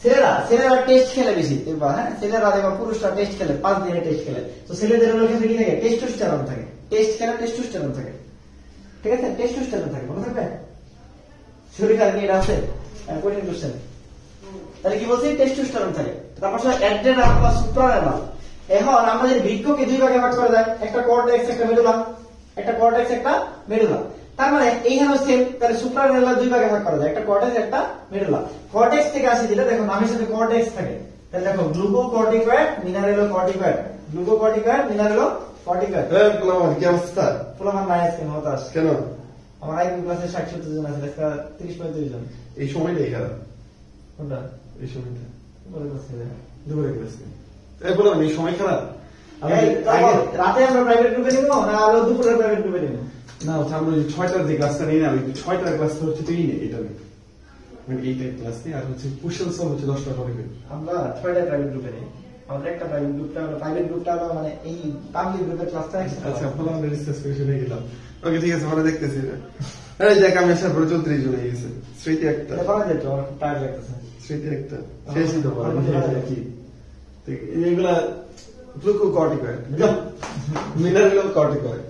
A: ছেলেরা টেস্ট খেলে বেশি, হ্যাঁ, ছেলেরা দেখো, পুরুষরা টেস্ট খেলে 5 দিনে টেস্ট খেলে, তো ছেলেদের ক্ষেত্রে কি থাকে, টেস্টোস্টেরন থাকে, টেস্ট খেলে টেস্টোস্টেরন থাকে, ঠিক আছে। টেস্টোস্টেরন থাকে, মনে থাকবে। শরীর আর কি এটা আছে কোশ্চেন কোশ্চেন। তাহলে কি বলছি, টেস্টোস্টেরন থাকে। তারপর অ্যাড্রেনাল বা সুপ্রারেনাল। এখন আমাদের বৃক্ককে 2 ভাগে ভাগ করা যায়, একটা কর্টেক্স, একটা মেডুলা, একটা কর্টেক্স, একটা মেডুলা। তার মানে এইখানেও সেম, তাহলে সুপ্রারেনাল 2 ভাগে ভাগ করা যায়, একটা কর্টেক্স, একটা মেডুলা। কর্টেক্স থেকে আসে যেটা, দেখো নামের সাথে কর্টেক্স থাকে, তাহলে দেখো গ্লুকোকর্টিকয়েড, মিনারেলোকর্টিকয়েড, গ্লুকোকর্টিকয়েড, মিনারেলোকর্টিকয়েড।
B: কি অবস্থা?
A: পোলামান নাই আজকে, হতাশ।
B: কেন?
A: আমার আইকিউ ক্লাসে 60-70 জন আছে, আজকে 30-35 জন।
B: এই সময়টাই খারাপ।
A: কোনটা?
B: এই সময়টা
A: বলে ক্লাসে
B: দুপুরে ক্লাসে বললাম এই সময় খারাপ।
A: রাতে আমরা প্রাইভেট গ্রুপে নিব না আলো দুপুরে প্রাইভেট গ্রুপে নিব?
B: না, আমরা 6টার যে ক্লাসটা নিই না, আমি 6টার ক্লাসটা হচ্ছে তুই নে, এটা নেই, মানে এইটাই ক্লাস নেই। আর হচ্ছে কুশল সব হচ্ছে 10টা পরে।
A: আমরা 6টা প্রাইভেট গ্রুপে নিই। আমাদের একটা প্রাইভেট গ্রুপটা হলো মানে এই পাবলিক গ্রুপের ক্লাসটা।
B: আচ্ছা, ভালো, আমরা ডিসকাস করে শুনে গেলাম। ওকে, ঠিক আছে, পরে দেখতেছি। এই দেখ, আমি আসার পরে 34 জন হয়ে গেছে। স্মৃতি একটা,
A: করা যেত, আমার খুব টায়ার্ড লাগতেছে।
B: স্মৃতি একটা শেষই তো পারে কি এগুলা গ্লুকোকর্টিকয়েড, মিনারেলোকর্টিকয়েড।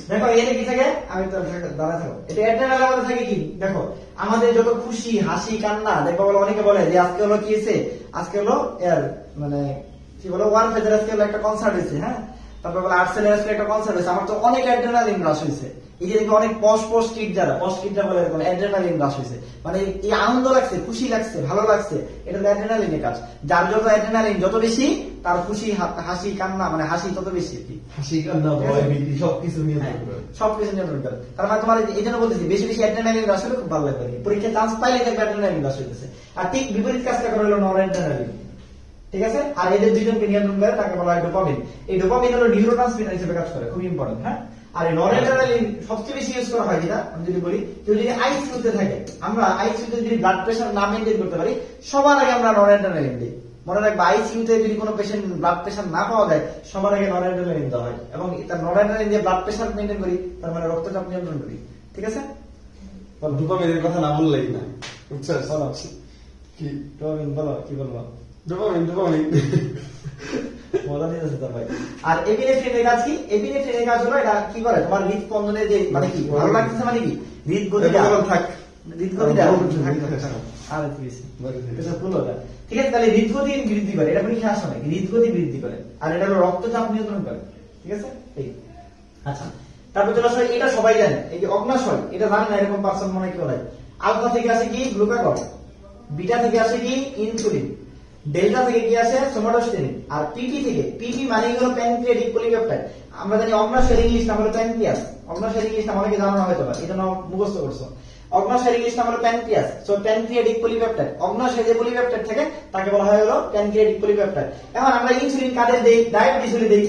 A: দেখো এখানে কি থাকে, আমি তো দাঁড়া থাকো, এটা অ্যাড্রেনাল আমাদের থাকে কি, দেখো আমাদের যত খুশি, হাসি, কান্না, দেখো বলে অনেকে বলে যে আজকে হলো কি হয়েছে, আজকে হলো এর মানে কি বলো ওয়ান ফেজার, আজকে হলো একটা কনসার্ট হয়েছে, হ্যাঁ, তারপর বলে আর্টসেলের আজকে একটা কনসার্ট হয়েছে, আমার তো অনেক অ্যাড্রেনালিন রাশ হয়েছে। এই যে দেখো অনেক পশ কিড যারা বলে এরকম অ্যাড্রেনালিন রাশ হয়েছে, মানে এই আনন্দ লাগছে, খুশি লাগছে, ভালো লাগছে, এটা হলো অ্যাড্রেনালিনের কাজ। যার যত অ্যাড্রেনালিন যত বেশি, তার খুশি, হাসি, কান্না, মানে হাসি তত বেশি,
B: হাসি, কান্না, ভয়, ভীতি সবকিছু নিয়ন্ত্রণ করে,
A: সবকিছু নিয়ন্ত্রণ করে। তার মানে তোমার এই জন্য বলতেছি বেশি বেশি অ্যাড্রেনালিন রাশ হলে খুব ভালো লাগবে, পরীক্ষায় চান্স পাইলে দেখবে অ্যাড্রেনালিন রাশ হইতেছে। আর ঠিক বিপরীত কাজটা করে হলো নন অ্যাড্রেনালিন, ঠিক আছে। আর এদের দুইজনকে নিয়ন্ত্রণ করে তাকে বলা হয় ডোপামিন। এই ডোপামিন হলো নিউরোট্রান্সমিটার হিসেবে কাজ করে, খুব ইম্পর্টেন্ট, হ্যাঁ। আর এই নন অ্যাড্রেনালিন সবচেয়ে বেশি ইউজ করা হয় যেটা আমি যদি বলি, কেউ যদি আইসিইউতে থাকে, আমরা আইসিইউতে যদি ব্লাড প্রেশার না মেনটেন করতে পারি, সবার আগে আমরা নন অ্যাড্রেনালিন দিই। মনে রাখবে, আইসিইউতে যদি কোনো পেশেন্ট ব্লাড প্রেশার না পাওয়া যায়, সবার আগে নন অ্যাড্রেনালিন দেওয়া হয়, এবং তার নন অ্যাড্রেনালিন দিয়ে ব্লাড প্রেশার মেনটেন করি, তার মানে রক্তচাপ নিয়ন্ত্রণ করি, ঠিক আছে।
B: ডোপামিনের কথা না বললেই না, বুঝছস?
A: বলো
B: কি
A: ডোপামিন, বলো কি বলবো?
B: ডোপামিন
A: মজা নিয়ে যাচ্ছে তার ভাই। আর এপিনেফ্রিনের কাজ কি? এপিনেফ্রিনের কাজ হলো এটা কি করে, তোমার হৃদস্পন্দনে যে মানে কি ভালো লাগতেছে, মানে কি হৃদগতিটা থাক, হৃদগতিটা আর একটু বেশি, এটা পুরো না, ঠিক আছে। তাহলে হৃদগতি বৃদ্ধি করে, এটা পরীক্ষা আসে না, হৃদগতি বৃদ্ধি করে, আর এটা হলো রক্তচাপ নিয়ন্ত্রণ করে, ঠিক আছে। এই আচ্ছা, তারপর চলে আসলে এটা সবাই জানে, এই যে অগ্নাশয়, এটা জানে না এরকম পার্সন মনে কেউ নাই। আলফা থেকে আসে কি গ্লুকাগন, বিটা থেকে আসে কি ইনসুলিন, ডেল্টা থেকে কি আসে সোমাটোস্টেরিন, আর পিপি থেকে, পিপি মানে হলো প্যানক্রিয়াটিক পলিপেপটাইড। আমরা জানি অগ্নাশয়ের ইংলিশ নাম হলো প্যানক্রিয়াস, অগ্নাশয়ের ইংলিশ নাম অনেকে জানা হয়তো না, এটা নাম মুখস্থ করছো। অগ্নাশয়ের ইংলিশ নাম হলো প্যানক্রিয়াস, সো প্যানক্রিয়াটিক পলিপেপটাইড। অগ্নাশয়ে যে পলিপেপটাইড থাকে তাকে বলা হয় হলো প্যানক্রিয়াটিক পলিপেপটাইড। এখন আমরা ইনসুলিন কাদের দেই? ডায়াবেটিস হলে দেই,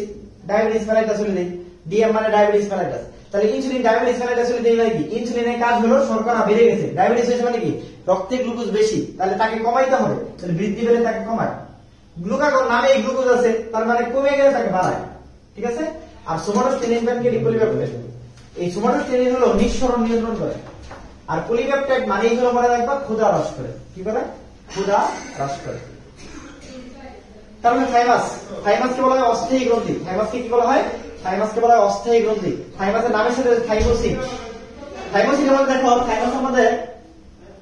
A: ডায়াবেটিস মেলাইটাস হলে দেই, ডিএম মানে ডায়াবেটিস মেলাইটাস। তাহলে ইনসুলিন ডায়াবেটিস মেলাইটাস হলে দেই মানে কি, ইনসুলিনের কাজ হলো শর্করা বেড়ে গেছে, ডায়াবেটিস হয়েছে মানে কি রক্তে গ্লুকোজ বেশি, তাহলে তাকে কমাইতে হবে, তাহলে বৃদ্ধি পেলে তাকে কমায়। গ্লুকাগন নামে এই গ্লুকোজ আছে, তার মানে কমে গেলে তাকে বাড়ায়, ঠিক আছে। আর সোমাটোস্টেরিন প্যানক্রিয়াটিক পলিপেপটাইড, এই সোমাটোস্টেরিন হলো নিঃসরণ নিয়ন্ত্রণ করে, আর পলিপেপটাইড মানেই হলো মনে রাখবা ক্ষুধা হ্রাস করে, কি করে? ক্ষুধা হ্রাস করে। তারপরে থাইমাস, থাইমাসকে বলা হয় অস্থায়ী গ্রন্থি, থাইমাসকে কি বলা হয়? থাইমাসকে বলা হয় অস্থায়ী গ্রন্থি। থাইমাসের নামের সাথে থাইমোসিন, থাইমোসিন হলো দেখো থাইমাসের মধ্যে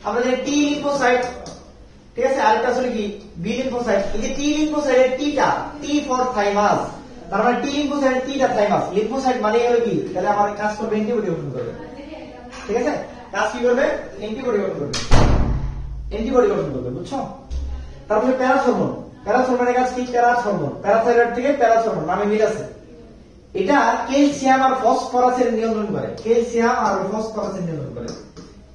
A: আমরা যে টি লিম্ফোসাইট, ঠিক আছে। আরেকটা আসলে কি বি লিম্ফোসাইট। এই যে টি লিম্ফোসাইটের টিটা, টি ফর থাইমাস, তার মানে টি লিম্ফোসাইটের টিটা থাইমাস। লিম্ফোসাইট মানে হলো কি, তাহলে আমার কাজ করবে অ্যান্টিবডি গঠন করবে। ঠিক আছে, কাজ কি করবে? অ্যান্টিবডি গঠন করবে, অ্যান্টিবডি গঠন করবে, বুঝছো? তারপরে প্যারাথর্মোন। প্যারাথর্মোনের কাজ কি? প্যারাথর্মোন, প্যারাথাইরয়েড থেকে প্যারাথর্মোন নামে মিল আছে। এটা ক্যালসিয়াম আর ফসফরাসের নিয়ন্ত্রণ করে, ক্যালসিয়াম আর ফসফরাসের নিয়ন্ত্রণ করে।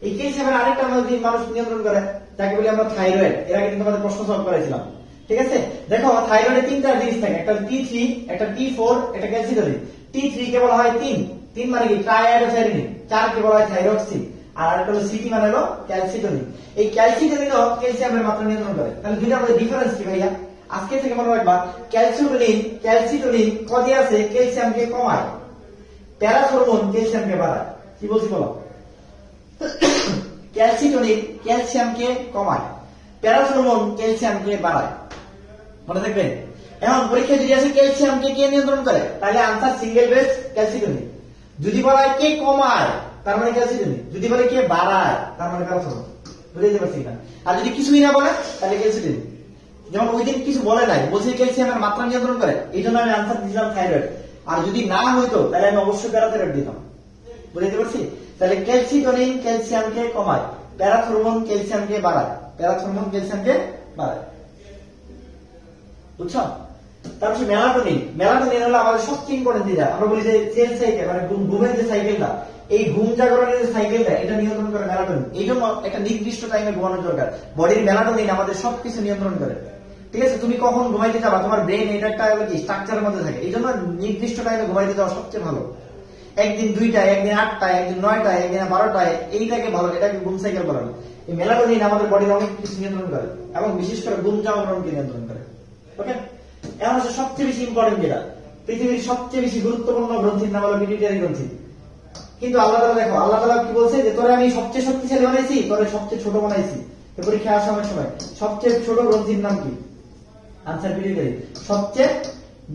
A: এই ক্যালসিয়ামের আরেকটা মানুষ নিয়ন্ত্রণ করে, যাকে বলি আমরা থাইরয়েড। এর আগে কিন্তু আমাদের প্রশ্ন সলভ করেছিলাম। ঠিক আছে, দেখো থাইরয়েডে তিনটা জিনিস থাকে, একটা T3, একটা T4, একটা ক্যালসিটোনিন। T3 কে বলা হয় 3 মানে কি ট্রাইআয়োডোথাইরিন, 4 কে বলা হয় থাইরক্সিন, আর আরেকটা হলো CT মানে হলো ক্যালসিটোনিন। এই ক্যালসিটোনিনও ক্যালসিয়ামের মাত্রা নিয়ন্ত্রণ করে। তাহলে দুইটার মধ্যে ডিফারেন্স কি ভাইয়া? আজকে থেকে মনে রাখবা, ক্যালসিটোনিন কদে আছে ক্যালসিয়ামকে কমায়, প্যারাথর্মোন ক্যালসিয়ামকে বাড়ায়। কি বলছি বলো? ক্যালসিটোনিন ক্যালসিয়ামকে কমায়, প্যারাথর্মোন ক্যালসিয়ামকে বাড়ায়। মনে রাখবেন। এখন পরীক্ষা যদি আসে ক্যালসিয়ামকে কে নিয়ন্ত্রণ করে, তাহলে আনসার সিঙ্গেল বেস ক্যালসিটোনিন। যদি বলা হয় কে কমায়, তার মানে ক্যালসিটোনিন। যদি বলে কে বাড়ায়, তার মানে প্যারাথর্মোন। বুঝতে পারছি না? আর যদি কিছুই না বলে, তাহলে ক্যালসিটোনিন। যেমন ওই দিন কিছু বলে নাই, বলছে ক্যালসিয়ামের মাত্রা নিয়ন্ত্রণ করে, এই জন্য আমি আনসার দিলাম থাইরয়েড। আর যদি না হইতো, তাহলে আমি অবশ্যই প্যারাথাইরয়েড দিতাম। বুঝতে পারছি? তাহলে ক্যালসিটোনিন ক্যালসিয়ামকে কমায়, প্যারাথর্মোন ক্যালসিয়ামকে বাড়ায়, প্যারাথর্মোন ক্যালসিয়ামকে বাড়ায়। বুঝছো? তারপর মেলাটোনিন। মেলাটোনিন হলো আমাদের সবচেয়ে ইম্পর্টেন্ট যেটা আমরা বলি যে সেল সাইকেল, মানে ঘুমের যে সাইকেলটা, এই ঘুম জাগরণের যে সাইকেলটা, এটা নিয়ন্ত্রণ করে মেলাটোনিন। এই জন্য একটা নির্দিষ্ট টাইমে ঘুমানোর দরকার। বডির মেলাটোনিন আমাদের সবকিছু নিয়ন্ত্রণ করে। ঠিক আছে, তুমি কখন ঘুমাইতে যাবা, তোমার ব্রেন এটা একটা কি স্ট্রাকচারের মধ্যে থাকে। এই জন্য নির্দিষ্ট টাইমে ঘুমাইতে যাওয়া সবচেয়ে ভালো। একদিন 2টায়, একদিন 8টায়, একদিন 9টায়, একদিন 12টায়, এইটাকে ভালো, এটাকে ঘুম সাইকেল বলা হয়। এই মেলাটোনিন আমাদের বডির অনেক কিছু নিয়ন্ত্রণ করে, এবং বিশেষ করে ঘুম জাগরণকে নিয়ন্ত্রণ করে। ওকে, এখন হচ্ছে সবচেয়ে বেশি ইম্পর্টেন্ট যেটা, পৃথিবীর সবচেয়ে বেশি গুরুত্বপূর্ণ গ্রন্থির নাম হলো পিটুইটারি গ্রন্থি। কিন্তু আল্লাহ তাআলা দেখো, আল্লাহ তাআলা কি বলছে যে তোরে আমি সবচেয়ে শক্তিশালী বানাইছি, তোরে সবচেয়ে ছোট বানাইছি। পরীক্ষা আসার সময় সবচেয়ে ছোট গ্রন্থির নাম কি? Answer pituitary. সবচেয়ে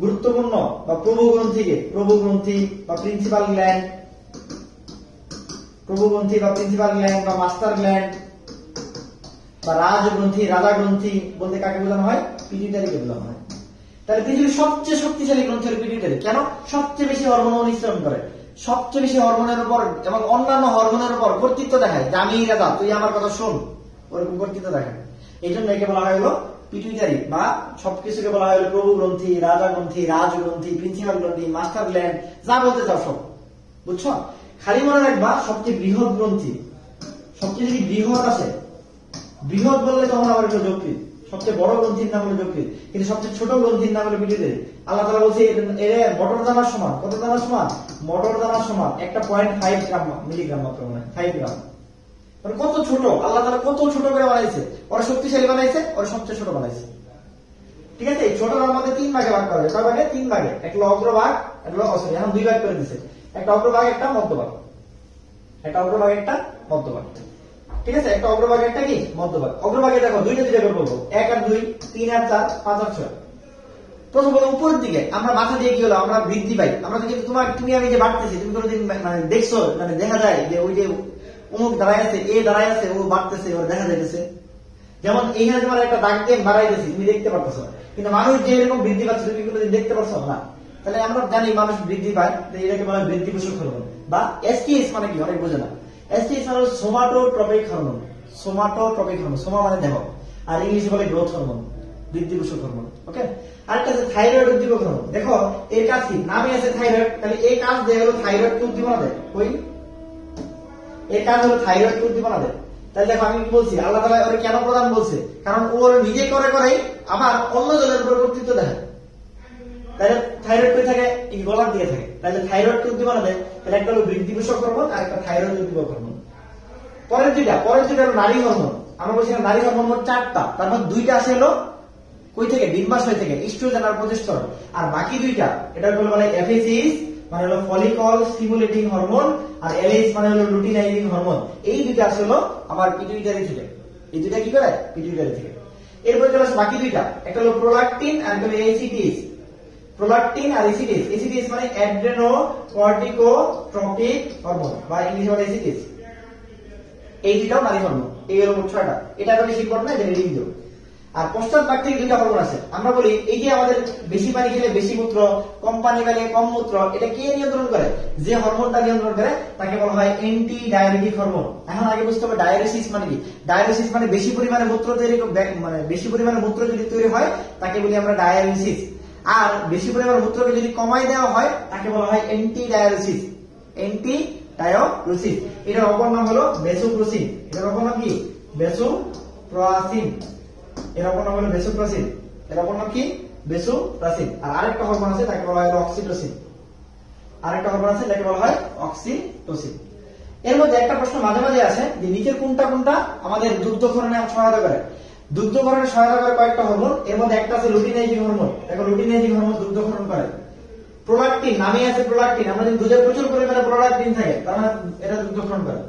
A: গুরুত্বপূর্ণ বা প্রভু গ্রন্থিকে, প্রভু গ্রন্থি বা প্রিন্সিপাল গ্ল্যান্ড, প্রভু গ্রন্থি বা প্রিন্সিপাল গ্ল্যান্ড বা মাস্টার গ্ল্যান্ড বা রাজ গ্রন্থি, রাজা গ্রন্থি বলতে কাকে বোঝানো হয়? পিটুইটারিকে বোঝানো হয়। তাহলে পৃথিবীর সবচেয়ে শক্তিশালী গ্রন্থি হলো পিটুইটারি। কেন? সবচেয়ে বেশি হরমোন নিঃসরণ করে, সবচেয়ে বেশি হরমোনের উপর এবং অন্যান্য হরমোনের উপর কর্তৃত্ব দেখায়। যে আমি রাজা, তুই আমার কথা শোন, ওরকম কর্তৃত্ব দেখায়। এই জন্য একে বলা হয় হলো পিটুইটারি, বা সবকিছুকে বলা হয় প্রভু গ্রন্থি, রাজা গ্রন্থি, রাজ গ্রন্থি, প্রিন্সিপাল গ্রন্থি, মাস্টার গ্ল্যান্ড, যা বলতে চাও সব। বুঝছো? খালি মনে রাখবা সবচেয়ে বৃহৎ গ্রন্থি, সবচেয়ে যদি বৃহৎ আসে, বৃহৎ বললে তখন আবার একটা যৌক্তিক, সবচেয়ে বড় গ্রন্থির নাম হলো যৌক্তিক, কিন্তু সবচেয়ে ছোট গ্রন্থির নাম হলো পিটুইটারি। আল্লাহ তাআলা বলছে এর মটর দানার সমান। কত দানার সমান? মটর দানার সমান। 1.5 গ্রাম মিলিগ্রাম মাত্র, মানে 5 গ্রাম। কত ছোট! আল্লাহ তাআলা কত ছোট করে বানাইছে, ওরা শক্তিশালী বানাইছে, ওরা সবচেয়ে ছোট বানাইছে। ঠিক আছে, এই ছোটটার মধ্যে 3 ভাগে ভাগ করা যায়। কয় ভাগে? 3 ভাগে। একটা হলো অগ্রভাগ, একটা হলো অসরি, এখন 2 ভাগ করে দিছে। একটা অগ্রভাগ, একটা মধ্যভাগ, একটা অগ্রভাগ, একটা মধ্যভাগ। ঠিক আছে, একটা অগ্রভাগ, একটা কি মধ্যভাগ। অগ্রভাগে দেখো দুইটা করে বলবো, 1 আর 2, 3 আর 4, 5 আর 6। প্রথম বলো উপরের দিকে আমরা মাথা দিয়ে কি হলো, আমরা বৃদ্ধি পাই। আমরা কিন্তু তুমি আমি যে বাড়তেছি, তুমি কোনোদিন মানে দেখছো, মানে দেখা যায় যে ওই যে অমুক দাঁড়ায় আছে, এ দাঁড়ায় আছে, ও বাড়তেছে, ওর দেখা যাইতেছে। যেমন এইখানে তোমার একটা দাগ দিয়ে বাড়াইতেছি, তুমি দেখতে পারতেছো, কিন্তু মানুষ যে এরকম বৃদ্ধি পাচ্ছে তুমি কোনোদিন দেখতে পারছো না। তাহলে আমরা জানি মানুষ বৃদ্ধি পায়, এটাকে বলা হয় বৃদ্ধি পোষক হরমোন, বা এসটিএস মানে কি অনেক বোঝে না। এসটিএস মানে somatotropic hormone, somatotropic hormone, Soma মানে দেহ, আর ইংলিশে বলে গ্রোথ হরমোন, বৃদ্ধি পোষক হরমোন। ওকে, আরেকটা আছে থাইরয়েড উদ্দীপক হরমোন। দেখো এর কাজ কি? নামে আছে থাইরয়েড, তাহলে এই কাজ দেয় হলো থাইরয়েডকে উদ্দীপনা দেয়। ওই এর কাজ হলো থাইরয়েডকে উদ্দীপনা দেয়। তাহলে দেখো আমি কি বলছি, আল্লাহ তাআলা ওরে কেন প্রদান বলছে? কারণ ওর নিজে করে করেই আবার অন্য জনের উপর কর্তৃত্ব দেখায়। তাহলে থাইরয়েড কই থাকে? এই গলার দিকে থাকে। তাহলে থাইরয়েডকে উদ্দীপনা দেয়। তাহলে একটা হলো বৃদ্ধি পোষক হরমোন, আর একটা থাইরয়েড উদ্দীপক হরমোন। পরের দুইটা হলো নারী হরমোন। আমরা বলছিলাম নারী হরমোন মোট 4টা, তার মধ্যে 2টা আসে হলো কই থেকে? ডিম্বাশয় থেকে, ইস্ট্রোজেন আর প্রোজেস্টেরন। আর বাকি 2টা এটা হলো বলে এফএসএইচ মানে হলো ফলিকল স্টিমুলেটিং হরমোন, আর এলএইচ মানে হলো লুটিনাইজিং হরমোন। এই 2টা আসে হলো আমার পিটুইটারি থেকে। এই 2টা কি করে? পিটুইটারি থেকে। এরপর চলে আসে বাকি 2টা, একটা হলো প্রোলাকটিন আর একটা হলো এসিটিএস। প্রোলাকটিন আর এসিটিএস, এসিটিএস মানে অ্যাড্রেনোকর্টিকোট্রপিক হরমোন, বা ইংলিশে বলে এসিটিএস। এই দুইটাও নারী হরমোন, এই হলো মোট 6টা। এটা বেশি শিখবো না, এটা রিডিং দেবো। আর পশ্চাৎ ভাগ থেকে দুইটা হরমোন আছে। আমরা বলি এই যে আমাদের বেশি পানি খেলে বেশি মূত্র, কম পানি খেলে কম মূত্র, এটা কে নিয়ন্ত্রণ করে? যে হরমোনটা নিয়ন্ত্রণ করে তাকে বলা হয় অ্যান্টি ডায়াবেটিক হরমোন। এখন আগে বুঝতে হবে ডায়ালিসিস মানে কি। ডায়ালিসিস মানে বেশি পরিমাণে মূত্র তৈরি, মানে বেশি পরিমাণে মূত্র যদি তৈরি হয় তাকে বলি আমরা ডায়ালিসিস। আর বেশি পরিমাণে মূত্রকে যদি কমাই দেওয়া হয় তাকে বলা হয় অ্যান্টি ডায়ালিসিস। Anti dialysis. এটার অপর নাম হলো ভ্যাসোপ্রেসিন। এটার অপর নাম কি? ভ্যাসোপ্রেসিন। এর অপর নাম হলো ভ্যাসোপ্রেসিন। এর অপর নাম কি? ভ্যাসোপ্রেসিন। আর আরেকটা হরমোন আছে তাকে বলা হয় অক্সিটোসিন। আরেকটা হরমোন আছে তাকে বলা হয় অক্সিটোসিন। এর মধ্যে একটা প্রশ্ন মাঝে মাঝে আসে যে নিচের কোনটা কোনটা আমাদের দুগ্ধক্ষরণে সহায়তা করে। দুগ্ধক্ষরণে সহায়তা করে কয়েকটা হরমোন, এর মধ্যে একটা আছে লুটিনাইজিং হরমোন। দেখো লুটিনাইজিং হরমোন দুগ্ধক্ষরণ করে। প্রোলাকটিন, নামে আছে প্রোলাকটিন। আমাদের দুধে প্রচুর পরিমাণে প্রোলাকটিন থাকে, তার মানে এটা দুগ্ধক্ষরণ করে।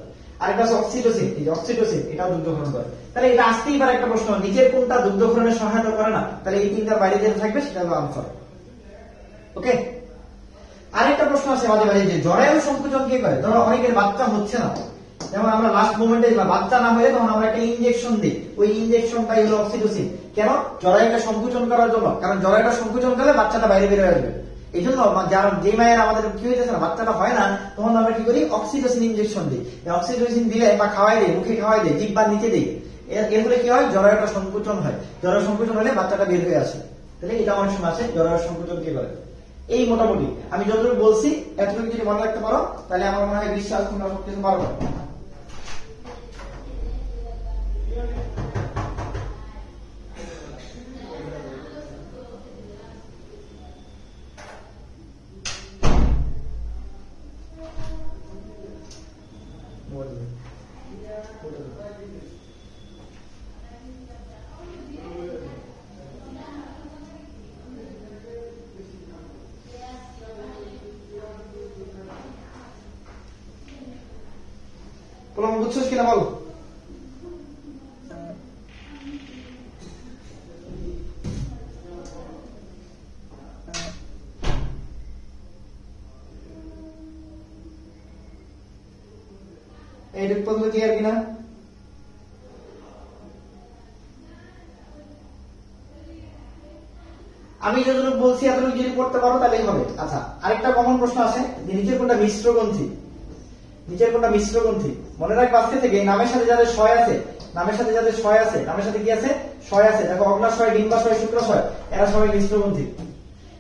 A: আরেকটা আছে অক্সিটোসিন। এই যে অক্সিটোসিন, এটাও দুগ্ধক্ষরণ করে। তাহলে এটা আসতেই পারে একটা প্রশ্ন, নিচের কোনটা দুগ্ধক্ষরণে সহায়তা করে না? তাহলে এই তিনটার বাইরে যেটা থাকবে সেটা হলো আনসার। ওকে। আরেকটা প্রশ্ন আছে মাঝে মাঝে যে জরায়ু সংকোচন কে করে? ধরো অনেকের বাচ্চা হচ্ছে না, যেমন আমরা লাস্ট মোমেন্টে বাচ্চা না হলে তখন আমরা একটা ইনজেকশন দিই, ওই ইনজেকশনটাই হলো অক্সিটোসিন। কেন? জরায়ুটা সংকোচন করার জন্য। কারণ জরায়ুটা সংকোচন করলে বাচ্চাটা বাইরে বের হয়ে আসবে। এই জন্য যারা যে মায়ের আমাদের কি হইতেছে না, বাচ্চাটা হয় না, তখন আমরা কি করি? অক্সিটোসিন ইনজেকশন দিই। অক্সিটোসিন দিলে বা খাওয়াই দিই, মুখে খাওয়াই দিই, জিহ্বার নিচে দিই, এর ফলে কি হয়? জরায়ুটা সংকোচন হয়। জরায়ু সংকোচন হলে বাচ্চাটা বের হয়ে আসে। তাহলে এটা অনেক সময় আছে জরায়ু সংকোচন কে করে। এই মোটামুটি আমি যতটুকু বলছি এতটুকু যদি মনে রাখতে পারো তাহলে আমার মনে হয় বিশ্বাস তোমরা সবকিছু পারো। বুঝছিস কিনা বল? এইটুকু পর্যন্ত ক্লিয়ার কিনা? আমি যতটুকু বলছি এতটুকু যদি পড়তে পারো তাহলেই হবে। আচ্ছা, আরেকটা কমন প্রশ্ন আছে যে নিচের কোনটা মিশ্র গ্রন্থি? নিচের কোনটা মিশ্র গ্রন্থি? মনে রাখবে আজকে থেকে নামের সাথে যাদের শয় আছে, নামের সাথে যাদের শয় আছে, নামের সাথে কি আছে? শয় আছে। দেখো অগ্নাশয়, ডিম্বাশয়, শুক্রাশয়, এরা সবাই মিশ্র গ্রন্থি।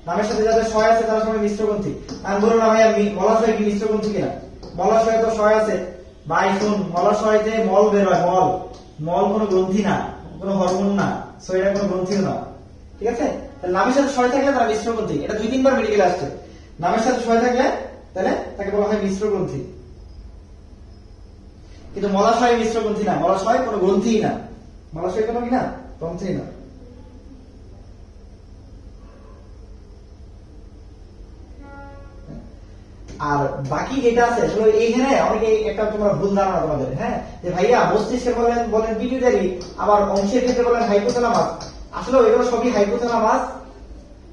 A: নামের সাথে যাদের শয় আছে তারা সবাই মিশ্র গ্রন্থি। আমি বলুন না ভাইয়া মলাশয় কি মিশ্র গ্রন্থি কিনা? মলাশয়ে তো শয় আছে ভাই। শুন, মলাশয়তে মল বের হয়, মল। মল কোনো গ্রন্থি না, কোনো হরমোন না, সো এটা কোনো গ্রন্থিও না। ঠিক আছে? নামের সাথে শয় থাকলে তারা মিশ্র গ্রন্থি। এটা 2-3 বার মেডিকেলে আসছে। নামের সাথে শয় থাকলে তাহলে তাকে বলা হয় মিশ্র গ্রন্থি। কিন্তু মলাশয় মিশ্র গ্রন্থি না, মলাশয় কোনো গ্রন্থি না, মলাশয় কোনো কি না, গ্রন্থি না। আর বাকি যেটা আছে আসলে এইখানে অনেকে একটা তোমরা ভুল ধারণা তোমাদের, হ্যাঁ, যে ভাইয়া মস্তিষ্কে বলেন পিটুইটারি, আবার অংশের ক্ষেত্রে বলেন হাইপোথ্যালামাস। আসলে এগুলো সবই হাইপোথ্যালামাস,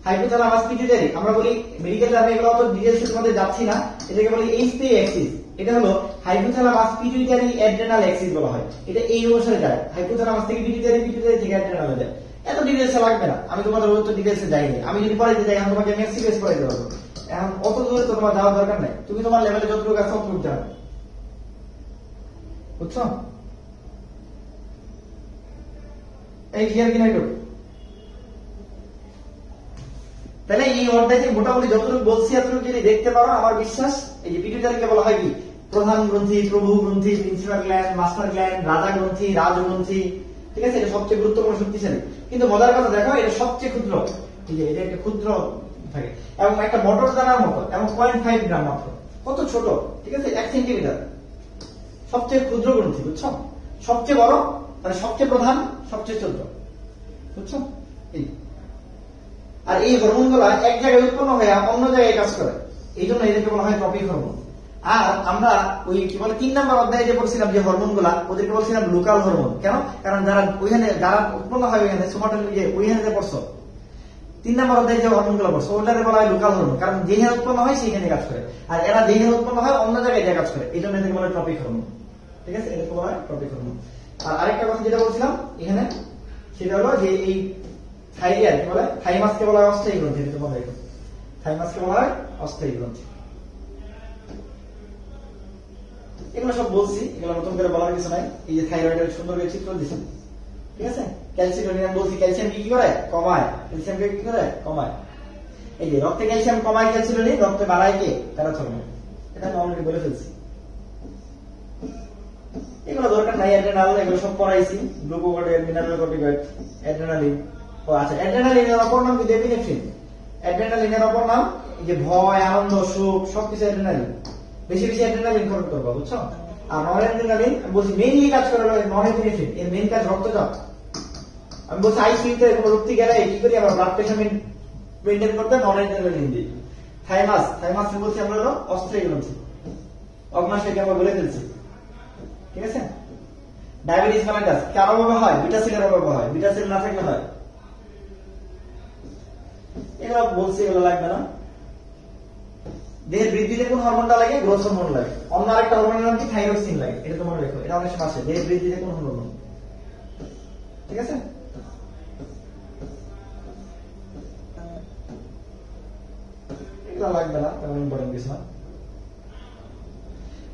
A: হাইপোথ্যালামাস পিটুইটারি। আমরা বলি মেডিকেল টার্মে, এগুলো অত ডিটেইলসে তোমাদের যাচ্ছি না। এটাকে বলি এইচপি অ্যাক্সিস। এটা হলো হাইপোথ্যালামাস পিটুইটারি অ্যাড্রেনাল অ্যাক্সিস বলা হয়। এটা এই অনুসারে যায়, হাইপোথ্যালামাস থেকে পিটুইটারি, পিটুইটারি থেকে অ্যাড্রেনালে যায়। এত ডিটেইলসে লাগবে না, আমি তোমাদের অত ডিটেইলসে যাইনি। আমি যদি পড়াইতে যাই এখন তোমাকে এমএসসিএস পড়াইতে পারবো। এখন অত দূরে তো তোমার যাওয়ার দরকার নাই, তুমি তোমার লেভেলে যতটুকু আছে ততটুকু যাবে। বুঝছো? এই ক্লিয়ার কিনা একটু? তাহলে এই অধ্যায়তে মোটামুটি যতটুকু বলছি এতটুকু যদি দেখতে পারো আমার বিশ্বাস, এই যে পিটুইটারিকে বলা হয় কি? প্রধান গ্রন্থি, প্রভু গ্রন্থি, প্রিন্সিপাল গ্ল্যান্ড, মাস্টার গ্ল্যান্ড, রাজা গ্রন্থি, রাজগ্রন্থি। ঠিক আছে? এটা সবচেয়ে গুরুত্বপূর্ণ, শক্তিশালী। কিন্তু মজার কথা দেখো, এটা সবচেয়ে ক্ষুদ্র। ঠিক আছে? এটা একটা ক্ষুদ্র থাকে এবং একটা মটর দানার মতো, এবং 0.5 গ্রাম মাত্র। কত ছোট! ঠিক আছে? 1 সেন্টিমিটার। সবচেয়ে ক্ষুদ্র গ্রন্থি, বুঝছো? সবচেয়ে বড়, মানে সবচেয়ে প্রধান, সবচেয়ে ছোট। বুঝছো? এই আর এই হরমোন গুলা এক জায়গায় উৎপন্ন হয়ে অন্য জায়গায় কাজ করে, এই জন্য এদেরকে বলা হয় ট্রপিক হরমোন। আর আমরা ওই কি বলে 3 নম্বর অধ্যায়ে যে পড়ছিলাম যে হরমোন গুলা, ওদেরকে বলছিলাম লোকাল হরমোন। কেন? কারণ যারা ওইখানে যারা উৎপন্ন হয় ওইখানে ওইখানে যে পড়ছো 3 নম্বর অধ্যায়ে যে হরমোন গুলো পড়ছো, ওটাকে বলা হয় লোকাল হরমোন। কারণ যেখানে উৎপন্ন হয় সেখানে কাজ করে, আর এরা যেখানে উৎপন্ন হয় অন্য জায়গায় কাজ করে, এই জন্য এদেরকে বলে ট্রপিক হরমোন। ঠিক আছে, এটাকে বলা হয় টপিক হরমোন। আর আরেকটা কথা যেটা বলছিলাম এখানে, সেটা হলো যে এই থাইরিয়ার কি বলে, থাইমাসকে বলা হয় অস্থায়ী গ্রন্থি। এটা মনে রাখো, থাইমাসকে বলা হয় অস্থায়ী গ্রন্থি। এগুলো সব বলছি, এগুলো নতুন করে বলার কিছু নাই। এই যে থাইরয়েডের সুন্দর করে চিত্র দিচ্ছি, ঠিক আছে। ক্যালসিয়াম বলছি, ক্যালসিয়াম কি করে কমায়, ক্যালসিয়ামকে কি করে কমায়। এই যে রক্তে ক্যালসিয়াম কমায় ক্যালসিয়াম, রক্তে বাড়ায় কে, প্যারাথর্মোন। এটা আমি অলরেডি বলে ফেলছি। এগুলো দরকার নাই, অ্যাড্রেনাল এগুলো সব পড়াইছি, গ্লুকোকর্টিকয়েড, মিনারেল কর্টিকয়েড, অ্যাড্রেনালিন। ও আচ্ছা, অ্যাড্রেনালিনের অপর নাম কি, এপিনেফ্রিন। অ্যাড্রেনালিনের অপর নাম এই যে ভয়, আনন্দ, সুখ সবকিছু অ্যাড্রেনালিন। বেশি বেশি অ্যাড্রেনালিন খরচ করবো, বুঝছো। আর নন অ্যাড্রেনালিন আমি বলছি মেইনলি কাজ করে নন এপিনেফ্রিন, এর মেইন কাজ রক্তচাপ। আমি বলছি আইসিইউতে কোনো রক্তি গেলে কি করি আমরা, ব্লাড প্রেশার মেইনটেইন করতে নন অ্যাড্রেনালিন দিই। থাইমাস বলছি আমরা হলো অস্থায়ী গ্রন্থি, অগ্নাশয়কে আমরা বলে ফেলছি, ঠিক আছে। ডায়াবেটিস মেলাইটাস কার অভাবে হয়, বিটা সেলের অভাবে হয়, বিটা সেল না থাকলে হয়। এগুলো বলছি, এগুলো লাগবে না। দেহের বৃদ্ধিতে কোন হরমোনটা লাগে, গ্রোথ হরমোন লাগে। অন্য আরেকটা হরমোনের নাম কি, থাইরক্সিন লাগে। এটা তোমার রেখো, এটা অনেক সময় আসে, দেহের বৃদ্ধিতে কোন হরমোন, ঠিক আছে। এগুলো লাগবে না, তেমন ইম্পর্টেন্ট কিছু না।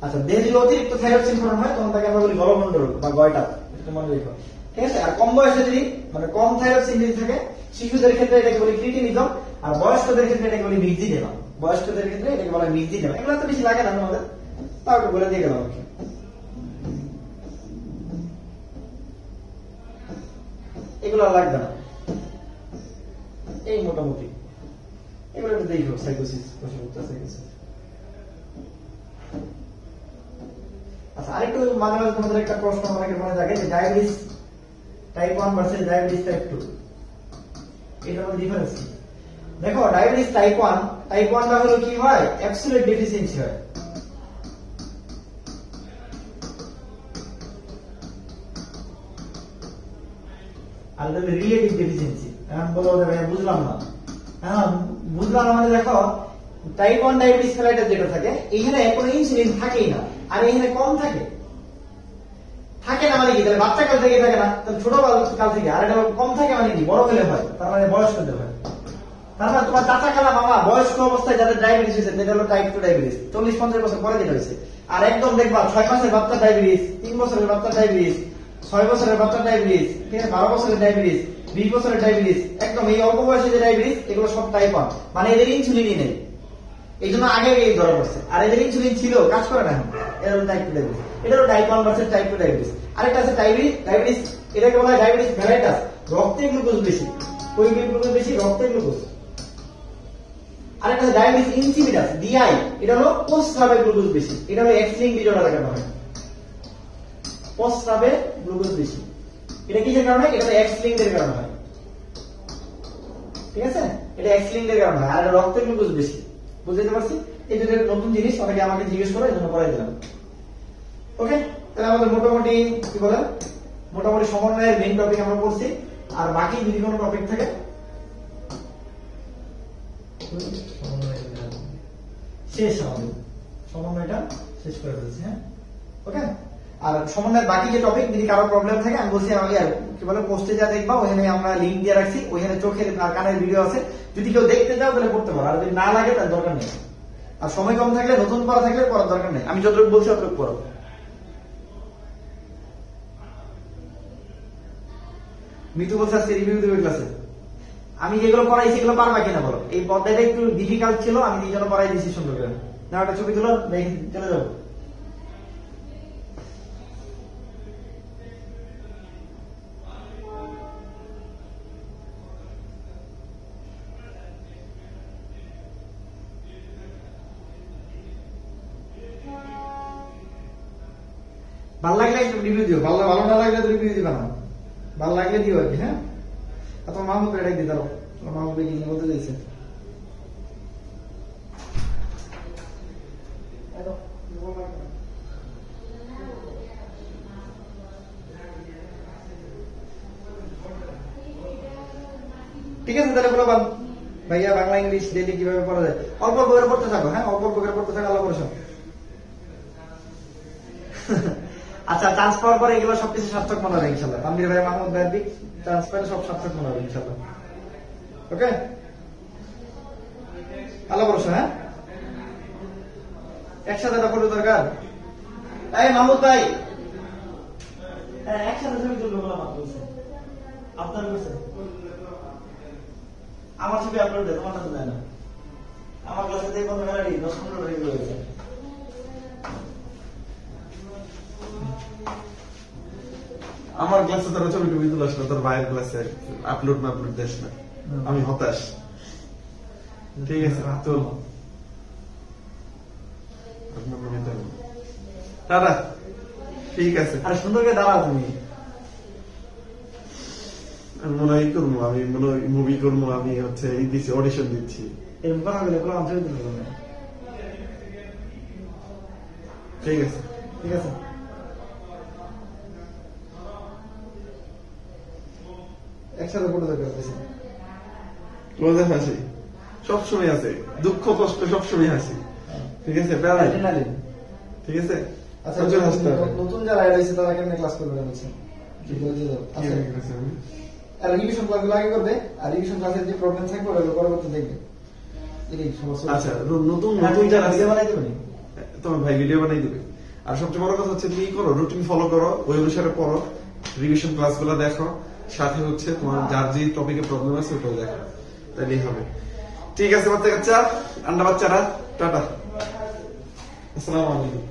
A: আচ্ছা, দেহে যদি অতিরিক্ত থাইরক্সিন ক্ষরণ হয় তখন তাকে আমরা বলি গলমন্ডল বা গয়টা, এটা মনে রেখো, ঠিক আছে। আর কম বয়সে যদি মানে কম থাইরক্সিন যদি থাকে, শিশুদের ক্ষেত্রে এটাকে বলি ক্রিটিনিজম, আর বয়স্কদের ক্ষেত্রে এটাকে বলি মিক্সিডেমা। বয়স্কদের ক্ষেত্রে এটাকে বলা হয় মিক্সিডেমা। এগুলো তো বেশি লাগে না আমাদের, তাও একটু বলে দিয়ে গেলাম। এগুলো লাগবে না, এই মোটামুটি এগুলো একটু দেখো। সাইকোসিস, সাইকোসিস। আচ্ছা, আরেকটু মাঝে মাঝে তোমাদের একটা প্রশ্ন অনেকের মনে থাকে যে diabetes type 1 versus diabetes type 2, এটার মধ্যে ডিফারেন্স কি? দেখো, ডায়াবেটিস টাইপ 1 টা হলো কি হয়, অ্যাবসোলিউট ডেফিসিয়েন্সি হয়। আর এটা রিলেটিভ ডেফিসিয়েন্সি। এখন বলো ভাই বুঝলাম না। হ্যাঁ বুঝলাম না, মানে দেখো টাইপ 1 ডায়াবেটিস মেলাইটাস যেটা থাকে, এখানে কোনো ইনসুলিন থাকেই না, আর এখানে কম থাকে। থাকে না মানে কি, তাহলে বাচ্চা কাল থেকে থাকে না, তাহলে ছোট কাল থেকে। আর এটা কম থাকে মানে কি, বড় হলে হয়, তার মানে বয়স্কদের হয়। তার মানে তোমার চাচা খালা মামা বয়স্ক অবস্থায় যাদের ডায়াবেটিস হয়েছে, এটা হলো টাইপ 2 ডায়াবেটিস, 40-50 বছর পরে যেটা হয়েছে। আর একদম দেখবা 6 মাসের বাচ্চা ডায়াবেটিস, 3 বছরের বাচ্চা ডায়াবেটিস, 6 বছরের বাচ্চা ডায়াবেটিস, 12 বছরের ডায়াবেটিস, 20 বছরের ডায়াবেটিস, একদম এই অল্প বয়সে যে ডায়াবেটিস, এগুলো সব টাইপ 1, মানে এদের ইনসুলিনই নেই, এই জন্য আগে এই ধরা পড়ছে। আর এদের ইনসুলিন ছিল, কাজ করে না। এটা হলো টাইপ 2 ডায়াবেটিস, এটা হলো টাইপ 1 ভার্সেস টাইপ 2 ডায়াবেটিস। আরেকটা আছে ডায়াবেটিস, এটাকে বলা হয় ডায়াবেটিস মেলাইটাস, রক্তে গ্লুকোজ বেশি। ওই গ্লুকোজ বেশি, রক্তে গ্লুকোজ। আরেকটা ডায়াবেটিস ইনসিপিডাস, ডিআই, এটা হলো প্রস্রাবে গ্লুকোজ বেশি। এটা হলো এক্স লিঙ্ক ডিজঅর্ডার লাগানো হয়, প্রস্রাবে গ্লুকোজ বেশি। এটা কিসের কারণে, এটা এক্স লিঙ্কের কারণে হয়, ঠিক আছে। এটা এক্স লিঙ্কের কারণে হয়, আর রক্তে গ্লুকোজ বেশি। বুঝতে পারছি? এই দুটো নতুন জিনিস, অনেকে আমাকে জিজ্ঞেস করে, এই জন্য পড়াই দিলাম। ওকে, তাহলে আমাদের মোটামুটি কি বলে, মোটামুটি সমন্বয়ের মেইন টপিক আমরা পড়ছি। আর বাকি যদি কোনো টপিক থাকে শেষ, আমাদের সমন্বয়টা শেষ করে ফেলছি। হ্যাঁ, ওকে। আর সমন্বয়ের বাকি যে টপিক, যদি কারো প্রবলেম থাকে আমি বলছি আমাকে কি বলে পোস্টে যা দেখবা, ওখানে আমরা লিঙ্ক দিয়ে রাখছি, ওখানে চোখের আর কানের ভিডিও আছে। যদি কেউ দেখতে চাও তাহলে পড়তে পারো, আর যদি না লাগে তার দরকার নেই। আর সময় কম থাকলে, নতুন পড়া থাকলে পড়ার দরকার নেই, আমি যতটুকু বলছি ততটুকু পড়ো। মিতু বলছে আজকে রিভিউ দেবে ক্লাসে। আমি যেগুলো পড়াইছি এগুলো পারবা কিনা বলো। এই পর্দাটা একটু ডিফিকাল্ট ছিল, আমি এই জন্য পড়াই দিয়েছি সুন্দর করে। না একটা ছবি তুলো, চলে যাবো। ভালো লাগলে একটু রিভিউ দিও, ভালো না লাগলে তো রিভিউ দিবা না, ভালো লাগলে দিও আর কি। হ্যাঁ, তোমার মাহমুদকে এটাই দিতে পারো, তোমার মাহমুদকে কি বলতে চাইছে। ঠিক আছে, তাহলে বলো ভাইয়া বাংলা ইংলিশ ডেইলি কিভাবে পড়া যায়। অল্প অল্প করে পড়তে থাকো। হ্যাঁ, অল্প অল্প করে পড়তে থাকো, আল্লাহ পড়ে। আচ্ছা চান্স পাওয়ার পরে এগুলো সবকিছু সার্থক মনে হবে ইনশাল্লাহ। তানভীর ভাই, মাহমুদ ভাইয়ের দিক চান্স পাইলে সব সার্থক মনে হবে ইনশাল্লাহ। ওকে, আলো বর্ষ, হ্যাঁ একসাথে এটা করতে দরকার। এই মাহমুদ ভাই, হ্যাঁ একসাথে ছবি তুলবে বলে আমার বলছে, আপনার বলছে আমার ছবি আপলোড দেয়, তোমার দেয় না। আমার ক্লাসে যে কোনো গ্যালারি 10-15 রেডি হয়েছে।
B: আমার ক্লাসে তারা ছবি টবি তুলে আসলো, তোর ভাইয়ের ক্লাসে আপলোড দেশ না, আমি হতাশ। ঠিক আছে তো দাদা, ঠিক আছে।
A: আর সুন্দর করে দাঁড়াও তুমি।
B: আমি মনে হয় করবো, আমি মনে হয় মুভি করবো, আমি হচ্ছে এই দিচ্ছি, অডিশন দিচ্ছি।
A: এরকম কথা বলে কোনো ছবি তুলবে না।
B: ঠিক আছে,
A: ঠিক আছে। একসাথে ফটো দরকার আছে।
B: রোজা হাসি সবসময় আছে, দুঃখ কষ্ট সবসময় হাসি। ঠিক আছে, বেড়াই, ঠিক আছে।
A: আচ্ছা,
B: প্রচুর হাসতে হবে।
A: নতুন যারা এড হয়েছে তারা কেমনে ক্লাস করবে বলছে? কি বলে দিয়ে দাও।
B: কি হয়ে গেছে আমি?
A: আর রিভিশন ক্লাসগুলো আগে করবে, আর রিভিশন ক্লাসের যে প্রবলেম থাকবে ওগুলো পরবর্তী দেখবে। এই সমস্যা।
B: আচ্ছা, নতুন যারা আছে তোমার ভাই ভিডিও বানাই দেবে। আর সবচেয়ে বড় কথা হচ্ছে তুমি করো, রুটিন ফলো করো, ওই অনুসারে পড়ো, রিভিশন ক্লাসগুলো দেখো, সাথে হচ্ছে তোমার যার যে টপিকে প্রবলেম আছে ওটাও দেখো, তাহলেই হবে। ঠিক আছে বাচ্চা কাচ্চা, আন্ডা বাচ্চারা, টাটা, আসসালামু আলাইকুম।